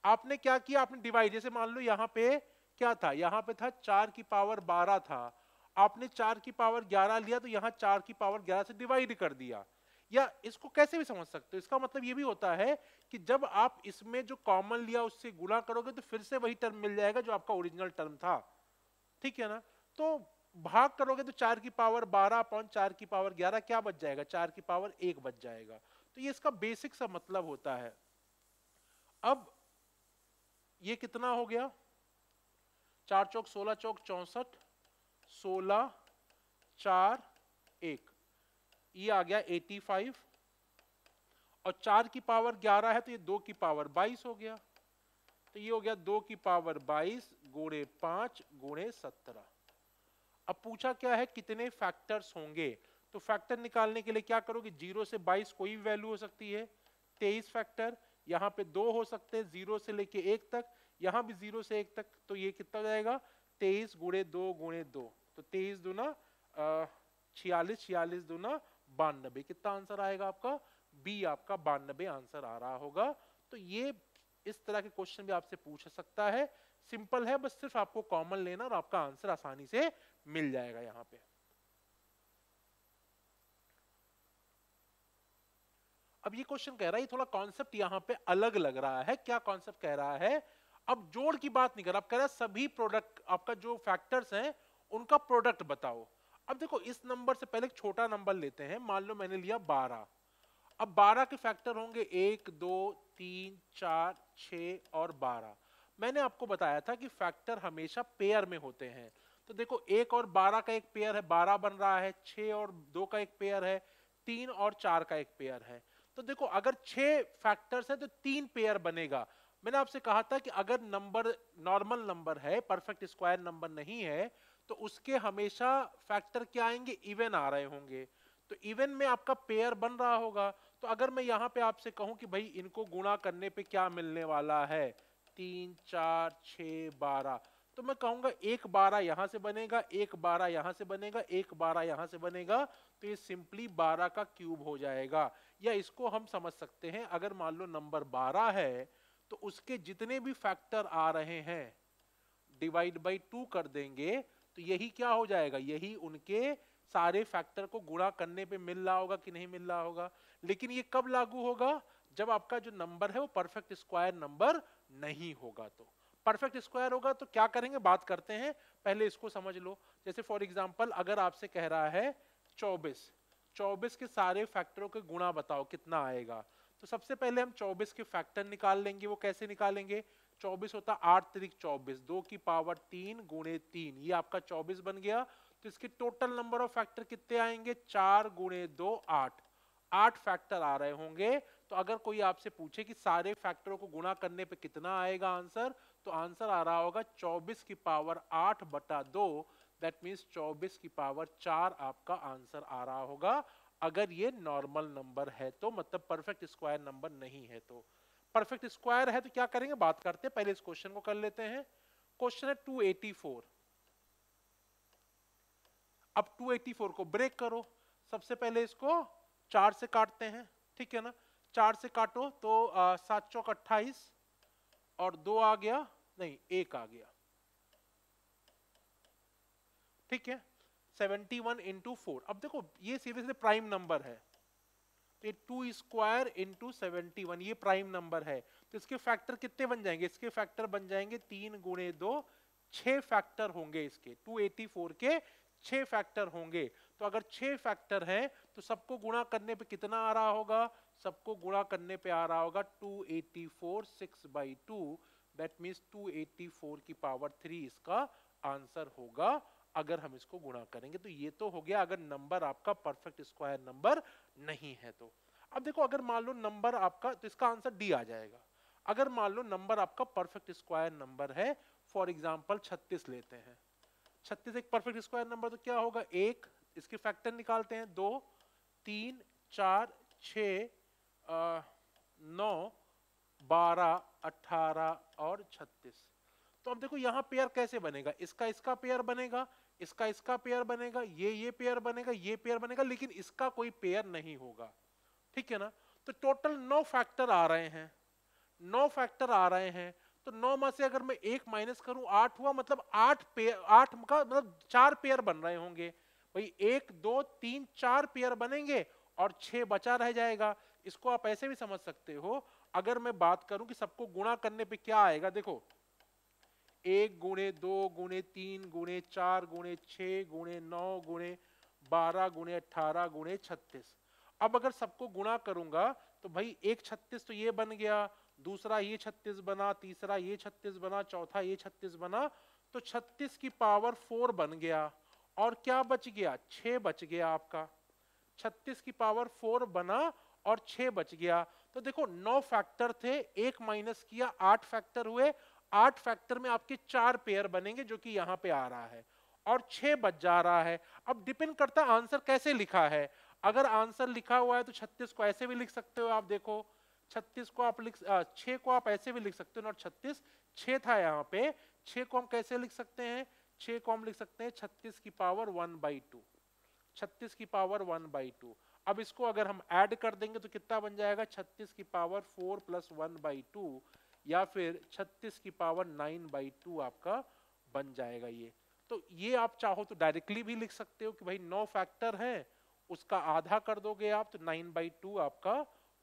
आपने क्या किया, आपने डिवाइड, जैसे मान लो यहां पे क्या था, यहां पे था 4 की पावर 12 था, आपने 4 की पावर 11 लिया तो यहां 4 की पावर 11 से डिवाइड कर दिया। या इसको कैसे भी समझ सकते हो, इसका मतलब ये भी होता है कि जब आप इसमें जो कॉमन लिया उससे गुणा करोगे तो फिर से वही टर्म मिल जाएगा जो आपका ओरिजिनल टर्म था, ठीक है ना। तो भाग करोगे तो 4 की पावर 12 अपॉन 4 की पावर 11 क्या बच जाएगा, 4 की पावर 1 बच जाएगा। तो ये इसका बेसिक सा मतलब होता है। अब ये कितना हो गया, 4 चौक 16 चौक 64, 16 4 1, ये आ गया 85, और 4 की पावर 11 है तो ये 2 की पावर 22 हो गया, तो ये हो गया 2 की पावर 22 गुणे 5 गुणे 17। अब पूछा क्या है कितने फैक्टर्स होंगे, तो फैक्टर निकालने के लिए क्या करोगे, 0 से 22 कोई भी वैल्यू हो सकती है, 23 फैक्टर, यहाँ पे 2 हो सकते हैं 0 से लेके 1 तक, यहाँ भी 0 से 1 तक, तो ये कितना हो जाएगा 23 गुणे 2 गुणे 2, तो 23 दूना 46, 46 दूना 92, कितना आंसर आएगा आपका, बी आपका 92 आंसर आ रहा होगा। तो ये इस तरह के क्वेश्चन भी आपसे पूछ सकता है, सिंपल है, बस सिर्फ आपको कॉमन लेना और आपका आंसर आसानी से मिल जाएगा यहां पे। अब ये क्वेश्चन कह रहा है, थोड़ा कॉन्सेप्ट यहां पे अलग लग रहा है, क्या कॉन्सेप्ट कह रहा है, अब जोड़ की बात नहीं कर रहा, आप कह रहा सभी प्रोडक्ट आपका जो फैक्टर्स हैं उनका प्रोडक्ट बताओ। अब देखो इस नंबर से पहले एक छोटा नंबर लेते हैं, मान लो मैंने लिया 12। अब 12 के फैक्टर होंगे 1 2 3 4 6 और 12। मैंने आपको बताया था कि फैक्टर हमेशा पेयर में होते हैं। तो देखो 1 और 12 का एक पेयर है, 12 बन रहा है। 6 और 2 का एक पेयर है, 3 और 4 का एक पेयर है। तो देखो अगर 6 फैक्टर्स हैं तो 3 पेयर बनेगा। मैंने आपसे कहा था कि अगर नंबर नॉर्मल नंबर है, परफेक्ट स्क्वायर नंबर नहीं है, तो उसके हमेशा फैक्टर क्या आएंगे, इवन आ रहे होंगे। तो इवन में आपका पेयर बन रहा होगा। तो अगर मैं यहां पे आपसे कहूं कि भाई इनको गुणा करने पे क्या मिलने वाला है, 3 4 6 12, तो मैं कहूंगा एक 12 यहां से बनेगा, एक 12 यहां से बनेगा, एक 12 यहां से बनेगा। तो ये सिंपली 12 का क्यूब हो जाएगा। या इसको हम समझ सकते हैं, अगर मान लो नंबर 12 है तो उसके जितने भी फैक्टर आ रहे हैं डिवाइड बाई 2 कर देंगे, तो यही क्या हो जाएगा, यही उनके सारे फैक्टर को गुणा करने पे मिल रहा होगा कि नहीं मिल रहा होगा। लेकिन ये कब लागू होगा, जब आपका जो नंबर है वो परफेक्ट स्क्वायर नंबर नहीं होगा। तो परफेक्ट स्क्वायर होगा तो क्या करेंगे, बात करते हैं, पहले इसको समझ लो। जैसे फॉर एग्जांपल अगर आपसे कह रहा है 24, 24 के सारे फैक्टरों के गुणा बताओ कितना आएगा। तो सबसे पहले हम 24 के फैक्टर निकाल लेंगे। वो कैसे निकालेंगे, 24 होता 8 त्रिक 24, 2 की पावर 3 गुणे 3, ये आपका 24 बन गया। तो इसके टोटल नंबर ऑफ फैक्टर कितने आएंगे, 4 गुणे 2 8, 8 फैक्टर आ रहे होंगे। तो अगर कोई आपसे पूछे कि सारे फैक्टरों को गुणा करने पे कितना आएगा आंसर, तो आंसर आ रहा होगा 24 की पावर 8 बटा 2, दैट मीन्स 24 की पावर 4 आपका आंसर आ रहा होगा। अगर ये नॉर्मल नंबर है तो, मतलब परफेक्ट स्क्वायर नंबर नहीं है तो। परफेक्ट स्क्वायर है तो क्या करेंगे, बात करते हैं, पहले इस क्वेश्चन को कर लेते हैं। क्वेश्चन है 284। अब 284 को ब्रेक करो। सबसे पहले इसको 4 से काटते हैं, ठीक है ना। 4 से काटो तो 7 चौक 28 और 2 आ गया, नहीं 1 आ गया, ठीक है। 71 इंटू 4। अब देखो ये सीधे प्राइम नंबर है, तो 2 स्क्वायर इंटू 71 ये प्राइम नंबर है। तो इसके फैक्टर कितने बन जाएंगे, इसके फैक्टर बन जाएंगे 3 गुणे 2, 6 फैक्टर होंगे इसके। 284 के 6 फैक्टर होंगे। तो अगर 6 फैक्टर हैं तो सबको गुणा करने पे कितना आ रहा होगा, सबको गुणा करने पे आ रहा होगा 284 6/2, दैट मीन्स 284 की पावर 3 इसका आंसर होगा अगर हम इसको गुणा करेंगे। तो ये तो हो गया अगर नंबर आपका परफेक्ट स्क्वायर नंबर नहीं है तो। अब देखो अगर मान लो नंबर आपका, तो इसका आंसर डी आ जाएगा। अगर मान लो नंबर आपका परफेक्ट स्क्वायर नंबर है, फॉर एग्जांपल 36 लेते हैं। 36 एक परफेक्ट स्क्वायर नंबर, तो क्या होगा, एक, इसके फैक्टर निकालते हैं, 2 3 4 6 9 12 18 और 36। तो अब देखो यहां पेयर कैसे बनेगा, इसका इसका पेयर बनेगा, इसका इसका पेयर बनेगा, ये पेयर बनेगा, ये पेयर बनेगा, लेकिन इसका कोई पेयर नहीं होगा, ठीक है ना। तो टोटल 9 फैक्टर आ रहे हैं, 9 फैक्टर आ रहे हैं। तो 9 में से अगर मैं एक माइनस करूं 8 हुआ, मतलब 8 पेयर, 8 का मतलब 4 पेयर बन रहे होंगे भाई, 1 2 3 4 पेयर बनेंगे और 6 बचा रह जाएगा। इसको आप ऐसे भी समझ सकते हो, अगर मैं बात करूं कि सबको गुणा करने पे क्या आएगा, देखो 1 गुणे 2 गुणे 3 गुणे 4 गुणे 6 गुणे 9 गुणे 12 गुणे 18 गुणे 36। अब अगर सबको गुणा करूंगा तो भाई एक 36 तो ये बन गया, दूसरा ये 36 बना, तीसरा ये 36 बना, चौथा ये 36 बना। तो 36 की पावर 4 बन गया और क्या बच गया, 6 बच गया आपका। 36 की पावर 4 बना और 6 बच गया। तो देखो 9 फैक्टर थे, एक माइनस किया, 8 फैक्टर हुए। 8 फैक्टर में आपके 4 पेयर बनेंगे जो कि यहां पे आ रहा है, और 6 बच जा रहा है। अब डिपेंड करता है आंसर कैसे लिखा है। अगर आंसर लिखा हुआ है तो 36 को ऐसे भी लिख सकते हो, आप देखो 36 को आप 6 को आप ऐसे भी लिख सकते हो, नॉट 36, 6 था यहाँ पे, 6 को हम कैसे लिख सकते हैं, 6 को हम लिख सकते हैं 36 की पावर 1/2, 36 की पावर 1/2। अब इसको अगर हम ऐड कर देंगे तो कितना बन जाएगा, 36 की पावर 4 प्लस 1/2, या फिर 36 की पावर 9/2 आपका बन जाएगा ये। तो ये आप चाहो तो डायरेक्टली भी लिख सकते हो कि भाई 9 फैक्टर है, उसका आधा कर दोगे आप तो 9/2 आपका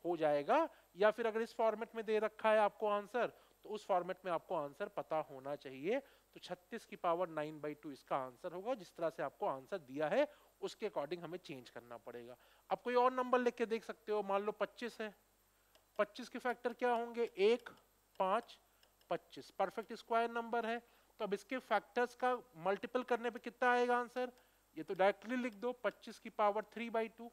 हो जाएगा। या फिर अगर इस फॉर्मेट में दे रखा है आपको आंसर, तो उस फॉर्मेट में आपको आंसर पता होना चाहिए। तो 36 की पावर 9/2 इसका आंसर होगा। जिस तरह से आपको आंसर दिया है उसके अकॉर्डिंग हमें चेंज करना पड़ेगा। अब कोई और नंबर लिख के देख सकते हो, मान लो 25 है, 25 के फैक्टर क्या होंगे, 1, 5, 25 परफेक्ट स्क्वायर नंबर है। तो अब इसके फैक्टर्स का मल्टीपल करने पे कितना आएगा आंसर, ये तो डायरेक्टली लिख दो 25 की पावर 3/2,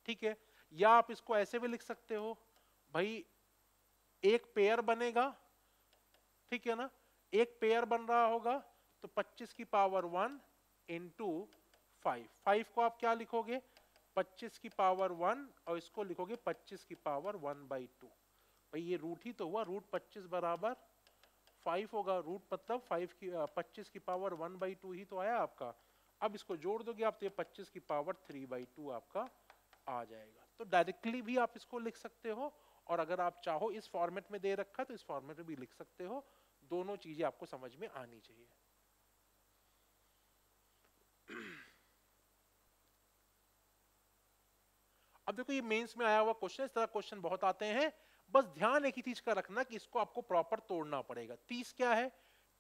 ठीक है। या आप इसको ऐसे भी लिख सकते हो भाई, एक पेयर बनेगा, ठीक है ना, एक पेयर बन रहा होगा तो 25 की पावर 1 इंटू 5, 5 को आप क्या लिखोगे 25 की पावर 1 और इसको लिखोगे 25 की पावर 1/2। भाई ये रूट ही तो हुआ, रूट 25 बराबर 5 होगा, रूट मतलब 25 की पावर 1/2 ही तो आया आपका। अब इसको जोड़ दोगे आप तो ये 25 की पावर 3/2 आपका आ जाएगा। तो डायरेक्टली भी आप इसको लिख सकते हो, और अगर आप चाहो इस फॉर्मेट में दे रखा तो इस फॉर्मेट में भी लिख सकते हो। दोनों चीजें आपको समझ में आनी चाहिए। अब देखो ये मेंस में आया हुआ क्वेश्चन, इस तरह क्वेश्चन बहुत आते हैं। बस ध्यान एक ही चीज का रखना कि इसको आपको प्रॉपर तोड़ना पड़ेगा। 30 क्या है,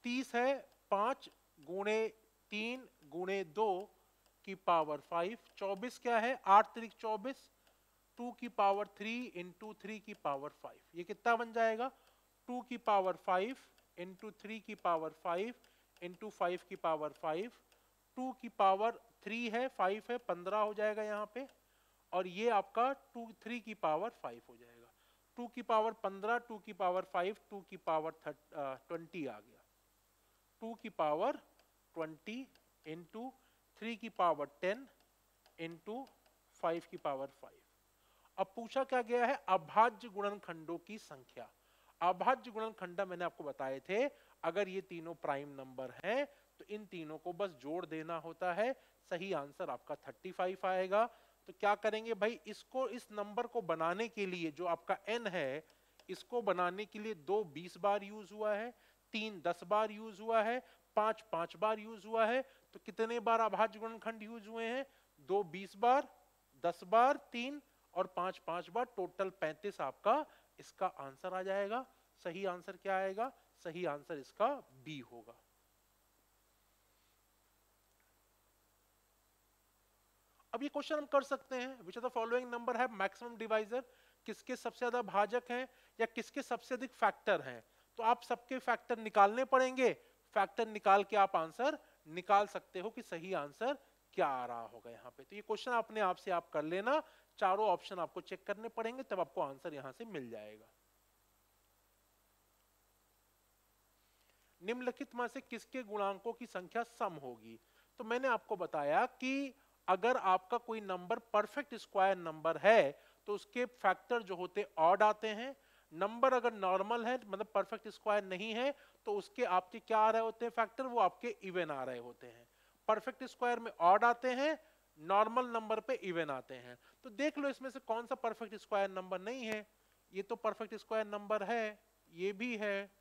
30 है 5 गुणे 3 गुणे 2 की पावर 5। 24 क्या है, 8 3 24, 2 की पावर 3 इंटू 3 की पावर 5। ये कितना बन जाएगा, 2 की पावर 5 इंटू 3 की पावर 5 इंटू 5 की पावर 5। 2 की पावर 3 है, 5 है, 15 हो जाएगा यहाँ पे, और ये आपका 3 की पावर 5 हो जाएगा। 2 की पावर 15, 2 की पावर 5, 2 की पावर 20 आ गया। 2 की पावर 20 इंटू 3 की पावर 10 इंटू 5 की पावर 5। अब पूछा क्या गया है, अभाज्य गुणनखंडों की संख्या। अभाज्य गुणनखंड मैंने आपको बताए थे, अगर ये तीनों प्राइम नंबर हैं तो इन तीनों को बस जोड़ देना होता है। सही आंसर आपका 35 आएगा। तो क्या करेंगे भाई, इसको इस नंबर को बनाने के लिए जो आपका n है, इसको बनाने के लिए 2 20 बार यूज हुआ है, 3 10 बार यूज हुआ है, 5 5 बार यूज हुआ है। तो कितने बार अभाज्य गुणनखंड यूज हुए हैं, 2 20 बार, 10 बार, 3 और 5 5 बार, टोटल 35 आपका इसका आंसर आ जाएगा। सही आंसर क्या आएगा, सही आंसर इसका बी होगा। अब ये क्वेश्चन हम कर सकते हैं, which of the following number है मैक्सिमम डिवाइजर, किसके सबसे ज्यादा भाजक हैं या किसके सबसे अधिक फैक्टर हैं। तो आप सबके फैक्टर निकालने पड़ेंगे, फैक्टर निकाल के आप आंसर निकाल सकते हो कि सही आंसर क्या आ रहा होगा यहाँ पे। तो ये क्वेश्चन अपने आप से आप कर लेना, चारों ऑप्शन आपको चेक करने पड़ेंगे तब आपको आंसर यहां से मिल जाएगा। निम्नलिखित में से किसके गुणांकों की संख्या सम होगी। तो मैंने आपको बताया कि अगर आपका कोई नंबर परफेक्ट स्क्वायर नंबर है तो उसके फैक्टर जो होते ऑड आते हैं। नंबर अगर नॉर्मल है मतलब परफेक्ट स्क्वायर नहीं है तो उसके आपके क्या आ रहे होते हैं फैक्टर, वो आपके इवन आ रहे होते हैं। परफेक्ट स्क्वायर में ऑड आते हैं, नॉर्मल नंबर पे इवन आते हैं। तो देख लो इसमें से कौन सा परफेक्ट स्क्वायर नंबर नहीं है। ये तो परफेक्ट स्क्वायर नंबर है, ये भी है,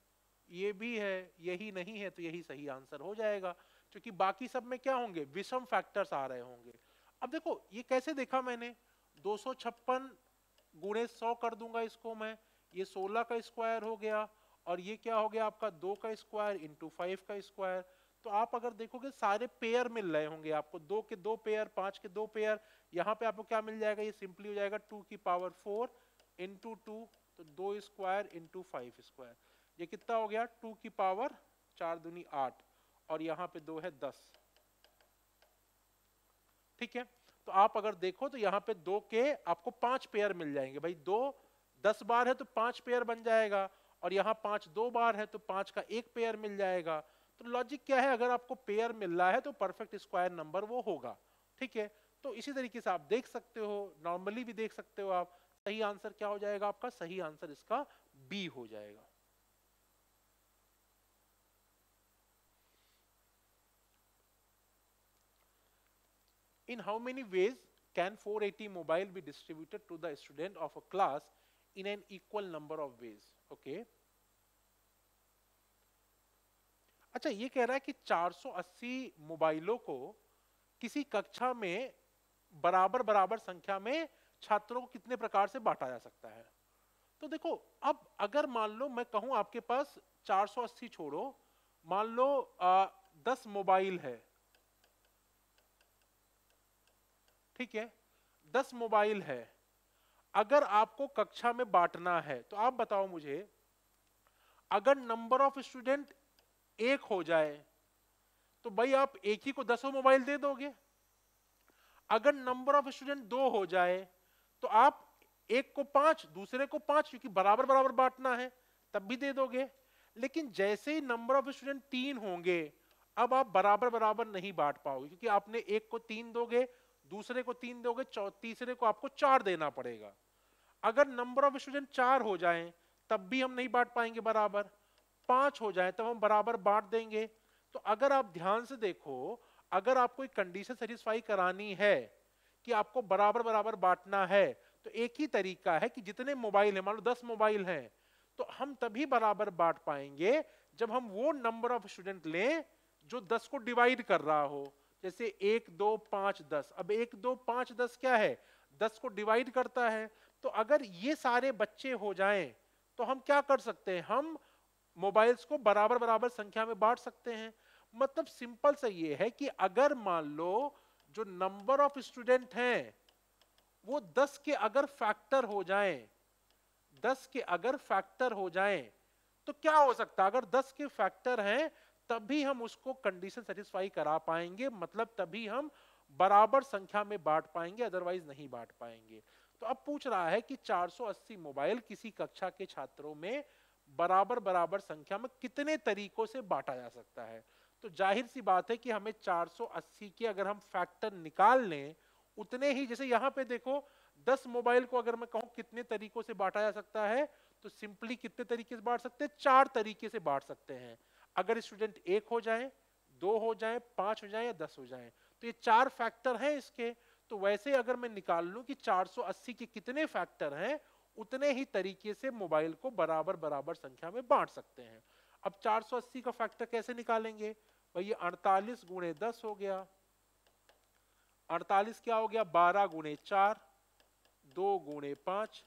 ये भी है, यही नहीं है, तो यही सही आंसर हो जाएगा। क्योंकि बाकी सब में क्या होंगे, विषम फैक्टर्स आ रहे होंगे। अब देखो ये कैसे देखा मैंने, 256 गुणे 100 कर दूंगा इसको मैं, ये 16 का स्क्वायर हो गया, और ये क्या हो गया आपका 2 का स्क्वायर इंटू 5 का स्क्वायर। तो आप अगर देखोगे सारे पेयर मिल रहे होंगे आपको, 2 के 2 पेयर, 5 के 2 पेयर। यहाँ पे आपको क्या मिल जाएगा, ये सिंपली हो जाएगा 2 की पावर 4 इंटू 2, तो 2 स्क्वायर इंटू 5 स्क्वायर। ये कितना हो गया, 2 की पावर 4 दूनी 8, और यहाँ पे 2 है 10, ठीक है। तो आप अगर देखो तो यहाँ पे 2 के आपको 5 पेयर मिल जाएंगे। भाई 2 10 बार है तो 5 पेयर बन जाएगा, और यहाँ 5 2 बार है तो 5 का 1 पेयर मिल जाएगा। तो लॉजिक क्या है, अगर आपको पेयर मिल रहा है तो परफेक्ट स्क्वायर नंबर वो होगा, ठीक है। तो इसी तरीके से आप देख सकते हो, नॉर्मली भी देख सकते हो आप। सही आंसर क्या हो जाएगा आपका, सही आंसर इसका बी हो जाएगा। In how many ways can 480 mobile be distributed to the student of a class in an equal number of ways? Okay. अच्छा ये कह रहा है कि 480 मोबाइलों को किसी कक्षा में बराबर बराबर संख्या में छात्रों को कितने प्रकार से बांटा जा सकता है। तो देखो, अब अगर मान लो मैं कहूं आपके पास 480 छोड़ो, मान लो 10 मोबाइल है, ठीक है, 10 मोबाइल है, अगर आपको कक्षा में बांटना है तो आप बताओ मुझे, अगर नंबर ऑफ स्टूडेंट एक हो जाए तो भाई आप एक ही को 10 मोबाइल दे दोगे। अगर नंबर ऑफ स्टूडेंट 2 हो जाए तो आप एक को 5 दूसरे को 5, क्योंकि बराबर बराबर बांटना है, तब भी दे दोगे। लेकिन जैसे ही नंबर ऑफ स्टूडेंट 3 होंगे, अब आप बराबर बराबर नहीं बांट पाओगे, क्योंकि आपने एक को 3 दोगे, दूसरे को 3 दोगे, तीसरे को आपको 4 देना पड़ेगा। अगर नंबर ऑफ स्टूडेंट 4 हो जाएं तब भी हम नहीं बांट पाएंगे बराबर, 5 हो जाए तब हम बराबर बांट देंगे। तो अगर आप ध्यान से देखो, अगर आपको एक कंडीशन सेटिस्फाई करानी है कि आपको बराबर बराबर बांटना है, तो एक ही तरीका है कि जितने मोबाइल है, मान लो 10 मोबाइल हैं, तो हम तभी बराबर बांट पाएंगे जब हम वो नंबर ऑफ स्टूडेंट लें जो 10 को डिवाइड कर रहा हो। जैसे 1 2 5 10, अब 1 2 5 10 क्या है, 10 को डिवाइड करता है। तो अगर ये सारे बच्चे हो जाएं तो हम क्या कर सकते हैं, हम मोबाइल्स को बराबर बराबर संख्या में बांट सकते हैं। मतलब सिंपल सा ये है कि अगर मान लो जो नंबर ऑफ स्टूडेंट हैं वो 10 के अगर फैक्टर हो जाएं, 10 के अगर फैक्टर हो जाएं, तो क्या हो सकता है, अगर 10 के फैक्टर हैं तभी हम उसको कंडीशन सेटिस्फाई करा पाएंगे, मतलब तभी हम बराबर संख्या में बांट पाएंगे, अदरवाइज नहीं बांट पाएंगे। तो अब पूछ रहा है कि 480 मोबाइल किसी कक्षा के छात्रों में बराबर बराबर संख्या में कितने तरीकों से बांटा जा सकता है। तो जाहिर सी बात है कि हमें 480 के अगर हम फैक्टर निकाल लें, उतने ही, जैसे यहां पे देखो 10 मोबाइल को अगर मैं कहूं कितने तरीकों से बांटा जा सकता है, तो सिंपली कितने तरीके से बांट सकते हैं, 4 तरीके से बांट सकते हैं। अगर स्टूडेंट 1 हो जाए, 2 हो जाए, 5 हो जाए या 10 हो जाए, तो ये 4 फैक्टर हैं इसके। तो वैसे अगर मैं निकाल लूं कि 480 के कितने फैक्टर हैं, उतने ही तरीके से मोबाइल को बराबर बराबर संख्या में बांट सकते हैं। अब 480 का फैक्टर कैसे निकालेंगे भाई, ये 48 गुणे 10 हो गया, 48 क्या हो गया, 12 गुणे 4, 2 गुणे 5।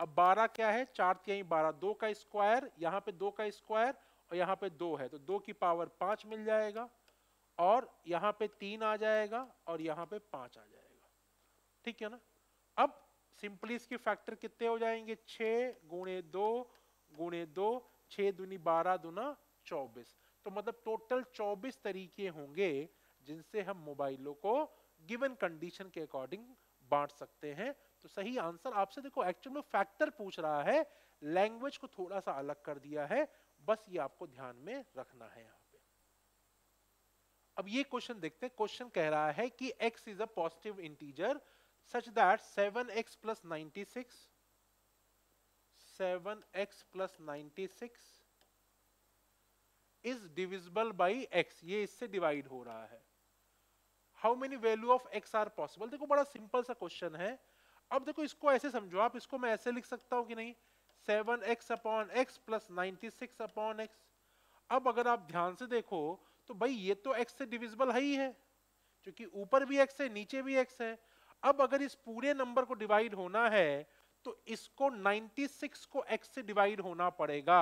अब 12 क्या है, 4 तिहाई 12, 2 का स्क्वायर, यहाँ पे 2 का स्क्वायर और यहाँ पे 2 है, तो 2 की पावर 5 मिल जाएगा, और यहाँ पे 3 आ जाएगा और यहाँ पे 5 आ जाएगा, ठीक है ना। अब सिंपली इसके फैक्टर कितने हो जाएंगे, 6 गुणे 2 गुणे 2, 6 दूनी 12 दूना 24। तो मतलब टोटल 24 तरीके होंगे जिनसे हम मोबाइलों को गिवन कंडीशन के अकॉर्डिंग बांट सकते हैं। तो सही आंसर आपसे, देखो एक्चुअल में फैक्टर पूछ रहा है, लैंग्वेज को थोड़ा सा अलग कर दिया है, बस ये आपको ध्यान में रखना है यहां पे। अब ये क्वेश्चन देखते हैं, क्वेश्चन कह रहा है कि x is a positive integer such that 7x plus 96 plus 96 is divisible by x, ये इससे डिवाइड हो रहा है। How many value of x are possible. देखो बड़ा सिंपल सा क्वेश्चन है। अब देखो इसको ऐसे समझो आप, इसको मैं ऐसे लिख सकता हूं कि नहीं, 7x upon x plus 96 upon x। अब अगर आप ध्यान से देखो तो भाई ये तो x से डिविजिबल है ही है, क्योंकि ऊपर भी x है नीचे भी x है। अब अगर इस पूरे नंबर को डिवाइड होना है तो इसको 96 को x से डिवाइड होना पड़ेगा।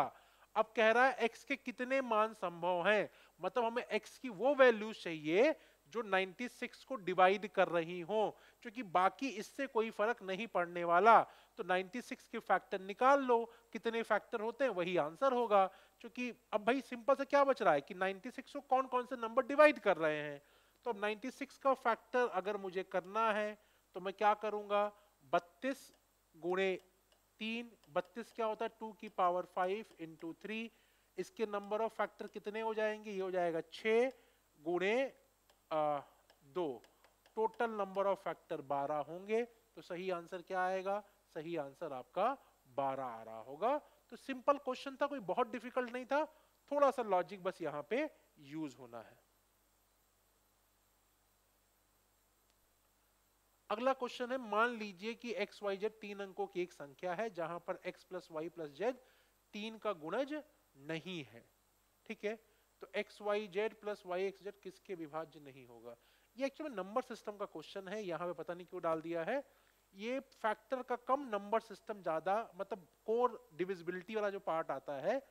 अब कह रहा है x के कितने मान संभव हैं, मतलब हमें x की वो वैल्यूज चाहिए जो 96 को डिवाइड कर रही हो, क्योंकि बाकी इससे कोई फर्क नहीं पड़ने वाला। तो 96 के फैक्टर निकाल लो, कितने फैक्टर होते हैं वही आंसर होगा। क्योंकि अब भाई सिंपल से क्या बच रहा है कि 96 को कौन कौन से नंबर डिवाइड कर रहे हैं। तो अब 96 का फैक्टर अगर मुझे करना है तो मैं क्या करूंगा, 32 गुणे 3, 32 क्या होता है 2 की पावर 5 इंटू 3। इसके नंबर ऑफ फैक्टर कितने हो जाएंगे, ये हो जाएगा 6 गुणे 2, टोटल नंबर ऑफ फैक्टर 12 होंगे। तो सही आंसर क्या आएगा, सही आंसर आपका 12 आ रहा होगा। तो सिंपल क्वेश्चन था, कोई बहुत डिफिकल्ट नहीं था, थोड़ा सा लॉजिक बस यहां पे यूज होना है। अगला क्वेश्चन है, मान लीजिए कि एक्स वाई जेड 3 अंकों की एक संख्या है जहां पर x plus Y plus Z 3 का गुणज नहीं है, ठीक है। तो X Y Z plus Y X Z किसके विभाज्य नहीं होगा। ये एक्चुअली नंबर सिस्टम का क्वेश्चन है, यहाँ पे पता नहीं क्यों डाल दिया है। ये फैक्टर का कम, नंबर सिस्टम ज्यादा, मतलब कोर डिविजिबिलिटी वाला जो पार्ट आता है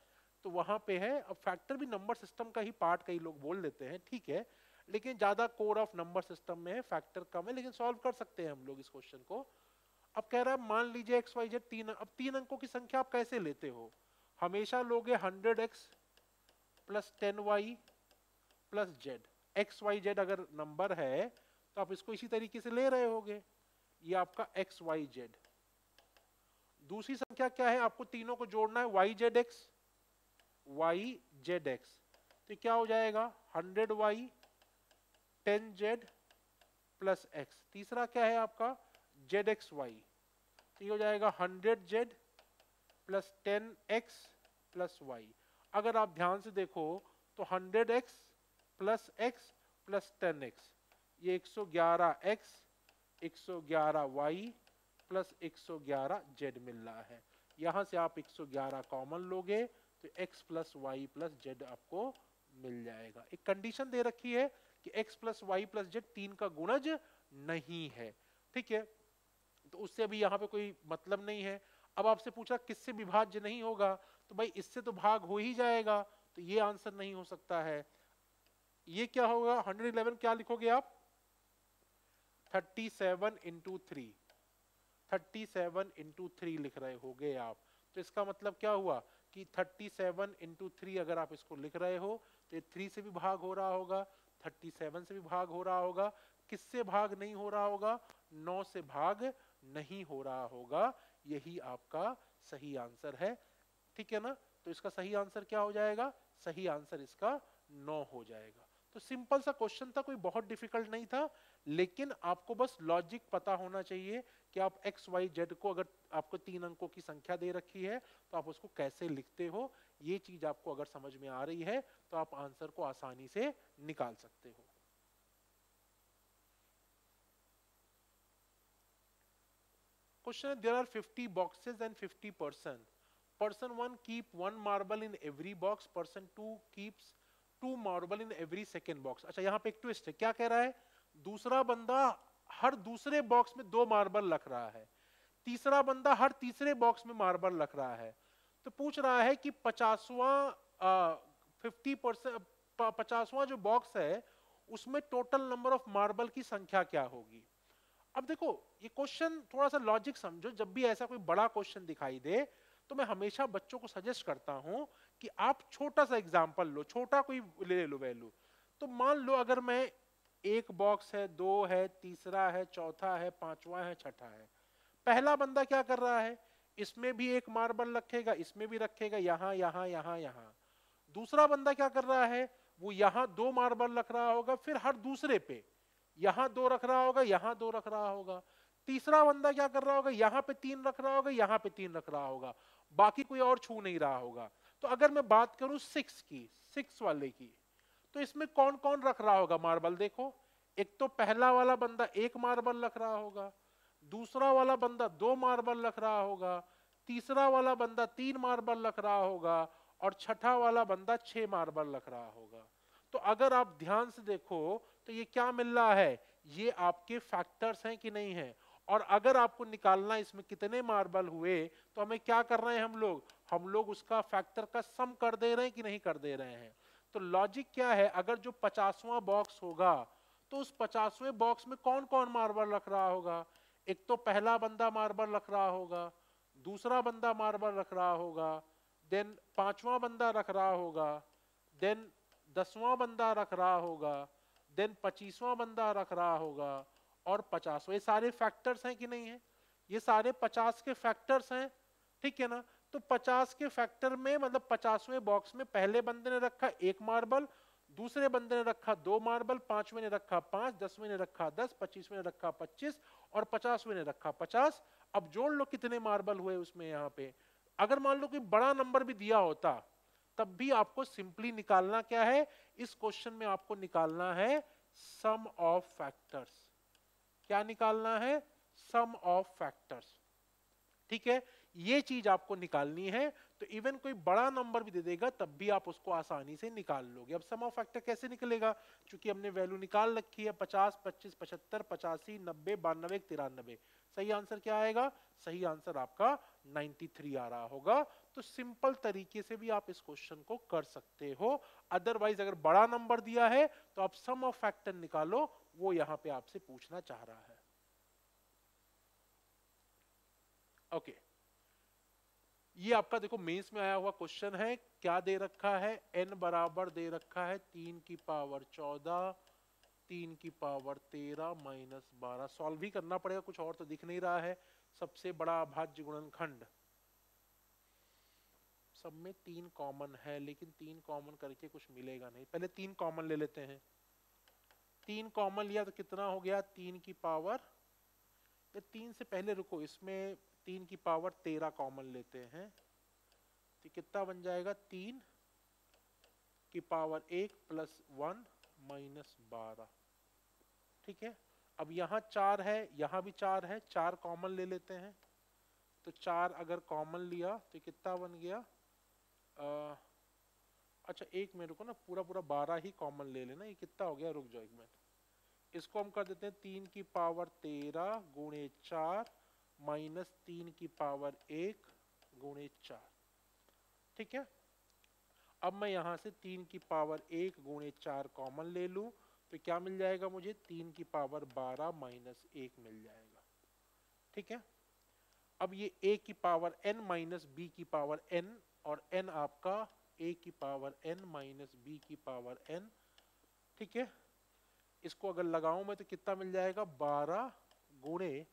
तो वहां पे है। अब फैक्टर भी नंबर सिस्टम का ही पार्ट कई लोग बोल देते हैं, ठीक है, लेकिन ज्यादा कोर ऑफ नंबर सिस्टम में है, फैक्टर कम है, लेकिन सॉल्व कर सकते हैं हम लोग इस क्वेश्चन को। अब कह रहा है मान लीजिए एक्स वाई जेड तीन, अब 3 अंकों की संख्या आप कैसे लेते हो? हमेशा लोगे 100x plus 10y plus Z. X Y Z अगर नंबर है तो आप इसको इसी तरीके से ले रहे होगे, ये आपका एक्स वाई जेड। दूसरी संख्या क्या है? आपको तीनों को जोड़ना है, Y Z X, Y Z X. तो क्या हो जाएगा? 100y 10z plus x. तीसरा क्या है आपका? जेड एक्स वाई, तो ये हो जाएगा 100z plus 10x plus Y. अगर आप ध्यान से देखो तो 100x plus x plus 10x, ये 111x 111y प्लस 111z मिल रहा है। यहां से आप 111 कॉमन लोगे तो x plus Y plus Z आपको मिल जाएगा। एक कंडीशन दे रखी है कि x plus Y plus Z 3 का गुणज नहीं है, ठीक है, तो उससे भी यहाँ पे कोई मतलब नहीं है। अब आपसे पूछा किससे विभाज्य नहीं होगा, तो भाई इससे तो भाग हो ही जाएगा, तो ये आंसर नहीं हो सकता है। ये क्या होगा? 111 क्या लिखोगे आप? 37 इंटू 3, 37 इंटू 3 लिख रहे होगे आप। तो इसका मतलब क्या हुआ कि 37 इंटू 3 अगर आप इसको लिख रहे हो तो ये 3 से भी भाग हो रहा होगा, 37 से भी भाग हो रहा होगा। किससे भाग नहीं हो रहा होगा? 9 से भाग नहीं हो रहा होगा। यही आपका सही आंसर है, ठीक है ना? तो इसका सही आंसर क्या हो जाएगा? सही आंसर इसका 9 हो जाएगा। तो सिंपल सा क्वेश्चन था, कोई बहुत डिफिकल्ट नहीं था, लेकिन आपको बस लॉजिक पता होना चाहिए कि आप एक्स वाई जेड को, अगर आपको 3 अंकों की संख्या दे रखी है तो आप उसको कैसे लिखते हो। ये चीज आपको अगर समझ में आ रही है तो आप आंसर को आसानी से निकाल सकते हो। Question is, there are 50 boxes and 50 person. Person 1 keep 1 marble in every box. Person 2 keeps 2 marble in every second box. अच्छा, यहाँ पे एक ट्विस्ट है। क्या कह रहा है? दूसरा बंदा हर दूसरे बॉक्स में 2 मार्बल रख रहा है, तीसरा बंदा हर तीसरे बॉक्स में मार्बल रख रहा है। तो पूछ रहा है कि 50% 50वां जो बॉक्स है उसमें टोटल नंबर ऑफ मार्बल की संख्या क्या होगी। अब देखो ये क्वेश्चन थोड़ा सा लॉजिक समझो। जब भी ऐसा कोई बड़ा क्वेश्चन दिखाई दे तो मैं हमेशा बच्चों को सजेस्ट करता हूं कि आप छोटा सा एग्जांपल लो, छोटा कोई ले लो वैल्यू। तो मान लो अगर मैं, एक बॉक्स है, 2 है, तीसरा है, चौथा है, पांचवा है, छठा है। पहला बंदा क्या कर रहा है? इसमें भी एक मार्बल रखेगा, इसमें भी रखेगा, यहां यहां यहां यहां। दूसरा बंदा क्या कर रहा है? वो यहां 2 मार्बल रख रहा होगा, फिर हर दूसरे पे यहां 2 रख रहा होगा, यहां 2 रख रहा होगा। तीसरा बंदा क्या कर रहा होगा? यहां पे 3 रख रहा होगा, यहां पे 3 रख रहा होगा, बाकी कोई और छू नहीं रहा होगा। तो अगर मैं बात करूं 6 की, 6 वाले की, तो इसमें कौन कौन रख रहा होगा मार्बल? देखो, एक तो पहला वाला बंदा 1 मार्बल रख रहा होगा, दूसरा वाला बंदा 2 मार्बल रख रहा होगा, तीसरा वाला बंदा 3 मार्बल रख रहा होगा, और छठा वाला बंदा 6 मार्बल रख रहा होगा। तो अगर आप ध्यान से देखो तो ये क्या मिल रहा है? ये आपके फैक्टर्स हैं कि नहीं है। और अगर आपको निकालना इसमें कितने मार्बल हुए तो हमें क्या कर रहे हैं हम लोग उसका फैक्टर का सम कर दे रहे हैं कि नहीं कर दे रहे हैं। तो लॉजिक क्या है? अगर जो 50वां बॉक्स होगा तो उस 50वें बॉक्स में कौन कौन मार्बल रख रहा होगा? एक तो पहला बंदा मार्बल रख रहा होगा, दूसरा बंदा मार्बल रख रहा होगा, देन पांचवा बंदा रख रहा होगा, देन 10वां बंदा रख रहा होगा, देन 25वां बंदा रख रहा होगा, और 50वां। ये सारे फैक्टर्स हैं कि नहीं है? ये सारे 50 के फैक्टर्स हैं, ठीक है ना? तो 50 के फैक्टर में मतलब 50वें बॉक्स में पहले बंदे ने रखा 1 मार्बल, दूसरे बंदे ने रखा 2 मार्बल, पांचवें ने रखा 5, 10वें ने रखा 10, 25वें ने रखा 25, और 50वें ने रखा 50। अब जोड़ लो कितने मार्बल हुए उसमें। यहाँ पे अगर मान लो कि बड़ा नंबर भी दिया होता तब भी आपको सिंपली निकालना क्या है? इस क्वेश्चन में आपको निकालना है सम ऑफ फैक्टर्स। क्या निकालना है? सम ऑफ फैक्टर्स, ठीक है। ये चीज आपको निकालनी है। तो इवन कोई बड़ा नंबर भी दे देगा तब भी आप उसको आसानी से निकाल लोगे। अब सम ऑफ फैक्टर कैसे निकलेगा, क्योंकि हमने वैल्यू निकाल रखी है 50, 25, 75, 85, 90, 92, 93। सही आंसर क्या आएगा, सही आंसर आपका 93 आ रहा होगा। तो सिंपल तरीके से भी आप इस क्वेश्चन को कर सकते हो। अदरवाइज अगर बड़ा नंबर दिया है तो आप सम ऑफ फैक्टर निकालो, वो यहां पे आपसे पूछना चाह रहा है। ओके ये आपका देखो मेंस में आया हुआ क्वेश्चन है। क्या दे रखा है, n बराबर दे रखा है 3 की पावर 14, 3 की पावर 13 माइनस 12। सॉल्व ही करना पड़ेगा, कुछ और तो दिख नहीं रहा है। सबसे बड़ा अभाज्य गुणनखंड, सब में 3 कॉमन है, लेकिन 3 कॉमन करके कुछ मिलेगा नहीं। पहले 3 कॉमन ले लेते हैं। 3 कॉमन लिया तो कितना हो गया, 3 की पावर, 3 से पहले रुको, इसमें 3 की पावर 13 कॉमन लेते हैं तो कितना बन जाएगा, 3 की पावर 1 प्लस 1 माइनस 12। ठीक है, अब यहाँ 4 है, यहाँ भी 4 है, 4 कॉमन ले लेते हैं। तो 4 अगर कॉमन लिया तो कितना बन गया, अच्छा एक मिनट रुको ना, पूरा पूरा 12 ही कॉमन ले लेना। ये कितना हो गया, रुक जाओ एक मिनट, इसको हम कर देते हैं 3 की पावर 13 गुणे 4 माइनस 3 की पावर 1 गुणे 4। ठीक है, अब मैं यहां से 3 की पावर 1 गुणे 4 कॉमन ले लूं तो क्या मिल जाएगा मुझे, 3 की पावर 12 माइनस 1 मिल जाएगा। ठीक है, अब ये a की पावर n माइनस b की पावर n, और n आपका a की पावर n माइनस b की पावर n। ठीक है, इसको अगर लगाऊं मैं तो कितना मिल जाएगा, 12 गुणे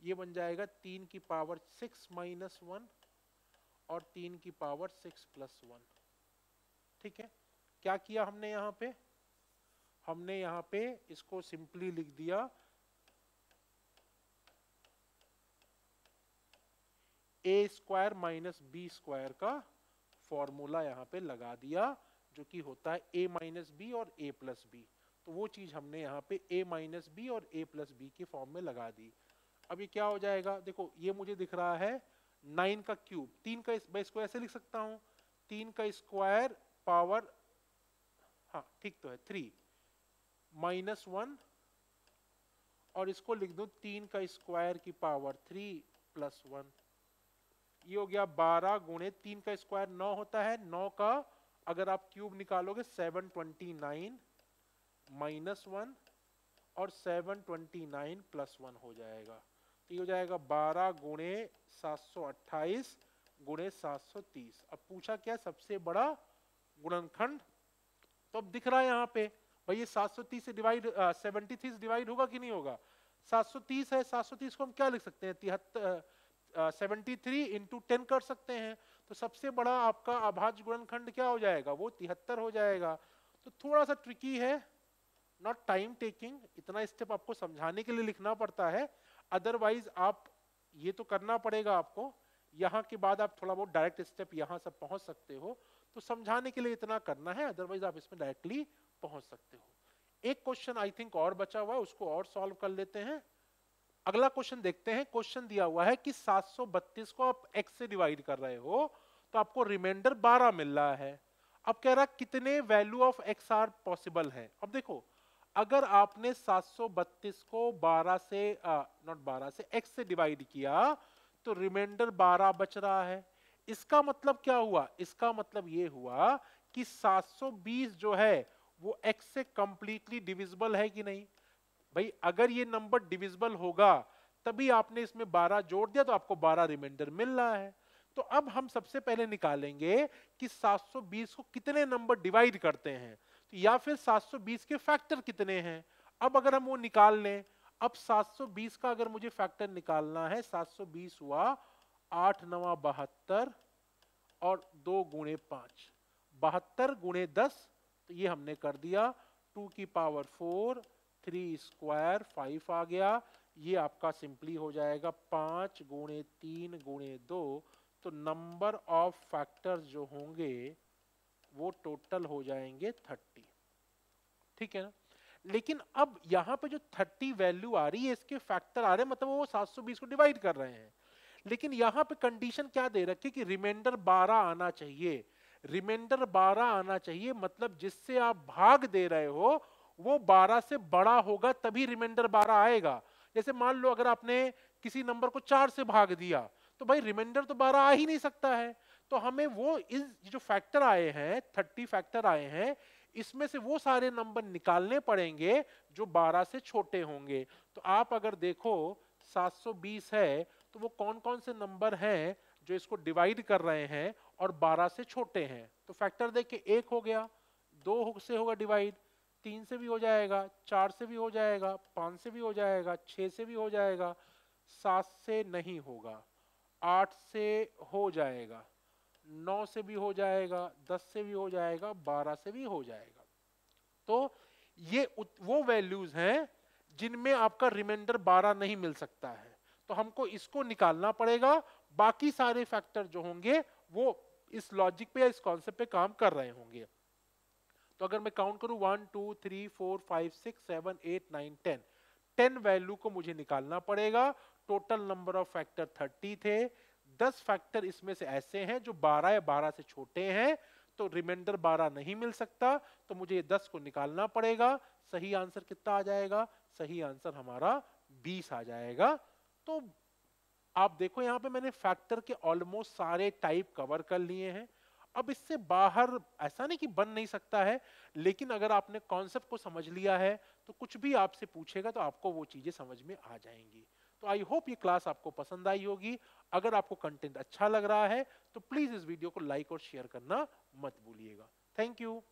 ये बन जाएगा 3 की पावर 6 माइनस 1 और 3 की पावर 6 प्लस 1। ठीक है, क्या किया हमने यहाँ पे, हमने यहाँ पे इसको सिंपली लिख दिया a square minus B square का फॉर्मूला यहाँ पे लगा दिया, जो कि होता है a माइनस बी और a प्लस बी। तो वो चीज हमने यहाँ पे a माइनस बी और a प्लस बी के फॉर्म में लगा दी। अब ये क्या हो जाएगा, देखो ये मुझे दिख रहा है 9 का क्यूब, 3 का, मैं इसको ऐसे लिख सकता हूँ 3 का स्क्वायर पावर, हाँ ठीक तो है, 3 माइनस 1, और इसको लिख दूं 3 का स्क्वायर की पावर 3 प्लस 1। ये हो गया 12 गुणे 3 का स्क्वायर 9 होता है, 9 का अगर आप क्यूब निकालोगे 729 माइनस 1 और 729 प्लस 1 हो जाएगा। तो ये हो जाएगा 12 गुणे 728 गुणे 730। अब पूछा क्या, सबसे बड़ा गुणनखंड। तो अब दिख रहा है यहाँ पे भाई ये 730 से डिवाइड 73 से डिवाइड होगा कि नहीं होगा, 730 है, 730 को हम क्या लिख सकते हैं, 73 इंटू 10 कर सकते हैं। तो सबसे बड़ा आपका अभाज्य गुणनखंड क्या हो जाएगा, वो 73 हो जाएगा। तो थोड़ा सा ट्रिकी है, नॉट टाइम टेकिंग, इतना स्टेप आपको समझाने के लिए लिखना पड़ता है, अदरवाइज आप ये तो करना पड़ेगा आपको। यहाँ के बाद आप थोड़ा बहुत डायरेक्ट स्टेप यहाँ से पहुंच सकते हो, तो समझाने के लिए इतना करना है, अदरवाइज आप इसमें डायरेक्टली पहुंच सकते हो। एक क्वेश्चन आई थिंक और बचा हुआ है, उसको और सॉल्व कर लेते हैं। अगला क्वेश्चन देखते हैं। क्वेश्चन दिया हुआ है कि 732 को आप x से डिवाइड कर रहे हो तो आपको रिमाइंडर 12 मिल रहा है। अब कह रहा कितने value of x are possible है। अब देखो अगर आपने 732 को 12 से नॉट 12 से x से डिवाइड किया तो रिमाइंडर 12 बच रहा है। इसका मतलब क्या हुआ, इसका मतलब ये हुआ कि 720 जो है वो x से कंप्लीटली डिविजिबल है कि नहीं। भाई अगर ये नंबर डिविजिबल होगा तभी आपने इसमें 12 जोड़ दिया तो आपको 12 रिमाइंडर मिल रहा है। तो अब हम सबसे पहले निकालेंगे कि 720 को कितने नंबर डिवाइड करते हैं, तो या फिर 720 के फैक्टर कितने हैं। अब अगर हम वो निकाल लें, अब 720 का अगर मुझे फैक्टर निकालना है, 720 हुआ 8 9 72 और 2 गुणे 5, 72 गुणे 10, तो ये हमने कर दिया 2 की पावर 4, 3 स्क्वायर 5 आ गया। ये आपका सिंपली हो जाएगा 5 गुणे 3 गुणे 2, तो नंबर ऑफ फैक्टर्स जो होंगे वो टोटल हो जाएंगे 30। ठीक है ना, लेकिन अब यहां पे जो 30 वैल्यू आ रही है इसके फैक्टर आ रहे हैं, मतलब वो 720 को डिवाइड कर रहे हैं। लेकिन यहाँ पे कंडीशन क्या दे रखी कि रिमाइंडर 12 आना चाहिए। रिमाइंडर 12 आना चाहिए मतलब जिससे आप भाग दे रहे हो वो 12 से बड़ा होगा तभी रिमाइंडर 12 आएगा। जैसे मान लो अगर आपने किसी नंबर को 4 से भाग दिया तो भाई रिमाइंडर तो 12 आ ही नहीं सकता है। तो हमें वो इस जो फैक्टर आए हैं 30 फैक्टर आए हैं इसमें से वो सारे नंबर निकालने पड़ेंगे जो 12 से छोटे होंगे। तो आप अगर देखो 720 है तो वो कौन कौन से नंबर हैं जो इसको डिवाइड कर रहे हैं और 12 से छोटे हैं। तो फैक्टर देख के 1 हो गया, 2 से होगा डिवाइड, 3 से भी हो जाएगा, 4 से भी हो जाएगा, 5 से भी हो जाएगा, 6 से भी हो जाएगा, 7 से नहीं होगा, 8 से हो जाएगा, 9 से भी हो जाएगा, 10 से भी हो जाएगा, 12 से भी हो जाएगा। तो ये वो वैल्यूज हैं जिनमें आपका रिमाइंडर 12 नहीं मिल सकता है। तो हमको इसको निकालना पड़ेगा, बाकी सारे फैक्टर जो होंगे वो इस लॉजिक पे या इस कॉन्सेप्ट पे काम कर रहे होंगे। तो अगर मैं काउंट करूं 1 2 3 4 5 6 7 8 9 10, 10 वैल्यू को मुझे निकालना पड़ेगा। टोटल नंबर ऑफ फैक्टर 30 थे, 10 फैक्टर इसमें से ऐसे हैं जो 12 या 12 से छोटे हैं, तो रिमाइंडर 12 नहीं मिल सकता, तो मुझे ये 10 को निकालना पड़ेगा। सही आंसर कितना आ जाएगा? सही आंसर हमारा 20 आ जाएगा। तो आप देखो यहाँ पे मैंने फैक्टर के ऑलमोस्ट सारे टाइप कवर कर लिए हैं। अब इससे बाहर ऐसा नहीं कि बन नहीं सकता है, लेकिन अगर आपने कॉन्सेप्ट को समझ लिया है तो कुछ भी आपसे पूछेगा तो आपको वो चीजें समझ में आ जाएंगी। तो आई होप ये क्लास आपको पसंद आई होगी। अगर आपको कंटेंट अच्छा लग रहा है तो प्लीज इस वीडियो को लाइक और शेयर करना मत भूलिएगा। Thank you.